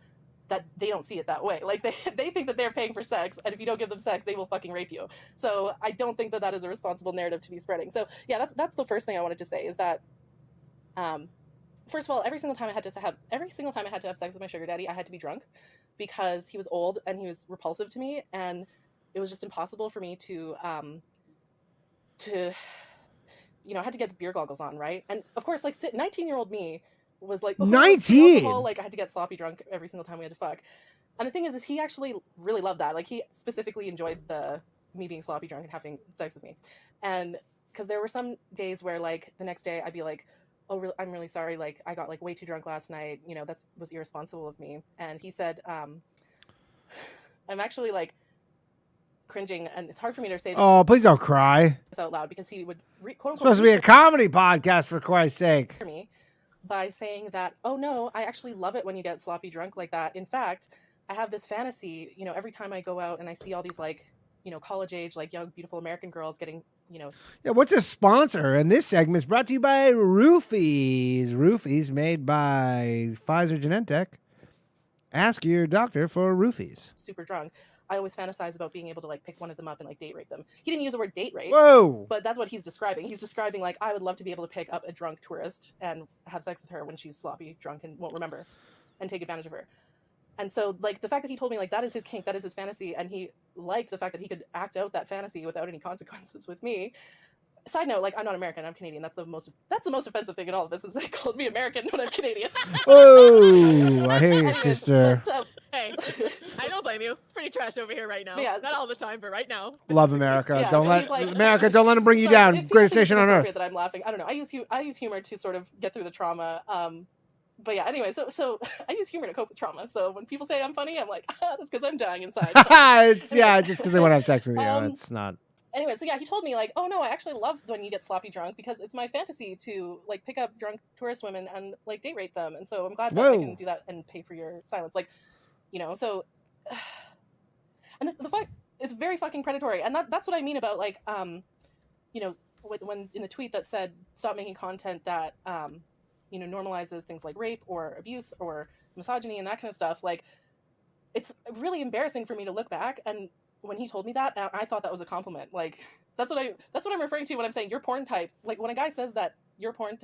that they don't see it that way. Like, they think that they're paying for sex, and if you don't give them sex, they will fucking rape you. So I don't think that is a responsible narrative to be spreading. So yeah, that's the first thing I wanted to say is that, first of all, every single time I had to have sex with my sugar daddy, I had to be drunk because he was old and he was repulsive to me, and it was just impossible for me to I had to get the beer goggles on, right? And of course, like 19-year-old me was like, 19. Like I had to get sloppy drunk every single time we had to fuck. And the thing is he actually really loved that. Like he specifically enjoyed me being sloppy drunk and having sex with me. And because there were some days where like the next day I'd be like, oh, I'm really sorry. Like I got like way too drunk last night. That was irresponsible of me. And he said, I'm actually like cringing, and it's hard for me to say this. Oh, please don't cry. Out loud, because he would quote unquote, it's supposed to be a comedy podcast, for Christ's sake. For me, by saying that, oh no, I actually love it when you get sloppy drunk like that. In fact, I have this fantasy, every time I go out and I see all these like, college age, like young, beautiful American girls getting, Yeah, what's a sponsor? And this segment is brought to you by Roofies. Roofies made by Pfizer Genentech. Ask your doctor for Roofies. Super drunk. I always fantasize about being able to like pick one of them up and like date rape them. He didn't use the word date rape. Whoa! But that's what he's describing. He's describing like, I would love to be able to pick up a drunk tourist and have sex with her when she's sloppy, drunk, and won't remember, and take advantage of her. And so like the fact that he told me like that is his kink, that is his fantasy, and he liked the fact that he could act out that fantasy without any consequences with me. Side note, like I'm not American, I'm Canadian. That's the most offensive thing in all of this is they called me American when I'm Canadian. Oh, I hear you, sister. But, Hey, I don't blame you. It's pretty trash over here right now. Yeah, not all the time, but right now. Love America. Yeah, Don't so let he's like- America. Don't let them bring you So down. it Greatest feels nation on earth. inappropriate that I'm laughing. I don't know. I use humor to sort of get through the trauma. But yeah, anyway, so I use humor to cope with trauma. So when people say I'm funny, I'm like, that's because I'm dying inside. It's just because they want to have sex with you. It's not. Anyway, so yeah, he told me like, oh no, I actually love when you get sloppy drunk because it's my fantasy to like pick up drunk tourist women and like date rape them, and so I'm glad that I can do that and pay for your silence, like, so. And the fact it's very fucking predatory, and that's what I mean about like, when in the tweet that said stop making content that normalizes things like rape or abuse or misogyny and that kind of stuff. Like, it's really embarrassing for me to look back and. When he told me that, I thought that was a compliment. Like that's what I'm referring to when I'm saying your porn type. Like when a guy says that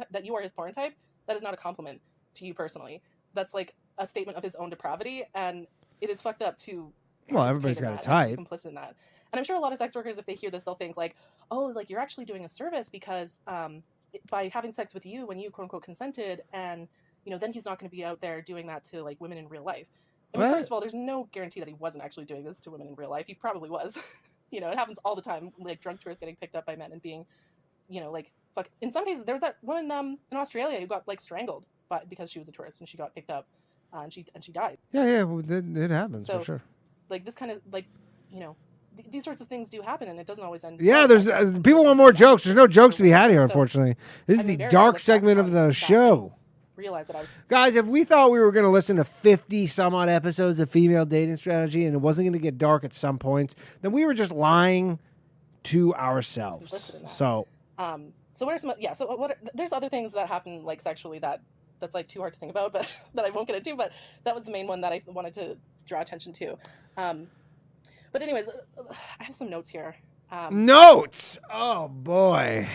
that you are his porn type, that is not a compliment to you personally. That's like a statement of his own depravity, and it is fucked up to. Well, everybody's got a type. Complicit in that, and I'm sure a lot of sex workers, if they hear this, they'll think like, oh, like you're actually doing a service because by having sex with you when you quote unquote consented, and then he's not going to be out there doing that to like women in real life. I mean, first of all, there's no guarantee that he wasn't actually doing this to women in real life. He probably was. It happens all the time, like drunk tourists getting picked up by men and being, like, fuck. In some cases, there was that woman in Australia who got like strangled because she was a tourist and she got picked up and she died. Yeah, well, it happens for sure. Like this kind of like, these sorts of things do happen, and it doesn't always end. Yeah, there's people want more jokes. There's no jokes to be had here, unfortunately. This is the dark segment of the show. Realize that Guys, if we thought we were going to listen to 50 some odd episodes of Female Dating Strategy and it wasn't going to get dark at some points, then we were just lying to ourselves. So what are some? Yeah. So there's other things that happen like sexually that that's like too hard to think about, but that I won't get into. But that was the main one that I wanted to draw attention to. But anyways, I have some notes here. Notes. Oh boy,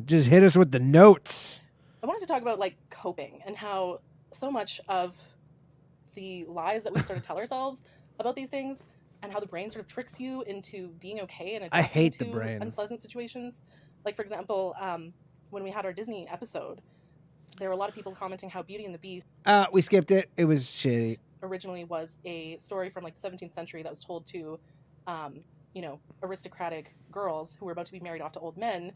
just hit us with the notes. I wanted to talk about like coping and how so much of the lies that we sort of tell ourselves about these things, and how the brain sort of tricks you into being okay and I hate the to brain. unpleasant situations. Like for example, when we had our Disney episode, there were a lot of people commenting how Beauty and the Beast We skipped it. It was shitty. originally was a story from like the 17th century that was told to, you know, aristocratic girls who were about to be married off to old men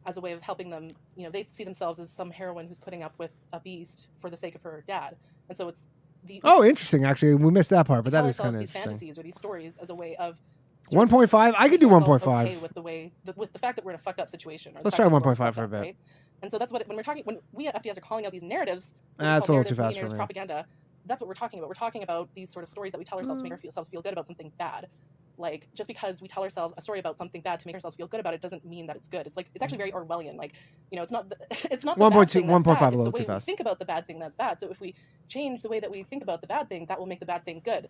as a way of helping them. You know, they see themselves as some heroine who's putting up with a beast for the sake of her dad. And so it's the Interesting. Actually, we missed that part, but that tell is kind ourselves of these interesting. fantasies or these stories as a way of 1.5. I could do making ourselves 1.5. okay with the way with the fact that we're in a fucked up situation. Or the Let's fact try that we're 1.5 fucked for a up, bit. right? And so that's what when we at FDS are calling out these narratives. That's a little too fast for narratives, me. propaganda. That's what we're talking about. We're talking about these sort of stories that we tell ourselves to make ourselves feel good about something bad. Like just because we tell ourselves a story about something bad to make ourselves feel good about it doesn't mean that it's good. It's like it's actually very Orwellian. Like, you know, it's not it's not the 1.2 bad thing that's 1.5 bad. a little It's the too way fast. we think about the bad thing that's bad. So if we change the way that we think about the bad thing, that will make the bad thing good,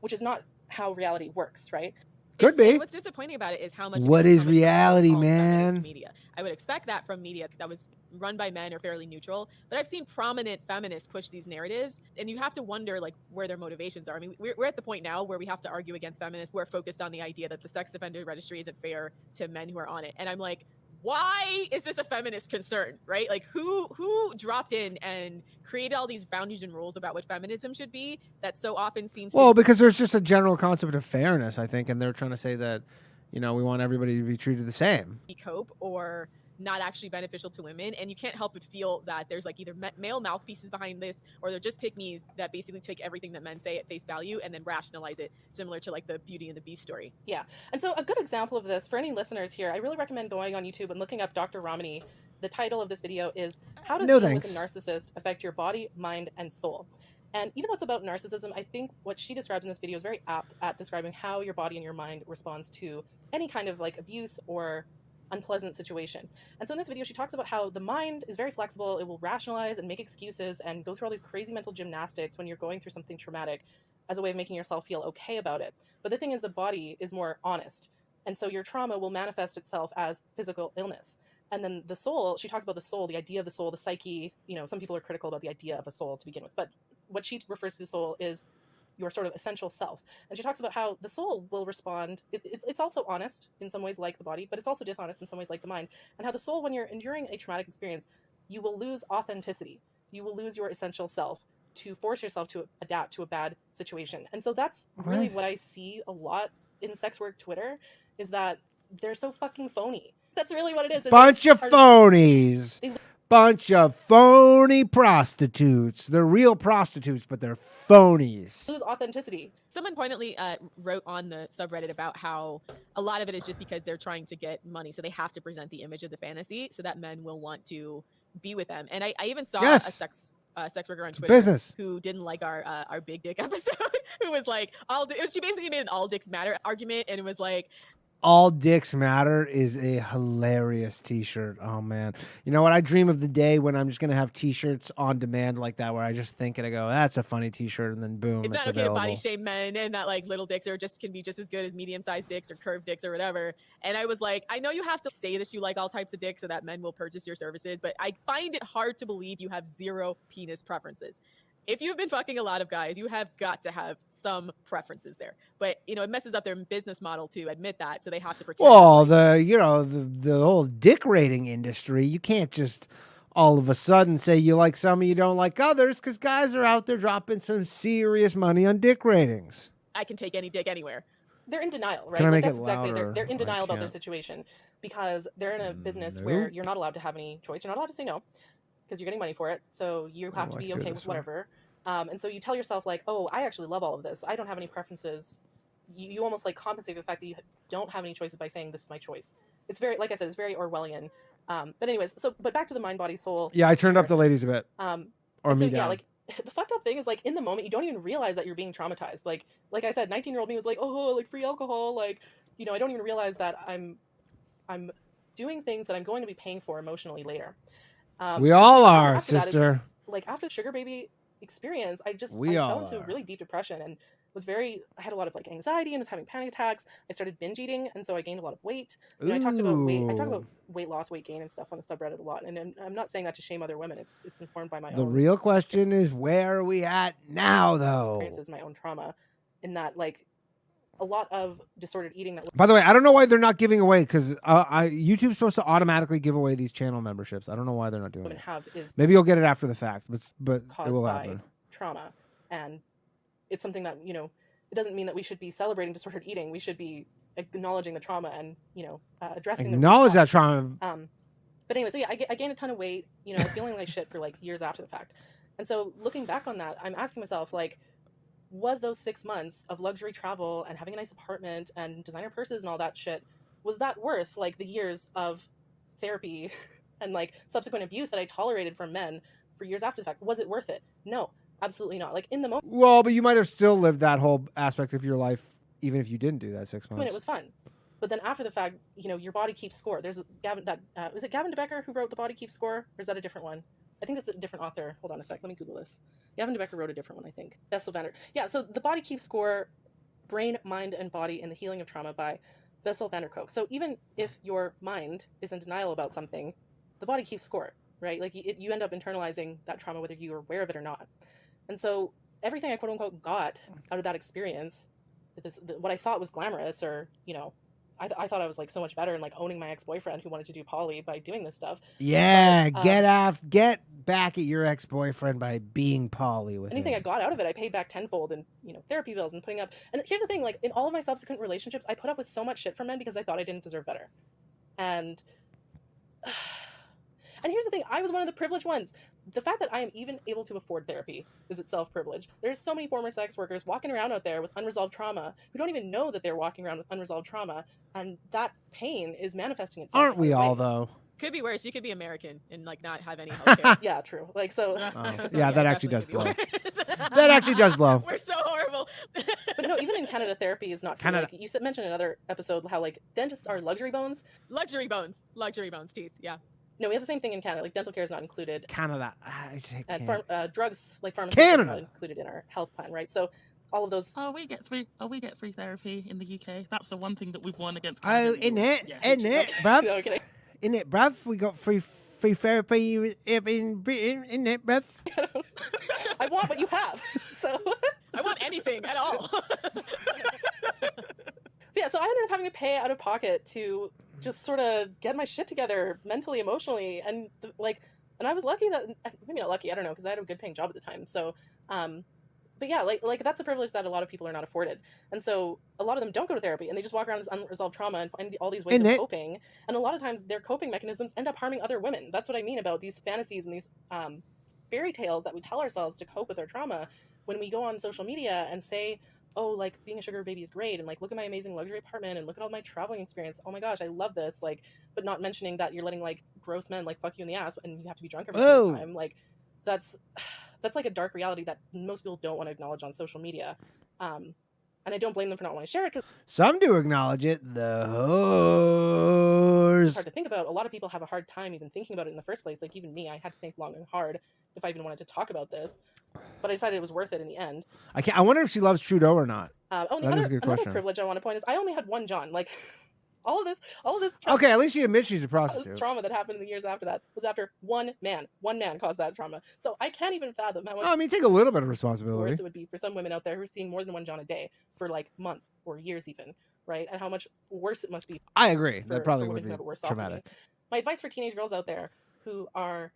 which is not how reality works, right? Could be. What's disappointing about it is how much. What it is becomes reality, all feminist man? Media. I would expect that from media that was run by men or fairly neutral, but I've seen prominent feminists push these narratives, and you have to wonder like where their motivations are. I mean, we're at the point now where we have to argue against feminists who are focused on the idea that the sex offender registry isn't fair to men who are on it, and I'm like, why is this a feminist concern, right? Like who dropped in and created all these boundaries and rules about what feminism should be that so often seems Well, to because there's just a general concept of fairness, I think, and they're trying to say that, you know, we want everybody to be treated the same. be cope or not actually beneficial to women, and you can't help but feel that there's like either male mouthpieces behind this, or they're just pick-me's that basically take everything that men say at face value and then rationalize it, similar to like the Beauty and the Beast story. Yeah. And so a good example of this for any listeners here, I really recommend going on YouTube and looking up Dr. Ramani. The title of this video is How Does No Being thanks. with a Narcissist Affect Your Body, Mind, and Soul? And even though it's about narcissism, I think what she describes in this video is very apt at describing how your body and your mind responds to any kind of like abuse or unpleasant situation. And so in this video, she talks about how the mind is very flexible. It will rationalize and make excuses and go through all these crazy mental gymnastics when you're going through something traumatic as a way of making yourself feel okay about it. But the thing is, the body is more honest. And so your trauma will manifest itself as physical illness. And then the soul, she talks about the soul, the idea of the soul, the psyche. You know, some people are critical about the idea of a soul to begin with, but what she refers to the soul is your sort of essential self. And she talks about how the soul will respond. It's also honest in some ways like the body, but it's also dishonest in some ways like the mind. And how the soul, when you're enduring a traumatic experience, you will lose authenticity. You will lose your essential self to force yourself to adapt to a bad situation. And so that's really what I see a lot in sex work Twitter, is that they're so fucking phony. That's really what it is. Bunch of phonies. Bunch of phony prostitutes. They're real prostitutes, but they're phonies. Lose authenticity. Someone pointedly wrote on the subreddit about how a lot of it is just because they're trying to get money, so they have to present the image of the fantasy so that men will want to be with them. And I even saw a sex worker on Twitter Business. who didn't like our big dick episode, who was like, she basically made an all dicks matter argument, and it was like, All Dicks Matter is a hilarious t-shirt. Oh man. You know what? I dream of the day when I'm just going to have t-shirts on demand like that, where I just think it, I go, that's a funny t-shirt, and then boom, it's not okay available. to body shame men, and that like little dicks can be just as good as medium-sized dicks or curved dicks or whatever. And I was like, I know you have to say that you like all types of dicks so that men will purchase your services, but I find it hard to believe you have zero penis preferences. If you've been fucking a lot of guys, you have got to have some preferences there. But, you know, it messes up their business model to admit that, so they have to pretend. Well, the whole dick rating industry, you can't just all of a sudden say you like some and you don't like others, because guys are out there dropping some serious money on dick ratings. I can take any dick anywhere. They're in denial, right? Can I make that's it exactly louder? they're in I denial about their can't. situation because they're in a business where you're not allowed to have any choice. You're not allowed to say no because you're getting money for it. So you have to be okay with whatever. And so you tell yourself like, oh, I actually love all of this. I don't have any preferences. You almost like compensate for the fact that you don't have any choices by saying this is my choice. It's very, like I said, it's very Orwellian. But anyways, but back to the mind, body, soul. Yeah, I turned up the ladies a bit. Or me so, down. yeah, like the fucked up thing is like in the moment you don't even realize that you're being traumatized. Like I said, 19-year-old me was like, oh, like free alcohol. Like, you know, I don't even realize that I'm doing things that I'm going to be paying for emotionally later. We all are, after that is- sister. like after the sugar baby experience, I We I all fell into are. really deep depression and I had a lot of like anxiety and was having panic attacks. I started binge eating, and so I gained a lot of weight. You know, I talk about Ooh. weight loss, weight gain, and stuff on the subreddit a lot. And I'm not saying that to shame other women. It's informed by my The own real question is, where are we at now, though? experiences, my own trauma, in that like a lot of disordered eating that By the way, I don't know why they're not giving away, because YouTube's supposed to automatically give away these channel memberships. I don't know why they're not doing women it. have is Maybe you'll get it after the fact, but it caused will by happen. trauma. And it's something that, you know, it doesn't mean that we should be celebrating disordered eating. We should be acknowledging the trauma and, you know, addressing Acknowledge the that trauma. But anyway, so yeah, I gained a ton of weight, you know, feeling like shit for like years after the fact. And so looking back on that, I'm asking myself, like, was those 6 months of luxury travel and having a nice apartment and designer purses and all that shit, was that worth like the years of therapy and like subsequent abuse that I tolerated from men for years after the fact? Was it worth it? No, absolutely not. Like in the moment, Well, but you might have still lived that whole aspect of your life, even if you didn't do that 6 months. it was fun. But then after the fact, you know, your body keeps score. There's is it Gavin DeBecker who wrote The Body Keeps Score? Or is that a different one? I think that's a different author. Hold on a sec. Let me Google this. Gavin DeBecker wrote a different one, I think. Bessel van der. Yeah, so The Body Keeps Score, Brain, Mind, and Body in the Healing of Trauma by Bessel van der Kolk. So even if your mind is in denial about something, the body keeps score, right? Like you end up internalizing that trauma whether you are aware of it or not. And so everything I quote unquote got out of that experience, what I thought was glamorous, or, you know, I thought I was like so much better and like owning my ex-boyfriend who wanted to do poly by doing this stuff. Yeah, But, get back at your ex-boyfriend by being poly with anything him. I got out of it, I paid back tenfold in, you know, therapy bills and putting up. And here's the thing, like in all of my subsequent relationships, I put up with so much shit from men because I thought I didn't deserve better. And here's the thing, I was one of the privileged ones. The fact that I am even able to afford therapy is itself privilege. There's so many former sex workers walking around out there with unresolved trauma who don't even know that they're walking around with unresolved trauma, and that pain is manifesting itself. Aren't we in all, ways. though? Could be worse. You could be American and like not have any healthcare. Yeah, true. Like, so Yeah, that actually does blow. definitely could be worse. That actually does blow. We're so horrible. but no, even in Canada, therapy is not free. Canada. Like you mentioned in another episode how like dentists are luxury bones. Luxury bones, teeth. Yeah. No, we have the same thing in Canada. Like dental care is not included, Canada. I hate and Canada. drugs like pharmaceuticals Canada. are not included in our health plan, right? So all of those. We get free therapy in the UK. That's the one thing that we've won against. Oh, Canada. in it, Yeah. in it, bruv. No, kidding. In it, bruv. We got free therapy in Britain, in it, bruv. I want what you have. So I want anything at all. yeah, so I ended up having to pay out of pocket to just sort of get my shit together mentally, emotionally, and and I was lucky that, maybe not lucky, I don't know, because I had a good paying job at the time. So, but yeah, like that's a privilege that a lot of people are not afforded, and so a lot of them don't go to therapy and they just walk around with this unresolved trauma and find all these ways of coping, and a lot of times their coping mechanisms end up harming other women. That's what I mean about these fantasies and these fairy tales that we tell ourselves to cope with our trauma. When we go on social media and say, oh, like being a sugar baby is great, and like look at my amazing luxury apartment and look at all my traveling experience, oh my gosh, I love this, like, but not mentioning that you're letting like gross men like fuck you in the ass and you have to be drunk every single time. Like that's like a dark reality that most people don't want to acknowledge on social media, and I don't blame them for not wanting to share it, because Some do acknowledge it. The hoes. it's hard to think about. A lot of people have a hard time even thinking about it in the first place. Like even me, I had to think long and hard if I even wanted to talk about this, but I decided it was worth it in the end. I wonder if she loves Trudeau or not. The That is a good another question. privilege I want to point is I only had one John. Like all of this Okay, at least she admits she's a prostitute. trauma that happened in the years after that was after one man. One man caused that trauma. So I can't even fathom how much I mean, take a little bit of worse responsibility. it would be for some women out there who are seeing more than one John a day for like months or years even, right? And how much worse it must be I agree. for, That probably for would women who be have it worse off than me. traumatic. My advice for teenage girls out there who are,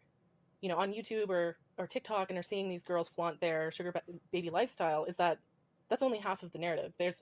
you know, on YouTube or TikTok and are seeing these girls flaunt their sugar baby lifestyle is that that's only half of the narrative. There's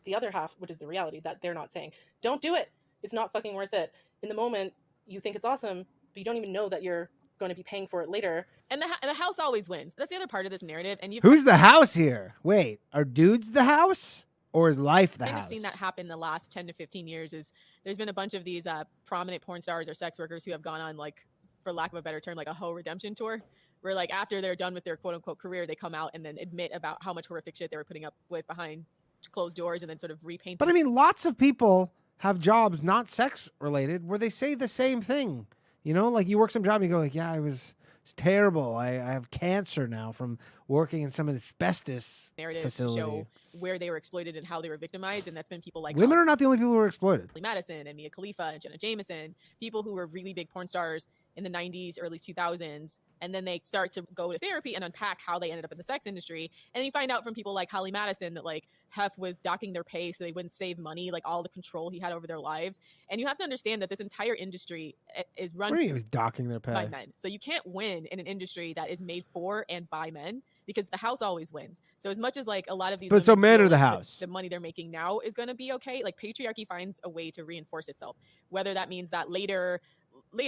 the other half, which is the reality that they're not saying. Don't do it. It's not fucking worth it. In the moment, you think it's awesome, but you don't even know that you're going to be paying for it later. And the house always wins. That's the other part of this narrative. And you've Who's the house here? Wait, are dudes the house? Or is life the kind house? of seen that happen the last 10 to 15 years. Is there's been a bunch of these prominent porn stars or sex workers who have gone on, like, for lack of a better term, like a hoe redemption tour, where like after they're done with their quote unquote career, they come out and then admit about how much horrific shit they were putting up with behind closed doors, and then sort of repaint. But I mean, lots of people have jobs not sex related where they say the same thing. You know, like you work some job and you go like, yeah, I was It's terrible. I have cancer now from working in some asbestos narratives facility. to show where they were exploited and how they were victimized, and that's been people like Women are not the only people who are exploited. Holly Madison and Mia Khalifa and Jenna Jameson, people who were really big porn stars in the 90s, early 2000s, and then they start to go to therapy and unpack how they ended up in the sex industry. And you find out from people like Holly Madison that like Hef was docking their pay so they wouldn't save money, like all the control he had over their lives. And you have to understand that this entire industry is run What do you mean he was docking their by pay? men. So you can't win in an industry that is made for and by men, because the house always wins. So as much as like a lot of these, But so women men feel are the like house. the money they're making now is going to be okay. Like patriarchy finds a way to reinforce itself, whether that means that later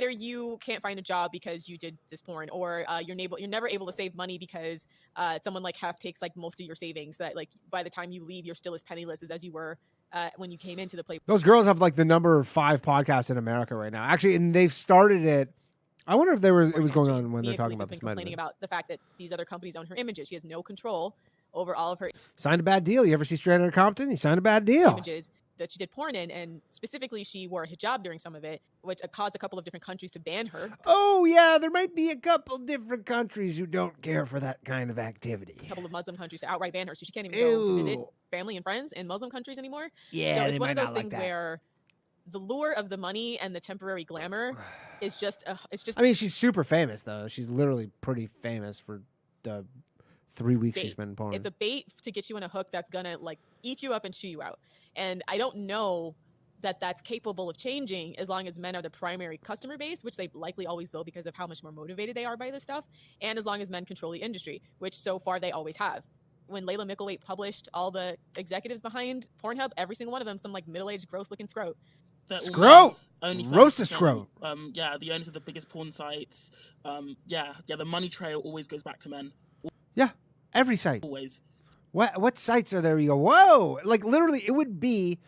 you can't find a job because you did this porn, or you're never able to save money because someone like Hef takes like most of your savings, that like by the time you leave you're still as penniless as you were when you came into the play. Those girls have like the number 5 podcast in America right now. Actually, and they've started it. I wonder if it was going on when they're Mia talking Khalifa's about been this. complaining about the fact that these other companies own her images. She has no control over all of her Signed a bad deal. You ever see Stranded at Compton? He signed a bad deal. images that she did porn in, and specifically she wore a hijab during some of it, which caused a couple of different countries to ban her. Oh, yeah, there might be a couple different countries who don't care for that kind of activity. A couple of Muslim countries to outright ban her, so she can't even go to visit Ew. family and friends in Muslim countries anymore. Yeah, So they it's one might of those not like things that. where the lure of the money and the temporary glamour is just I mean, she's super famous, though. She's literally pretty famous for the 3 weeks she's bait. been in porn. It's a bait to get you in a hook that's gonna like eat you up and chew you out. And I don't know that that's capable of changing as long as men are the primary customer base, which they likely always will because of how much more motivated they are by this stuff, and as long as men control the industry, which so far they always have. When Layla Mickleweight published all the executives behind Pornhub, every single one of them some like middle-aged gross looking scrote. They're all Scrote! only Roast a 30%. scrote. Yeah, the owners of the biggest porn sites. Yeah, the money trail always goes back to men. Yeah, every site. Always. What sites are there? You go, whoa! Like literally, it would be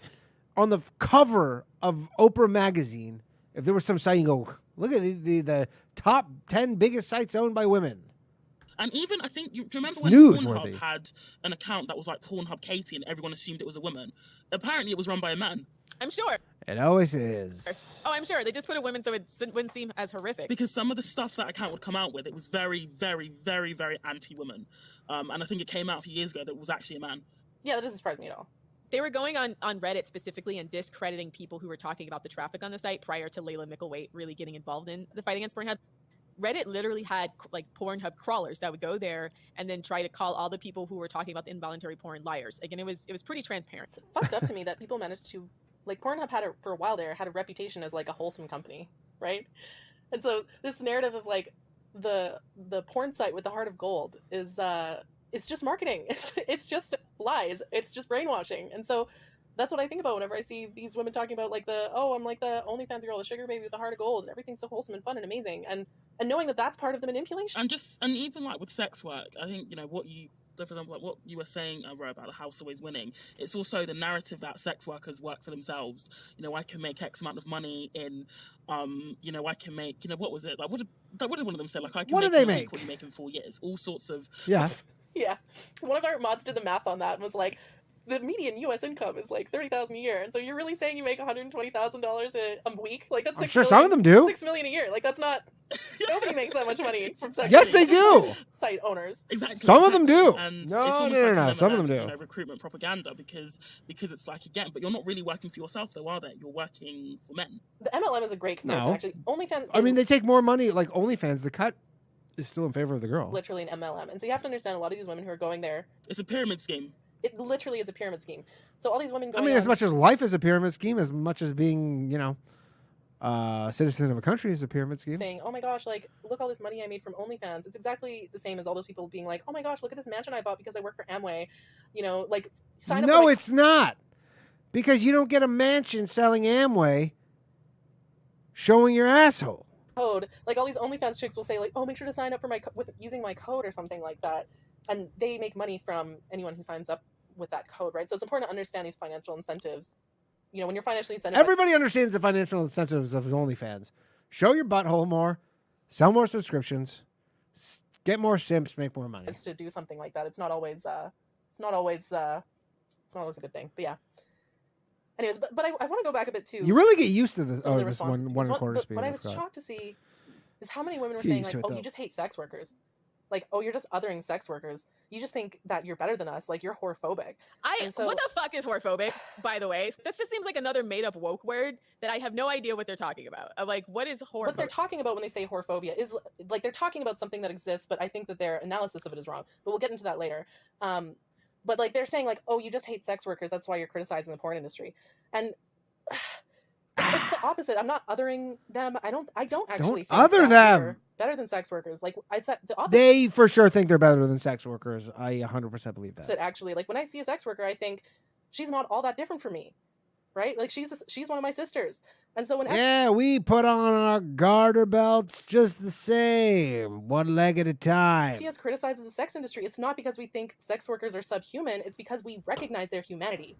on the cover of Oprah magazine if there was some site. You go, look at the top 10 biggest sites owned by women. And even, I think, do you remember It's when newsworthy. Pornhub had an account that was like Pornhub Katie and everyone assumed it was a woman? Apparently it was run by a man. I'm sure. It always is. Oh, I'm sure. They just put a woman so it wouldn't seem as horrific. Because some of the stuff that account would come out with, it was very, very, very, very anti-woman. And I think it came out a few years ago that it was actually a man. Yeah, that doesn't surprise me at all. They were going on Reddit specifically and discrediting people who were talking about the traffic on the site prior to Layla Mickleweight really getting involved in the fight against Pornhub. Reddit literally had like Pornhub crawlers that would go there and then try to call all the people who were talking about the involuntary porn liars. Again, it was pretty transparent. It's fucked up to me that people managed to, like, Pornhub for a while there had a reputation as like a wholesome company, right? And so this narrative of like the porn site with the heart of gold is it's just marketing. It's just lies. It's just brainwashing. And so that's what I think about whenever I see these women talking about like I'm like the OnlyFans girl, the sugar baby with the heart of gold, and everything's so wholesome and fun and amazing. And knowing that that's part of the manipulation. And even like with sex work, I think, for example, like what you were saying, Ro, about the house always winning, it's also the narrative that sex workers work for themselves. I can make X amount of money in, I can make, what was it? Like, what did one of them say? Like, I can What make do they money make? what you make in 4 years. All sorts of... Yeah. Yeah. One of our mods did the math on that and was like, the median U.S. income is like $30,000 a year, and so you're really saying you make $120,000 a week? Like that's I'm sure some of them do. $6 million a year. Like that's not. Nobody makes that much money from sex. Yes, they do. Site owners. Exactly. Some of them do. And No, it's almost no, like no. an Some of them MLM, do. Recruitment propaganda because it's like, again, but you're not really working for yourself though, are they? You're working for men. The MLM is a great comparison, No. actually. OnlyFans. I mean, they take more money. Like OnlyFans, the cut is still in favor of the girl. literally an MLM, and so you have to understand a lot of these women who are going there. It's a pyramid scheme. It literally is a pyramid scheme. So all these women I going. mean, as on- much as life is a pyramid scheme, as much as being, citizen of a country is a pyramid scheme. saying, "Oh my gosh, like look all this money I made from OnlyFans." It's exactly the same as all those people being like, "Oh my gosh, look at this mansion I bought because I work for Amway." Like sign up. No, for, like, it's not. Because you don't get a mansion selling Amway showing your asshole. code. Like all these OnlyFans chicks will say, like, "Oh, make sure to sign up for with using my code or something like that," and they make money from anyone who signs up with that code, right? So it's important to understand these financial incentives. When you're financially incentivized. Everybody understands the financial incentives of OnlyFans. Show your butthole more, sell more subscriptions, get more simps, make more money. To do something like that. It's not always a good thing. But yeah. Anyways, but I want to go back a bit too. You really get used to some of this responses, one because and a quarter but speed. what I of was crap. shocked to see is how many women were Get saying used like, to it, oh, you though. just hate sex workers. Like, oh, you're just othering sex workers. You just think that you're better than us. Like, you're whorephobic. And so, What the fuck is whorephobic, by the way? This just seems like another made-up woke word that I have no idea what they're talking about. Like, what is whorephobic? what they're talking about when they say whorephobia is like they're talking about something that exists, but I think that their analysis of it is wrong. But we'll get into that later. But like they're saying like, oh, you just hate sex workers. That's why you're criticizing the porn industry. And it's the opposite. I'm not othering them. I don't actually think other that them. they're better than sex workers. Like it's the opposite. They for sure think they're better than sex workers. I 100% believe that. Actually, like when I see a sex worker, I think she's not all that different from me, right? Like she's one of my sisters. And so when Yeah, we put on our garter belts just the same, one leg at a time. she has criticized the sex industry, it's not because we think sex workers are subhuman. It's because we recognize their humanity.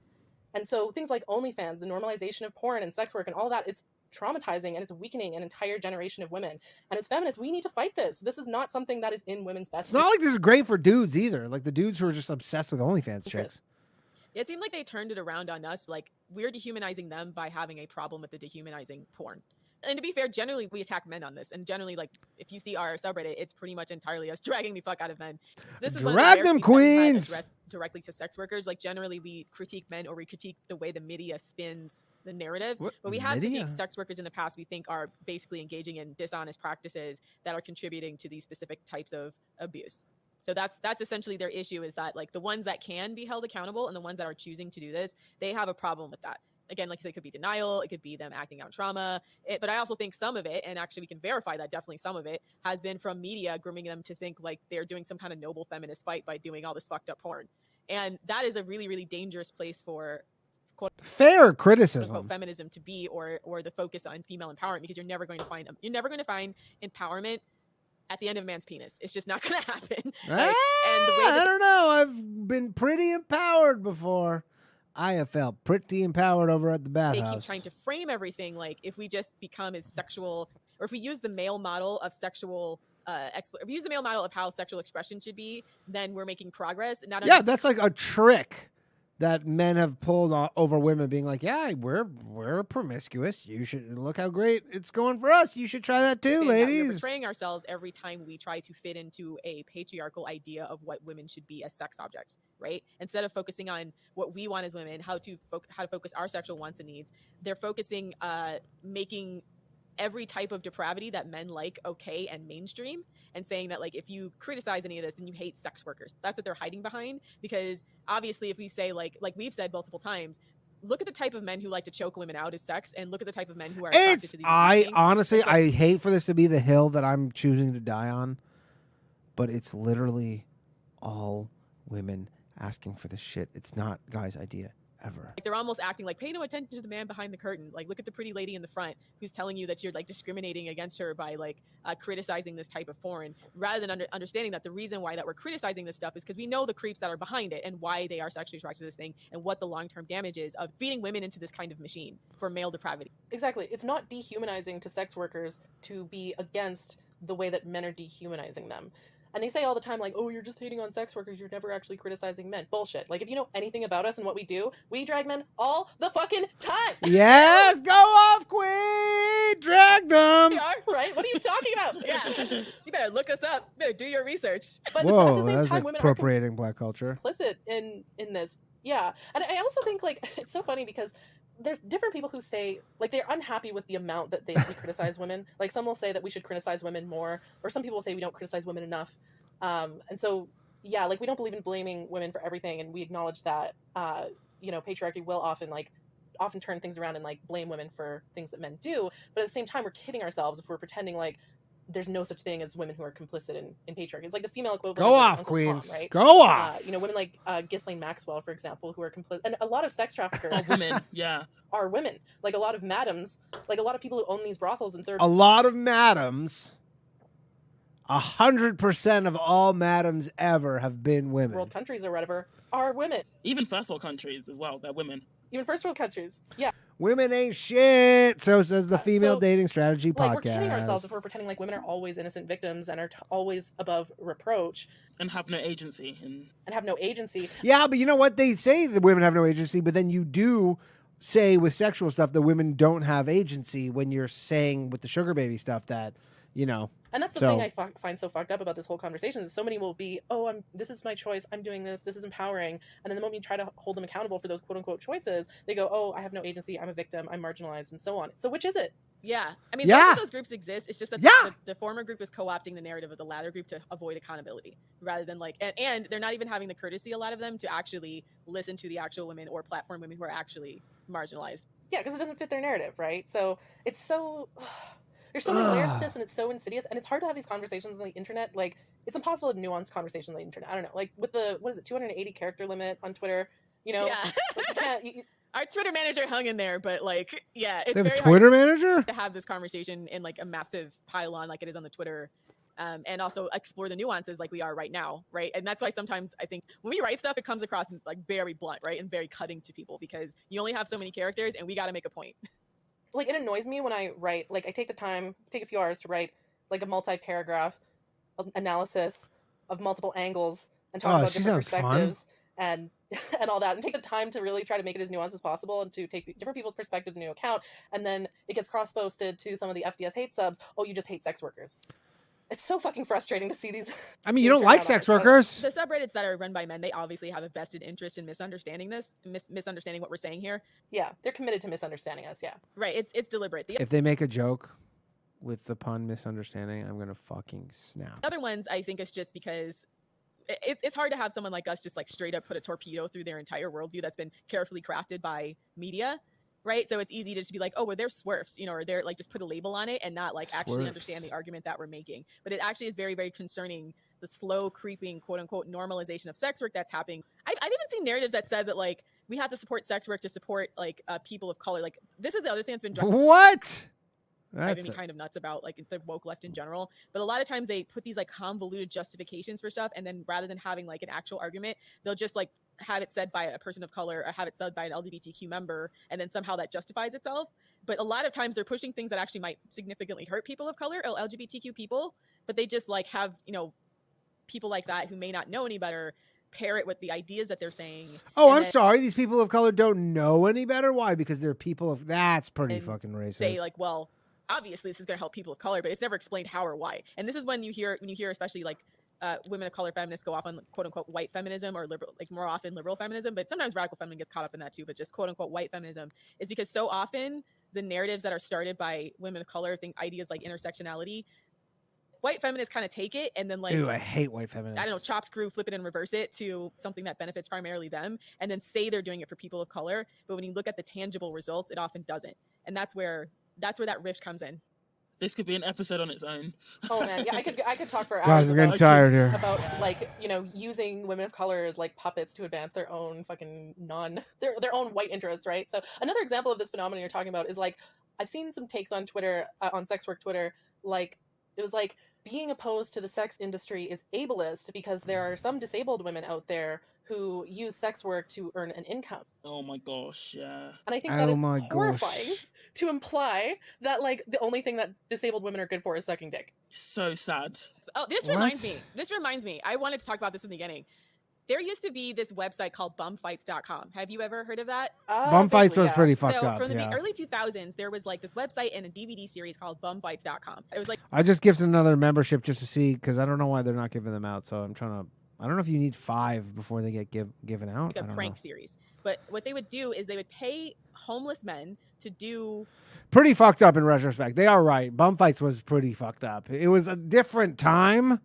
And so things like OnlyFans, the normalization of porn and sex work and all that, it's traumatizing and it's weakening an entire generation of women. And as feminists, we need to fight this. This is not something that is in women's best It's not like this is great for dudes either. Like the dudes who are just obsessed with OnlyFans chicks. It seemed like they turned it around on us. Like, we're dehumanizing them by having a problem with the dehumanizing porn. And to be fair, generally we attack men on this. And generally, like, if you see our subreddit, it's pretty much entirely us dragging the fuck out of men. This is Drag them, one of the queens! addressed directly to sex workers. Like, generally we critique men or we critique the way the media spins the narrative. What? But we have Media? critiqued sex workers in the past we think are basically engaging in dishonest practices that are contributing to these specific types of abuse. So that's essentially their issue, is that like the ones that can be held accountable and the ones that are choosing to do this, they have a problem with that. Again, like I said, it could be denial, it could be them acting out trauma. But I also think some of it, and actually we can verify that definitely some of it, has been from media grooming them to think like they're doing some kind of noble feminist fight by doing all this fucked up porn. And that is a really, really dangerous place for Fair criticism. feminism to be, or the focus on female empowerment, because you're never going to find empowerment at the end of a man's penis. It's just not going to happen. And the way I don't know. I've been pretty empowered before. I have felt pretty empowered over at the they bathhouse. keep trying to frame everything like if we just become as sexual, or if we use the male model of sexual if we use the male model of how sexual expression should be, then we're making progress. Yeah, that's like a trick that men have pulled over women, being like, yeah, we're promiscuous. You should look how great it's going for us. You should try that too, We're ladies. betraying ourselves every time we try to fit into a patriarchal idea of what women should be as sex objects, right? Instead of focusing on what we want as women, how to focus our sexual wants and needs, they're focusing making every type of depravity that men like okay and mainstream, and saying that like if you criticize any of this, then you hate sex workers. That's what they're hiding behind, because obviously if we say like we've said multiple times, look at the type of men who like to choke women out as sex, and look at the type of men who are attracted to these things. Honestly, I hate for this to be the hill that I'm choosing to die on, but it's literally all women asking for this shit. It's not guys' idea ever. Like they're almost acting like, pay no attention to the man behind the curtain. Like, look at the pretty lady in the front who's telling you that you're like discriminating against her by like criticizing this type of porn, rather than understanding that the reason why that we're criticizing this stuff is because we know the creeps that are behind it and why they are sexually attracted to this thing, and what the long-term damage is of feeding women into this kind of machine for male depravity. Exactly. It's not dehumanizing to sex workers to be against the way that men are dehumanizing them. And they say all the time, like, oh, you're just hating on sex workers. You're never actually criticizing men. Bullshit. Like, if you know anything about us and what we do, we drag men all the fucking time. Yes, go off, queen. Drag them. We are, right? What are you talking about? Yeah. You better look us up. You better do your research. But at Whoa, the same that's time, women appropriating black culture. are complicit in this. Yeah. And I also think, like, it's so funny because there's different people who say, like, they're unhappy with the amount that we criticize women. Like, some will say that we should criticize women more, or some people will say we don't criticize women enough. And so, yeah, like, we don't believe in blaming women for everything, and we acknowledge that, patriarchy will often turn things around and, like, blame women for things that men do. But at the same time, we're kidding ourselves if we're pretending like there's no such thing as women who are complicit in patriarchy. It's like the female equivalent Go of off, Uncle queens. Tom, right? Go off. Women like Ghislaine Maxwell, for example, who are complicit, and a lot of sex traffickers Of women, yeah. are women. Like, a lot of madams, like a lot of people who own these brothels in third. A lot of madams. 100% of all madams ever have been women. world countries or whatever are women. Even first world countries as well, they're women. Even first world countries. Yeah. Women ain't shit. So says the Female so, Dating Strategy Like, podcast. we're kidding ourselves if we're pretending like women are always innocent victims and are always above reproach And have no agency. and have no agency. Yeah, but you know what? They say that women have no agency, but then you do say with sexual stuff that women don't have agency when you're saying with the sugar baby stuff that, And that's the thing I find so fucked up about this whole conversation is so many will be, oh, this is my choice. I'm doing this. This is empowering. And then the moment you try to hold them accountable for those quote unquote choices, they go, oh, I have no agency. I'm a victim. I'm marginalized and so on. So which is it? Yeah. I mean, Yeah. both of those groups exist. It's just that the former group is co-opting the narrative of the latter group to avoid accountability rather than like, and they're not even having the courtesy, a lot of them, to actually listen to the actual women or platform women who are actually marginalized. Yeah, because it doesn't fit their narrative, right? So it's so... There's so many layers to this, and it's so insidious, and it's hard to have these conversations on the internet. Like, it's impossible to have nuanced conversations on the internet. I don't know, like with the 280 character limit on Twitter. You know, yeah. Like, you can't. Our Twitter manager hung in there, but like, yeah, it's They have very a Twitter hard manager to have this conversation in like a massive pylon like it is on the Twitter. And also explore the nuances like we are right now, right? And that's why sometimes I think when we write stuff, it comes across like very blunt, right? And very cutting to people because you only have so many characters and we got to make a point. Like, it annoys me when I write, like, I take a few hours to write, like, a multi-paragraph analysis of multiple angles and talk about different perspectives and all that, and take the time to really try to make it as nuanced as possible and to take different people's perspectives into account, and then it gets cross-posted to some of the FDS hate subs, oh, you just hate sex workers. It's so fucking frustrating to see these. I mean, you don't like sex workers. The subreddits that are run by men, they obviously have a vested interest in misunderstanding this, misunderstanding what we're saying here. Yeah, they're committed to misunderstanding us, yeah. Right, it's deliberate. If they make a joke with the pun misunderstanding, I'm going to fucking snap. Other ones, I think, is just because it's hard to have someone like us just like straight up put a torpedo through their entire worldview that's been carefully crafted by media. Right. So it's easy to just be like, oh, well, they're swerfs, you know, or they're like just put a label on it and not like actually understand the argument that we're making. But it actually is very, very concerning, the slow creeping, quote unquote, normalization of sex work that's happening. I've even seen narratives that said that like we have to support sex work to support like people of color. Like this is the other thing that's been driving me kind of nuts about like the woke left in general. But a lot of times they put these like convoluted justifications for stuff. And then rather than having like an actual argument, they'll just like have it said by a person of color or have it said by an LGBTQ member, and then somehow that justifies itself. But a lot of times they're pushing things that actually might significantly hurt people of color or LGBTQ people, but they just like have, you know, people like that who may not know any better pair it with the ideas that they're saying. Oh, I'm sorry. These people of color don't know any better. Why? Because they're people of... That's pretty fucking racist. Say like, well, obviously this is going to help people of color, but it's never explained how or why. And this is when you hear especially like women of color feminists go off on quote unquote white feminism or liberal, like more often liberal feminism, but sometimes radical feminism gets caught up in that too. But just quote unquote white feminism is because so often the narratives that are started by women of color, think ideas like intersectionality, white feminists kind of take it and then like, ew, I hate white feminists. I don't know, chop, screw, flip it and reverse it to something that benefits primarily them, and then say they're doing it for people of color. But when you look at the tangible results, it often doesn't, and that's where that rift comes in. This could be an episode on its own. Oh man, yeah, I could talk for hours. Guys, I'm getting tired here. About like, you know, using women of color as like puppets to advance their own fucking their own white interests, right? So another example of this phenomenon you're talking about is like, I've seen some takes on Twitter, on sex work Twitter, like it was like being opposed to the sex industry is ableist because there are some disabled women out there who use sex work to earn an income. Oh my gosh, yeah. And I think that is horrifying to imply that like the only thing that disabled women are good for is sucking dick. So sad. Oh, this reminds me. I wanted to talk about this in the beginning. There used to be this website called bumfights.com. Have you ever heard of that? Bumfights was pretty fucked up. So from the early 2000s, there was like this website and a DVD series called bumfights.com. It was like... I just gifted another membership just to see, because I don't know why they're not giving them out. So I'm trying to... I don't know if you need 5 before they get given out. Like a prank series. But what they would do is they would pay homeless men to do... Pretty fucked up in retrospect. They are right. Bumfights was pretty fucked up. It was a different time.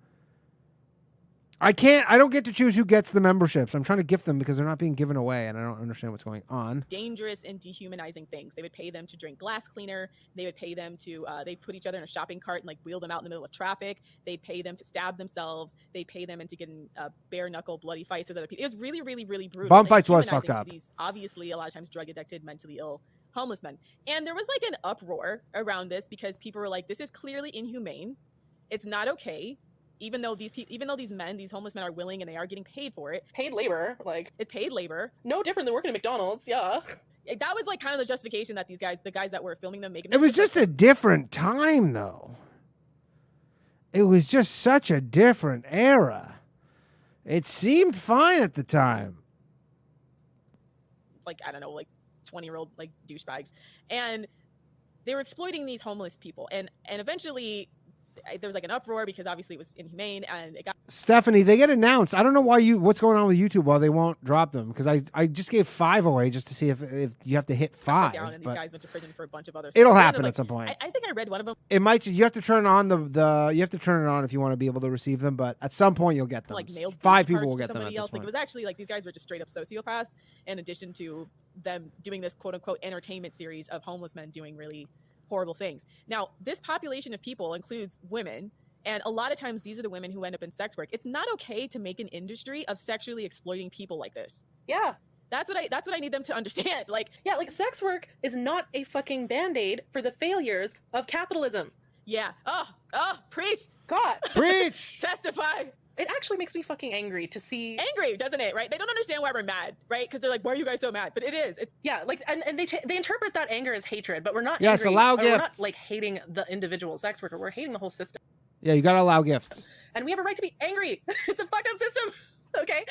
I don't get to choose who gets the memberships. I'm trying to gift them because they're not being given away, and I don't understand what's going on. Dangerous and dehumanizing things. They would pay them to drink glass cleaner. They would pay them to, they'd put each other in a shopping cart and like wheel them out in the middle of traffic. They'd pay them to stab themselves. They'd pay them into getting bare knuckle bloody fights with other people. It was really, really, really brutal. Bumfights was fucked up. These obviously a lot of times drug addicted, mentally ill homeless men. And there was like an uproar around this because people were like, this is clearly inhumane. It's not okay. Even though these homeless men are willing and they are getting paid for it. Paid labor, like it's paid labor. No different than working at McDonald's, yeah. That was like kind of the justification that the guys that were filming them making. It was just a different time, though. It was just such a different era. It seemed fine at the time. Like, I don't know, like 20-year-old like douchebags, and they were exploiting these homeless people, and eventually there was like an uproar because obviously it was inhumane, and it got Stephanie, they get announced. I don't know what's going on with YouTube while they won't drop them, because I just gave 5 away just to see if you have to hit shut 5. down, and these but guys went to prison for a bunch of other it'll stuff. happen Like, at some point. I think I read one of them It might. You have to turn on you have to turn it on if you want to be able to receive them. But at some point you'll get them. like mailed 5 booty people will cards to get them at somebody this else. Like, point. it was actually like these guys were just straight up sociopaths, in addition to them doing this quote unquote entertainment series of homeless men doing really horrible things. Now, this population of people includes women, and a lot of times these are the women who end up in sex work. It's not okay to make an industry of sexually exploiting people like this. Yeah. That's what I need them to understand. Like, Yeah, like sex work is not a fucking band-aid for the failures of capitalism. yeah. Oh, preach. God. Preach. Testify. It actually makes me fucking angry to see. Angry, doesn't it? Right? They don't understand why we're mad, right? Because they're like, why are you guys so mad? But it is. It's Yeah, like, and they interpret that anger as hatred, but we're not Yes, angry. allow or We're not, gifts. like, hating the individual sex worker. We're hating the whole system. Yeah, you gotta allow gifts. And we have a right to be angry. It's a fucked up system. Okay?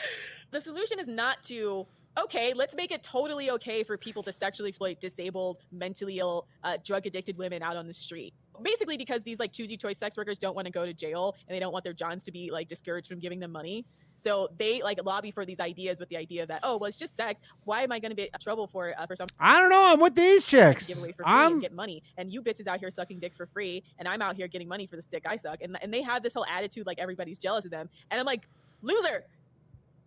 the solution is not to, okay, let's make it totally okay for people to sexually exploit disabled, mentally ill, drug addicted women out on the street. Basically because these like choosy choice sex workers don't want to go to jail, and they don't want their johns to be like discouraged from giving them money. So they like lobby for these ideas with the idea that, oh, well, it's just sex. Why am I going to be in trouble for something I don't know. I'm with these to chicks. give away for free and get money? And you bitches out here sucking dick for free, and I'm out here getting money for this dick I suck. And they have this whole attitude like everybody's jealous of them. And I'm like, loser.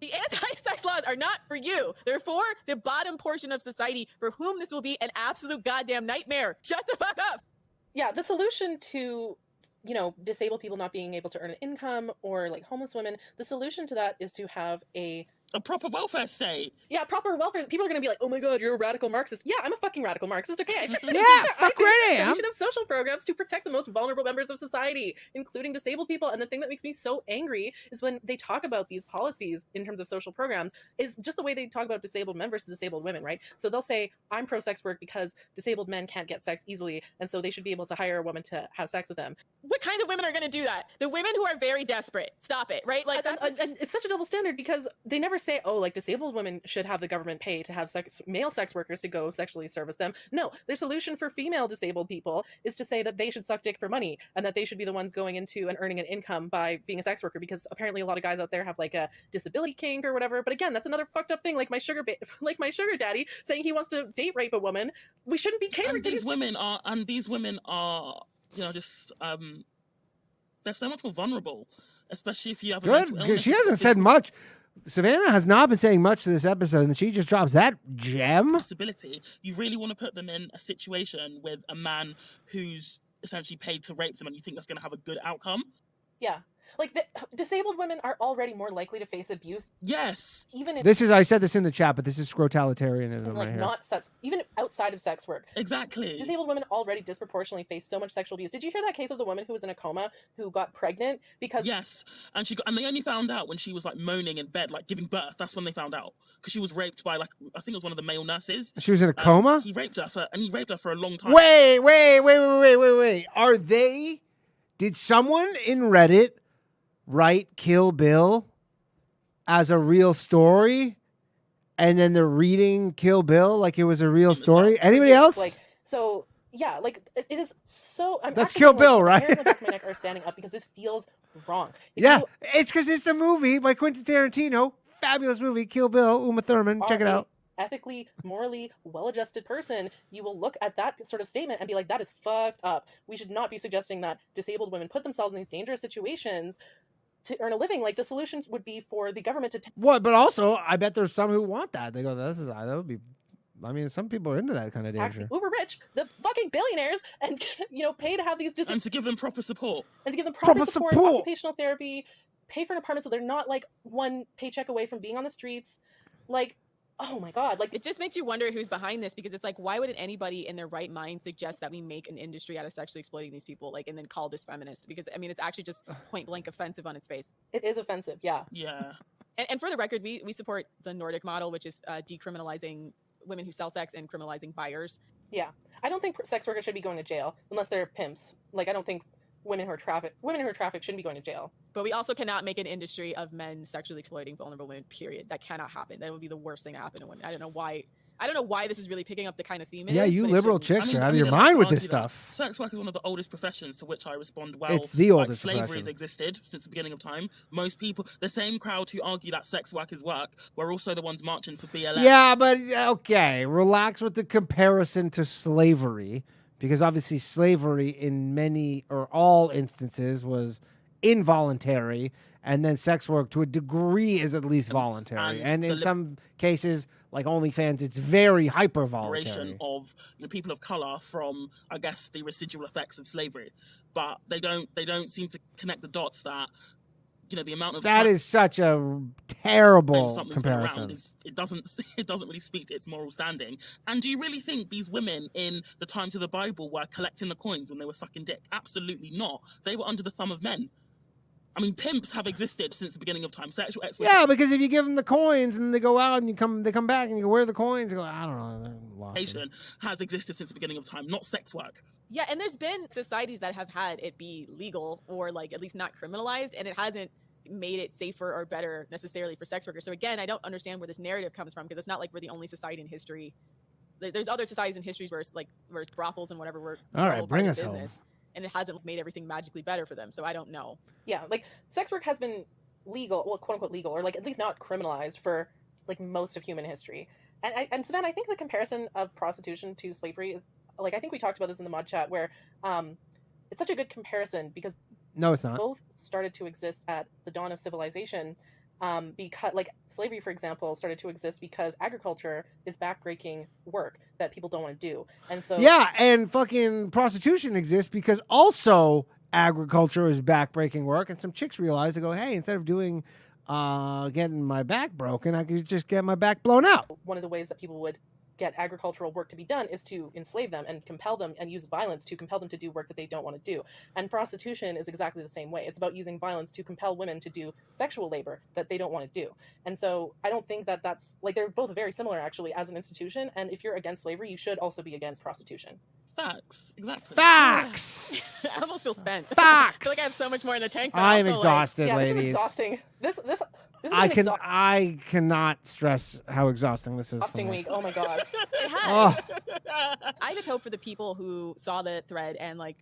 The anti-sex laws are not for you. They're for the bottom portion of society for whom this will be an absolute goddamn nightmare. Shut the fuck up. Yeah, the solution to, you know, disabled people not being able to earn an income, or like homeless women, the solution to that is to have a proper welfare state. Yeah, proper welfare. People are going to be like, oh my God, you're a radical Marxist. Yeah, I'm a fucking radical Marxist, okay? Yeah, fuck right I am. We should have social programs to protect the most vulnerable members of society, including disabled people. And the thing that makes me so angry is when they talk about these policies in terms of social programs, is just the way they talk about disabled men versus disabled women, right? So they'll say, I'm pro-sex work because disabled men can't get sex easily, and so they should be able to hire a woman to have sex with them. What kind of women are going to do that? The women who are very desperate. Stop it, right? Like, And it's such a double standard because they never say, oh, like disabled women should have the government pay to have male sex workers to go sexually service them. No, their solution for female disabled people is to say that they should suck dick for money, and that they should be the ones going into and earning an income by being a sex worker, because apparently a lot of guys out there have like a disability kink or whatever. But again, that's another fucked up thing. Like my sugar daddy saying he wants to date rape a woman. We shouldn't be catering And to these women are, you know, just they're so much more vulnerable, especially if you have a mental Good. illness. She hasn't said much. Savannah has not been saying much to this episode, and she just drops that gem. Disability. You really want to put them in a situation with a man who's essentially paid to rape them, and you think that's going to have a good outcome? Yeah. Like, disabled women are already more likely to face abuse, Yes. even if I said this in the chat, but this is scrotalitarianism like right here. not sex, even outside of sex work. Exactly. Disabled women already disproportionately face so much sexual abuse. Did you hear that case of the woman who was in a coma who got pregnant because Yes, and and they only found out when she was like moaning in bed, like giving birth. That's when they found out, because she was raped by, like, I think it was one of the male nurses. She was in a coma? He raped her for a long time. Wait. Did someone in Reddit write Kill Bill as a real story, and then they're reading Kill Bill like it was a real story? Anybody else? like, so yeah, like it is so. That's actually Kill like, Bill, the right? parents of Dr. Minnick are standing up because this feels wrong. If Yeah, you it's because it's a movie by Quentin Tarantino. Fabulous movie, Kill Bill, Uma Thurman. Check it are out. a ethically, morally well-adjusted person, you will look at that sort of statement and be like, that is fucked up. We should not be suggesting that disabled women put themselves in these dangerous situations to earn a living. Like, the solution would be for the government to What? But also, I bet there's some who want that. They go, that would be. I mean, some people are into that kind of tax danger. the uber rich, the fucking billionaires, and pay to have these And to give them proper support. and to give them proper Proper support, support. occupational therapy, pay for an apartment so they're not like one paycheck away from being on the streets. Like, oh my God, like it just makes you wonder who's behind this, because it's like, why would anybody in their right mind suggest that we make an industry out of sexually exploiting these people, like, and then call this feminist? Because I mean, it's actually just point blank offensive on its face. it is offensive. Yeah. Yeah. And for the record, we support the Nordic model, which is decriminalizing women who sell sex and criminalizing buyers. Yeah. I don't think sex workers should be going to jail unless they're pimps. Like, I don't think women who are trafficked shouldn't be going to jail. But we also cannot make an industry of men sexually exploiting vulnerable women, period. That cannot happen. That would be the worst thing to happen to women. I don't know why I don't know why this is really picking up the kind of theme. Yeah, you but liberal it shouldn't. chicks are out of your mind with this stuff. Sex work is one of the oldest professions, to which I respond, well, It's the oldest slavery has profession. existed since the beginning of time. Most people, the same crowd who argue that sex work is work, were also the ones marching for BLM. Yeah, but okay, relax with the comparison to slavery, because obviously slavery in many or all instances was involuntary, and then sex work to a degree is at least voluntary, and in some cases, like OnlyFans, it's very hyper voluntary. Of people of color from, I guess, the residual effects of slavery, but they don't seem to connect the dots that the amount of that is such a terrible comparison. Around it doesn't really speak to its moral standing. And do you really think these women in the times of the Bible were collecting the coins when they were sucking dick? Absolutely not. They were under the thumb of men. I mean, pimps have existed since the beginning of time. Sexual exploitation. Yeah, because if you give them the coins and they go out and they come back and you go, where are the coins? You go, I don't know. Has existed since the beginning of time, not sex work. Yeah, and there's been societies that have had it be legal or like at least not criminalized, and it hasn't made it safer or better necessarily for sex workers. So again, I don't understand where this narrative comes from, because it's not like we're the only society in history. There's other societies in history where it's brothels and whatever were all right, bring us business. home. And it hasn't made everything magically better for them. So I don't know. Yeah, like sex work has been legal, well, quote unquote legal, or like at least not criminalized for like most of human history. And Savannah, I think the comparison of prostitution to slavery is like, I think we talked about this in the mod chat where it's such a good comparison because no, it's not. Both started to exist at the dawn of civilization. Because like slavery, for example, started to exist because agriculture is backbreaking work that people don't want to do. And so yeah, and fucking prostitution exists because also agriculture is backbreaking work, and some chicks realize, they go, hey, instead of doing getting my back broken, I could just get my back blown out. One of the ways that people would get agricultural work to be done is to enslave them and compel them and use violence to compel them to do work that they don't want to do. And prostitution is exactly the same way. It's about using violence to compel women to do sexual labor that they don't want to do. And so I don't think that that's like, they're both very similar actually as an institution. And if you're against slavery, you should also be against prostitution. Facts. Exactly. Facts. I almost feel spent. Facts. I feel like I have so much more in the tank. I am exhausted, yeah, ladies. This is exhausting. This I cannot stress how exhausting this is. Exhausting week. Oh my god. It has. Oh. I just hope for the people who saw the thread and like,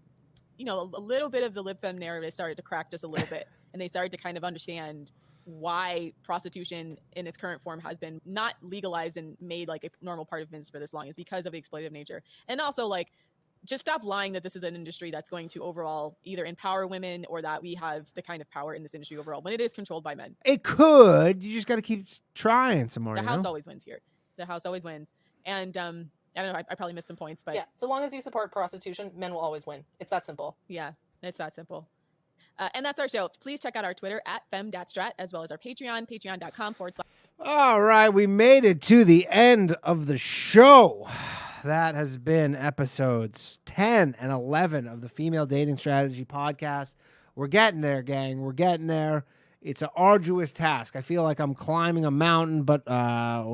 a little bit of the lib fem narrative started to crack just a little bit, and they started to kind of understand why prostitution in its current form has been not legalized and made like a normal part of business for this long, is because of the exploitative nature. And also like, just stop lying that this is an industry that's going to overall either empower women or that we have the kind of power in this industry overall when it is controlled by men. It could. You just got to keep trying some more. The house always wins here. The house always wins. And I don't know, I probably missed some points, but yeah, so long as you support prostitution, men will always win. It's that simple. Yeah, it's that simple. And that's our show. Please check out our Twitter at fem.strat, as well as our Patreon, patreon.com/. All right, we made it to the end of the show. That has been episodes 10 and 11 of the Female Dating Strategy Podcast. We're getting there, gang. We're getting there. It's an arduous task. I feel like I'm climbing a mountain, but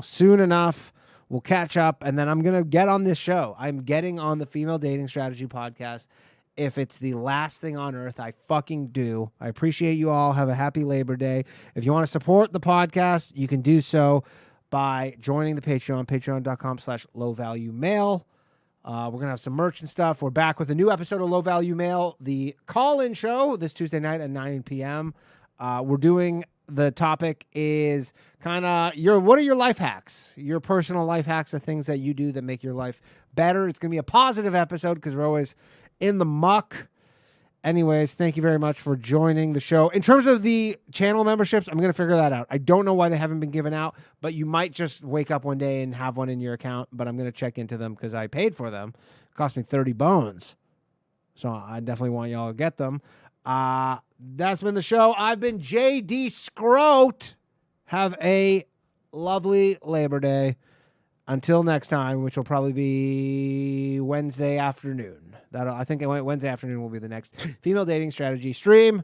soon enough, we'll catch up, and then I'm going to get on this show. I'm getting on the Female Dating Strategy Podcast. If it's the last thing on earth, I fucking do. I appreciate you all. Have a happy Labor Day. If you want to support the podcast, you can do so by joining the Patreon, patreon.com/lowvaluemail. We're going to have some merch and stuff. We're back with a new episode of Low Value Mail, the call-in show this Tuesday night at 9 p.m. The topic is kind of what are your life hacks? Your personal life hacks are things that you do that make your life better. It's going to be a positive episode because we're always in the muck. Anyways, thank you very much for joining the show. In terms of the channel memberships, I'm going to figure that out. I don't know why they haven't been given out, but you might just wake up one day and have one in your account, but I'm going to check into them because I paid for them. It cost me 30 bones. So I definitely want y'all to get them. That's been the show. I've been JD SCROTE. Have a lovely Labor Day. Until next time, which will probably be Wednesday afternoon. I think Wednesday afternoon will be the next Female Dating Strategy stream.